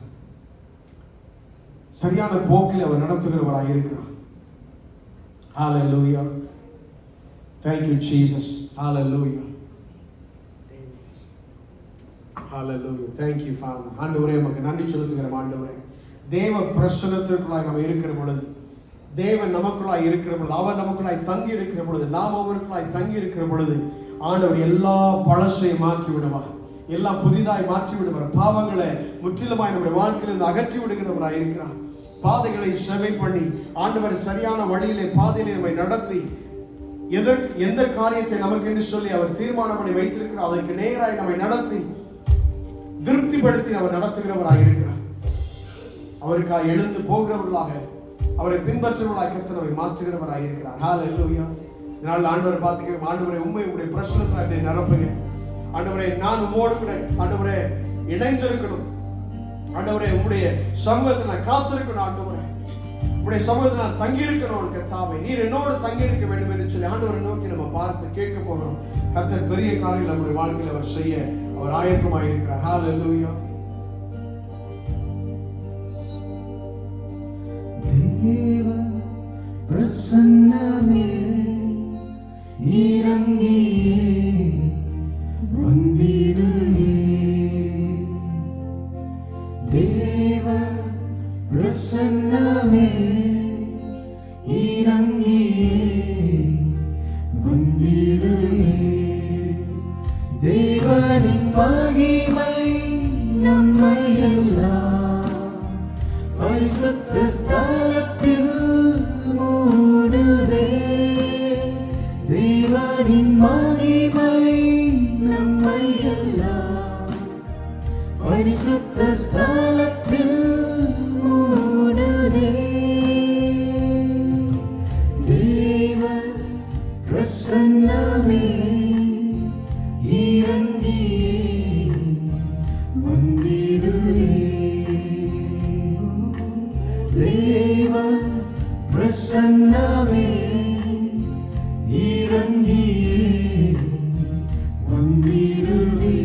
சரியான போக்கில் அவர் நடத்துகிறவராக இருக்கிறார். Hallelujah. Thank you, Jesus. Hallelujah. Hallelujah. Thank you, Father. ஆண்டவரே, உமக்கு நன்றி செலுத்துகிறோம். ஆண்டவரே, தேவ பிரசன்னத்திற்குள்ளாய் நம்ம இருக்கிற பொழுது, தேவன் நமக்குள்ளாய் இருக்கிற பொழுது, அவர் நமக்குள்ளாய் தங்கி இருக்கிற பொழுது, நாம் அவருக்குள்ளாய் தங்கி இருக்கிற பொழுது, ஆண்டவர் எல்லா பழசையும் மாற்றி விடுவார், எல்லாம் புதிதாய் மாற்றி விடுவார். பாவங்களை முற்றிலுமாய் நம்முடைய வாழ்க்கையிலிருந்து அகற்றி விடுகிறவராய் இருக்கிறார். பாதைகளை செவை பண்ணி ஆண்டவர் சரியான வழியிலே பாதையிலே நம்மை நடத்தி, எந்த காரியத்தை நமக்கு என்று சொல்லி அவர் தீர்மானம் பண்ணி வைத்திருக்கிறார், அதற்கு நேராய் நம்மை நடத்தி திருப்திப்படுத்தி அவர் நடத்துகிறவராக இருக்கிறார். அவருக்காக எழுந்து போகிறவர்களாக, அவரை பின்பற்றுவர்களாக கர்த்தர் நம்மை மாற்றுகிறவராக இருக்கிறார். ஹல்லேலூயா. இதனால் ஆண்டவர் பார்த்துக்க, ஆண்டவரை உண்மை உங்களுடைய பிரச்சனத்தில் என்னை நிரப்புங்க. ஆண்டவரே, நான் உம்மோடு கூட ஆண்டவரே இணைந்திருக்கணும். ஆண்டவரே, உங்களுடைய சமூகத்தில் நான் காத்திருக்கணும். ஆண்டவரே, உங்களுடைய சமூகத்தில் நான் தங்கி இருக்கணும். கர்த்தாவே, நீர் என்னோடு தங்கி இருக்க வேண்டும் என்று சொல்லி ஆண்டவரை நோக்கி நம்ம பார்த்து கேட்க போகிறோம். கர்த்தர் பெரிய காரியங்கள் நம்முடைய வாழ்க்கையில் அவர் செய்ய அவர் ஆயத்தமாக இருக்கிறார். ஹல்லேலூயா. தேவ பிரசன்னமே இறங்கியே தேவனின் மகிமை நம்மை எல்லாம் பரிசுத்த ஸ்தலத்தில் மூடுதே. தேவனின் மகிமை நம்மை எல்லாம் பரிசுத்த ஸ்தலத்தில் மூடுதே. தேவ பிரசன்னமே இறங்கியே வந்திடுதே. தேவ பிரசன்னமே இறங்கியே வந்திடுதே.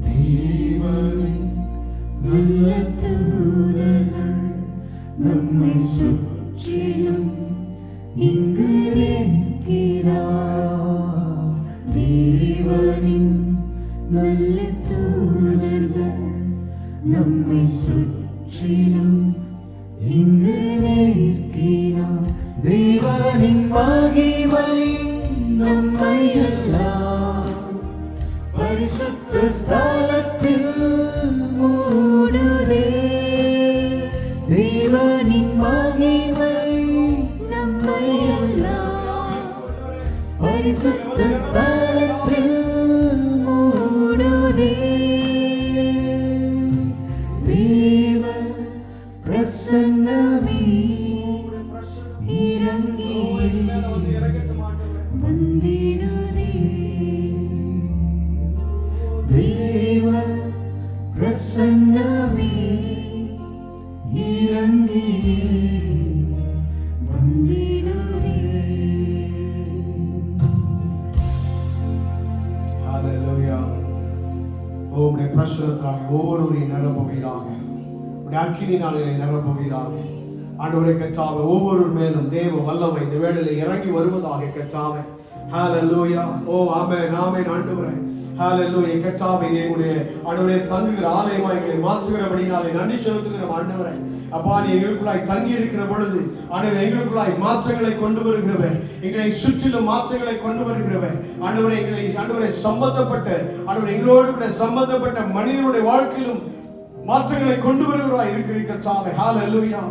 தேவனின் நல்ல தூதர்கள் நம்மை சுற்றிலும் இங்கு நிற்கிறார். தேவனின் நல்ல தூதர்கள் நம்மை சுற்றிலும் இங்கு நிற்கிறார். தேவனின் மகிமை நம்மை எல்லாம் பரிசுத்த ஸ்தலத்தில் மூடுதே. தேவனின் மகிமை நம்மை எல்லாம் பரிசுத்த ஸ்தலத்தில் மூடுதே. தேவ பிரசன்னமே இறங்கி வந்திடுதே. தேவ பிரசன்னமே இறங்கி வந்திடுதே. ஹalleluya. உம்முடைய பிரசன்னத்தால் ஒவ்வொருவரையும் நிரப்புவீராக. உம்முடைய அக்கினியினாலே நிரப்புவீராக. ஆண்டவரே கர்த்தாவே, ஒவ்வொரு மேலும் தேவ வல்லமை இந்த வேளையிலே இறங்கி வருவதாக கர்த்தாவே. ஹalleluya. ஓ ஆமென் ஆமென் ஆண்டவரே. ஹalleluya. கர்த்தாவே, நீங்களுடைய ஆண்டவரே தங்குகிற ஆலயமாய் எங்களை மாற்றுகிறபடினாலே நன்றி செலுத்துகிறோம் ஆண்டவரே. அப்பா, நீ எங்களுக்குள்ளாய் தங்கி இருக்கிற பொழுது ஆண்டவரே எங்களுக்குள்ளாய் மாற்றங்களை கொண்டு வருகிறவர், எங்களை சுற்றிலும் மாற்றங்களை கொண்டு வருகிறவர் ஆண்டவரே. எங்களை ஆண்டவரே சம்பந்தப்பட்ட ஆண்டவரே எங்களோடு கூட சம்பந்தப்பட்ட மனிதனுடைய வாழ்க்கையிலும் மாற்றங்களை கொண்டு வருகிறவராய் இருக்கிறீர்கள் கர்த்தாவே. ஹalleluya.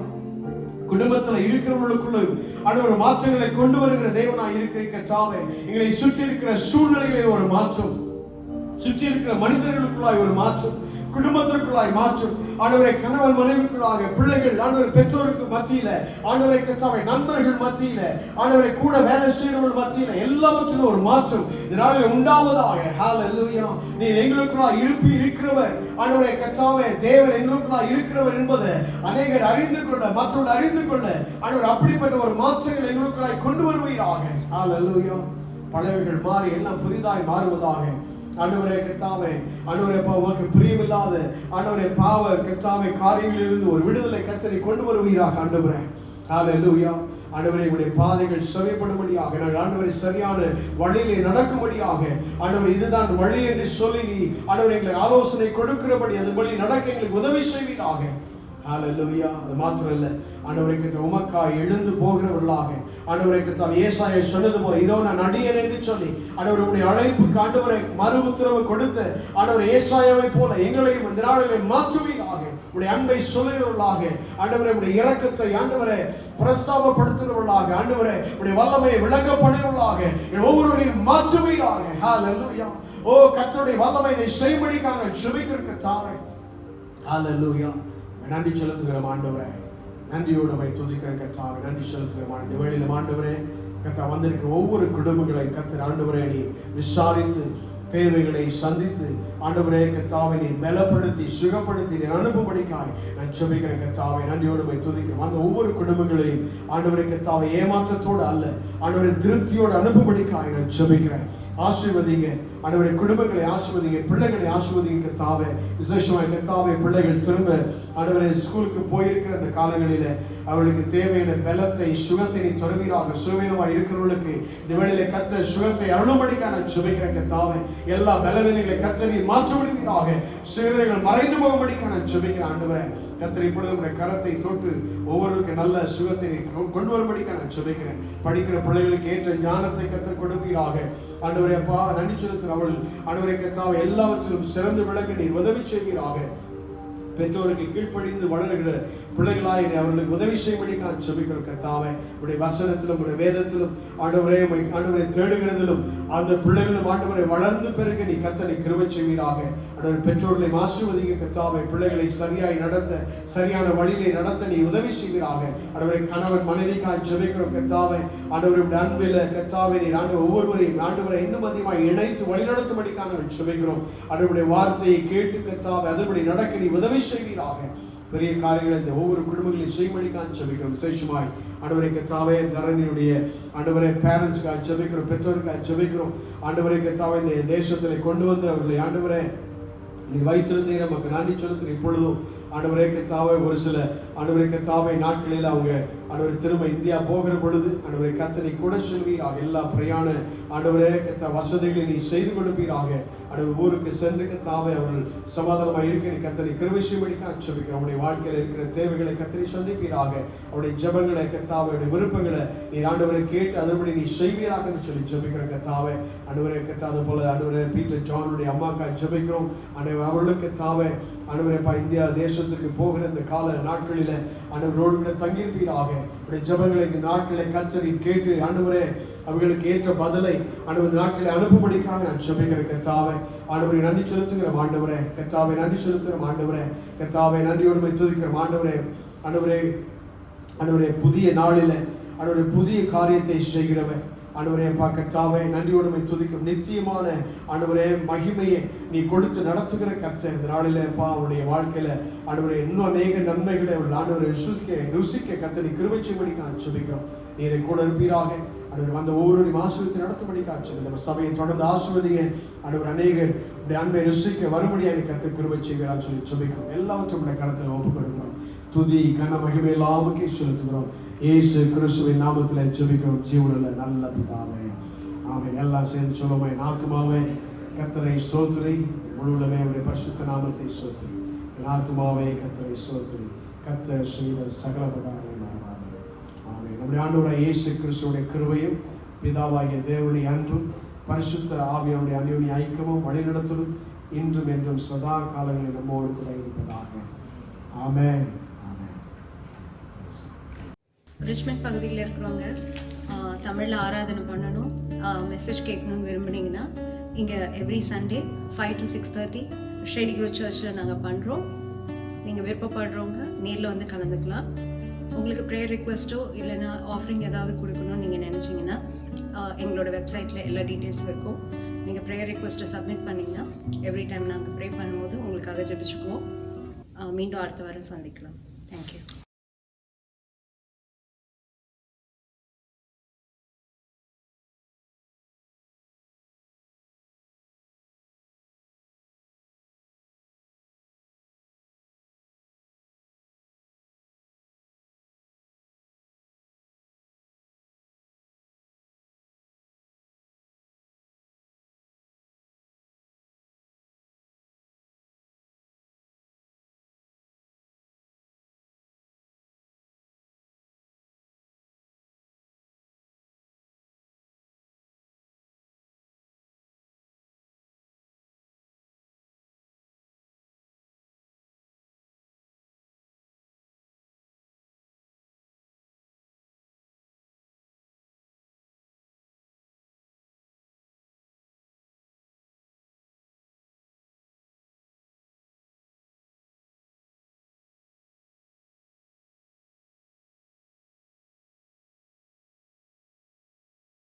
குடும்பத்தில் இருக்கிறவர்களுக்குள்ள ஆண்டவர் மாற்றங்களை கொண்டு வருகிற தேவனாய் இருக்கிறீர்கள் கர்த்தாவே. எங்களை சுற்றி இருக்கிற சூழ்நிலைகளை ஒரு மாற்றம், சுற்றி இருக்கிற மனிதர்களுக்குள்ளாய் ஒரு மாற்றம், குடும்பத்திற்குள்ளாய் மாற்றம் ஆண்டவரை, கணவன் மனைவிக்குள்ளாக, பிள்ளைகள் ஆண்டவரை பெற்றோருக்கு மத்தியில ஆண்டவரை கர்த்தாவே, நண்பர்கள் மத்தியில ஆண்டவரை, கூட வேலை செய்கிறவர்கள் மத்தியில எல்லாவற்றிலும் ஒரு மாற்றம் இந்த நாளில் உண்டாவதாக. ஹalleluya. நீ எங்களுக்குள்ளாய் இருக்கிறவர் ஆண்டவரை கர்த்தாவே, தேவன் எங்களுக்குள்ளாய் இருக்கிறவர் என்பதை அநேகர் அறிந்து கொள்ள, மற்றவர்கள் அறிந்து கொள்ள ஆண்டவர் அப்படிப்பட்ட ஒரு மாற்றங்கள் எங்களுக்குள்ளாய் கொண்டு வருவீராக. ஹalleluya. பழையவைகள் மாறி எல்லாம் புதிதாய் மாறுவதாக. ஆண்டவரே கர்த்தாவே, ஆண்டவரே உமக்கு பிரியமில்லாத ஆண்டவரே பாவ கர்த்தாவே காரியங்களிலிருந்து ஒரு விடுதலை கர்த்தரை கொண்டு வருவீராக ஆண்டவரே. ஹalleluya. ஆண்டவரே, உடைய பாதைகள் செவைப்படும்படியாக, நாங்கள் ஆண்டவரை சரியான வழியிலே நடக்கும்படியாக ஆண்டவரே, இதுதான் வழி என்று சொல்லி நீ ஆண்டவரை எங்களுக்கு ஆலோசனை கொடுக்கிறபடி அது வழி நடக்க எங்களுக்கு உதவி செய்வீராக. ஹalleluya. அது மாத்திரம் இல்லை ஆண்டவரே கர்த்தாவே, உமக்காய் எழுந்து போகிறவர்களாக ஆண்டவரே கர்த்தாவே, ஏசாயா சொன்னது போல இதோ நான் அடியேன் என்று சொல்லி ஆண்டவரே உடைய அழைப்புக்கு ஆண்டவரே மறு உத்தரவு கொடுத்த ஆண்டவரே ஏசாயாவை போல எங்களையும் இந்த நாளிலே மாற்றுவீராக. உடைய அன்பை சொல்லுகிறவர்களாக ஆண்டவரே, உடைய இரக்கத்தை ஆண்டவரே பிரஸ்தாபப்படுத்துகிறவர்களாக ஆண்டவரே, உடைய வல்லமையை விளங்கப்படுகிறவர்களாக ஒவ்வொருவரையும் மாற்றுவீராக. ஹalleluya. ஓ கர்த்தருடைய வல்லமை இதை செய்யும்படிக்காக ஜெபிக்கிறேன் கர்த்தாவே. ஹalleluya. நன்றி செலுத்துகிறோம் ஆண்டவரே, நன்றியோடு வை துதிக்கிறேன் கர்த்தாவே, நன்றி செலுத்துகிறோம். இந்த வேளையில ஆண்டவரே கர்த்தா வந்திருக்கிற ஒவ்வொரு குடும்பங்களை கர்த்தர் ஆண்டவரே நீ விசாரித்து தேவைகளை சந்தித்து ஆண்டவரே கர்த்தாவை நீ பலப்படுத்தி சுகப்படுத்தி நீ அனுப்பும்படிக்காய் நான் ஜெபிக்கிறேன் கர்த்தாவை, நன்றியோடு வை துதிக்கிறோம். அந்த ஒவ்வொரு குடும்பங்களையும் ஆண்டவரே கர்த்தாவை ஏமாற்றத்தோடு அல்ல ஆண்டவரே திருப்தியோடு அனுப்பும்படிக்காய் நான் ஜெபிக்கிறேன். ஆசீர்வதிங்க ஆண்டவரே, குடும்பங்களை ஆசீர்வதிங்க, பிள்ளைகளை ஆசீர்வதிங்க கர்த்தாவே. விசேஷமாய் கர்த்தாவே, பிள்ளைகள் திரும்ப ஆண்டவரே ஸ்கூலுக்கு போயிருக்கிற அந்த காலங்களில அவர்களுக்கு தேவையான பலத்தை சுகத்தை நீ தருவீராக. சுகவீனமாய் இருக்கிறவர்களுக்கு இந்த வேளையில கர்த்தர் சுகத்தை அருளும்படிக்காக நான் ஜெபிக்கிறேன் கர்த்தாவே. எல்லா பலவீனங்களை கர்த்தர் நீ மாற்றி விடுவீராக. சுகவீனங்கள் மறைந்து போகும்படிக்காக நான் ஜெபிக்கிறேன் ஆண்டவரே. கர்த்தர் இப்பொழுது உடைய கரத்தை தொட்டு ஒவ்வொருவருக்கு நல்ல சுகத்தை கொண்டு வரும்படிக்க நான் ஜெபிக்கிறேன். படிக்கிற பிள்ளைகளுக்கு ஏற்ற ஞானத்தை கர்த்தர் கொடுப்பீராக. ஆண்டவரே அப்பா, நன்றி செலுத்துகிற அவள் ஆண்டவரே கர்த்தாவே எல்லாவற்றிலும் சிறந்து விளங்க நீர் உதவி செய்வீராக. பெற்றோருக்கு கீழ்ப்படிந்து வளர்கிற பிள்ளைகளாய் அவர்களுக்கு உதவி செய்யும்படி நான் ஜெபிக்கிறோம் கர்த்தாவே. உடைய வசனத்திலும் உடைய வேதத்திலும் ஆண்டவரை தேடுகிறதிலும் அந்த பிள்ளைகளும் ஆண்டவரை வளர்ந்து பெருக நீ கர்த்தரை கிருபை செய்வீராக. ஆண்டவர் பெற்றோர்களை ஆசீர்வதிக்க கர்த்தாவே. பிள்ளைகளை சரியாய் நடத்த, சரியான வழியிலே நடத்த நீ உதவி செய்வீராக. ஆண்டவரை கணவன் மனைவிக்காய் ஜெபிக்கிறோம் கர்த்தாவே. ஆண்டவருடைய அன்பில கர்த்தாவே நீர் ஆண்டவர் ஒவ்வொருவரையும் ஆண்டவரை இன்னும் அதிகமாக இணைத்து வழிநடத்தும்படிக்காக ஜெபிக்கிறோம். ஆண்டவருடைய வார்த்தையை கேட்டு கர்த்தாவே அதன்படி நடக்க நீ உதவி செய்வீராக. பெரிய காரியங்களை இந்த ஒவ்வொரு குடும்பங்களையும் செய்யும்படிக்காக ஜெபிக்கிறோம். விசேஷமாய் ஆண்டவரை கர்த்தாவே தரணியுடைய ஆண்டவரை பேரண்ட்ஸ்க்காக ஜெபிக்கிறோம், பெற்றோருக்காக ஜெபிக்கிறோம். ஆண்டவரை கர்த்தாவே இந்த தேசத்தில் கொண்டு வந்து அவர்களை ஆண்டவரை நீ வைத்திருந்தீர நமக்கு நன்றி செலுத்துகிறேன். இப்பொழுதும் ஆண்டவரே கர்த்தாவே ஒரு சில ஆண்டவரே கர்த்தாவே நாட்களில் அவங்க ஆண்டவரை திரும்ப இந்தியா போகிற பொழுது ஆண்டவரை கர்த்தரை கூட செல்வீராக. எல்லா பிரயாண ஆண்டவரே கர்த்தா வசதிகளை நீ செய்து கொடுப்பீராக. ஆண்டவர் ஊருக்கு சென்று கர்த்தாவே அவர்கள் சமாதானமாக இருக்க நீ கர்த்தரை கிருபை செய்யும்படிக்காக ஜெபிக்கிறோம். அவருடைய வாழ்க்கையில் இருக்கிற தேவைகளை கர்த்தரை சந்திப்பீராக. அவருடைய ஜெபங்களை கர்த்தாவே அவருடைய விருப்பங்களை நீ ஆண்டவரை கேட்டு அதன்படி நீ செய்வீராக சொல்லி ஜெபிக்கிறோம் கர்த்தாவே. ஆண்டவரே கர்த்தா அது போல ஆண்டவரே பீட்டர் ஜானுடைய அம்மாக்காக ஜெபிக்கிறோம். ஆண்டவர் அவர்களுக்கு கர்த்தாவே ஆண்டவரேப்பா இந்தியா தேசத்துக்கு போகிற இந்த கால நாட்களில் ஆண்டவரோடு கூட தங்கியிருப்பீராக. உடைய ஜெபங்களை இந்த நாட்களை கர்த்தரை கேட்டு ஆண்டவரே அவர்களுக்கு ஏற்ற பதிலை ஆண்டவர் நாட்களை அனுப்பும்படிக்காக நான் ஜெபிக்கிறேன் கர்த்தாவே. ஆண்டவரை நன்றி செலுத்துகிறோம் ஆண்டவரே. கர்த்தாவை நன்றி செலுத்துகிறோம் ஆண்டவரே. கர்த்தாவை நன்றியோடு துதிக்கிறோம் ஆண்டவரே. ஆண்டவரே ஆண்டவரே புதிய நாளில் ஆண்டவரே புதிய காரியத்தை செய்கிறவன் ஆண்டவரே அப்பா கர்த்தாவே நன்றியோடு துதிக்கும். நித்தியமான ஆண்டவரே மகிமையை நீ கொடுத்து நடத்துகிற கர்த்தர் இந்த நாளில் அப்பா அவருடைய வாழ்க்கையில ஆண்டவரே இன்னும் அநேக நன்மைகளை அவர்கள் ஆண்டவரை ருசிக்க கர்த்தரை கிருபை செய்யும்படிக்காக ஜெபிக்கிறோம். நீரை கூட இருப்பீராக. ஆண்டவர் வந்த ஒவ்வொருவரையும் ஆசீர்வதித்து நடத்தும்படிக்காக ஜெபிக்கிறோம். நம்ம சபையை தொடர்ந்து ஆசீர்வதிங்க ஆண்டவர். அநேகர் உடைய அன்பை ருசிக்க வரும்படியாக கர்த்தர் கிருபை செய்கிறான்னு சொல்லி ஜெபிக்கிறோம். எல்லாவற்றும் உடைய கரத்தில் ஒப்புக் கொடுக்கிறோம். துதி கன மகிமை எல்லாமுக்கே செலுத்துகிறோம். இயேசு கிறிஸ்துவின் நாமத்தில் ஜெபிக்கிறோம் ஜீவனுள்ள நல்ல பிதாவே, ஆமென். எல்லாம் சேர்ந்து சொல்லுவோம். என் ஆத்துமாவே கர்த்தரை ஸ்தோத்திரி, முழுவதுமே அவருடைய பரிசுத்த நாமத்தை ஸ்தோத்திரி. என் ஆத்துமாவே கர்த்தரை ஸ்தோத்திரி, கர்த்தர் செய்த சகல பிரகாரங்களை மறவாதே. ஆமென். நம்முடைய ஆண்டவராகிய இயேசு கிறிஸ்துவுடைய கிருபையும் பிதாவாகிய தேவனுடைய அன்பும் பரிசுத்த ஆவியாருடைய அந்யோன்ய ஐக்கியமும் வழிநடத்தலும் இன்றும் என்றும் சதா காலங்களில் நம்மோடு கூட இருப்பதாக. ஆமென். ரிச்மண்ட் பகுதியில் இருக்கிறவங்க தமிழில் ஆராதனை பண்ணணும், மெசேஜ் கேட்கணும்னு விரும்புனீங்கன்னா இங்கே எவ்ரி சண்டே 5 to 6:30 ஷேடி குரு சர்ச்சில் நாங்கள் பண்ணுறோம். நீங்கள் விருப்பப்படுறவங்க நேரில் வந்து கலந்துக்கலாம். உங்களுக்கு ப்ரேயர் ரிக்வெஸ்ட்டோ இல்லைன்னா ஆஃபரிங் ஏதாவது கொடுக்கணும்னு நீங்கள் நினச்சிங்கன்னா எங்களோட வெப்சைட்டில் எல்லா டீட்டெயில்ஸும் இருக்கும். நீங்கள் ப்ரேயர் ரிக்வெஸ்ட்டை சப்மிட் பண்ணிங்கன்னா எவ்ரி டைம் நாங்கள் ப்ரே பண்ணும்போது உங்களுக்காக ஜெபிச்சுக்குவோம். மீண்டும் அடுத்த வாரம் சந்திக்கலாம். தேங்க்யூ.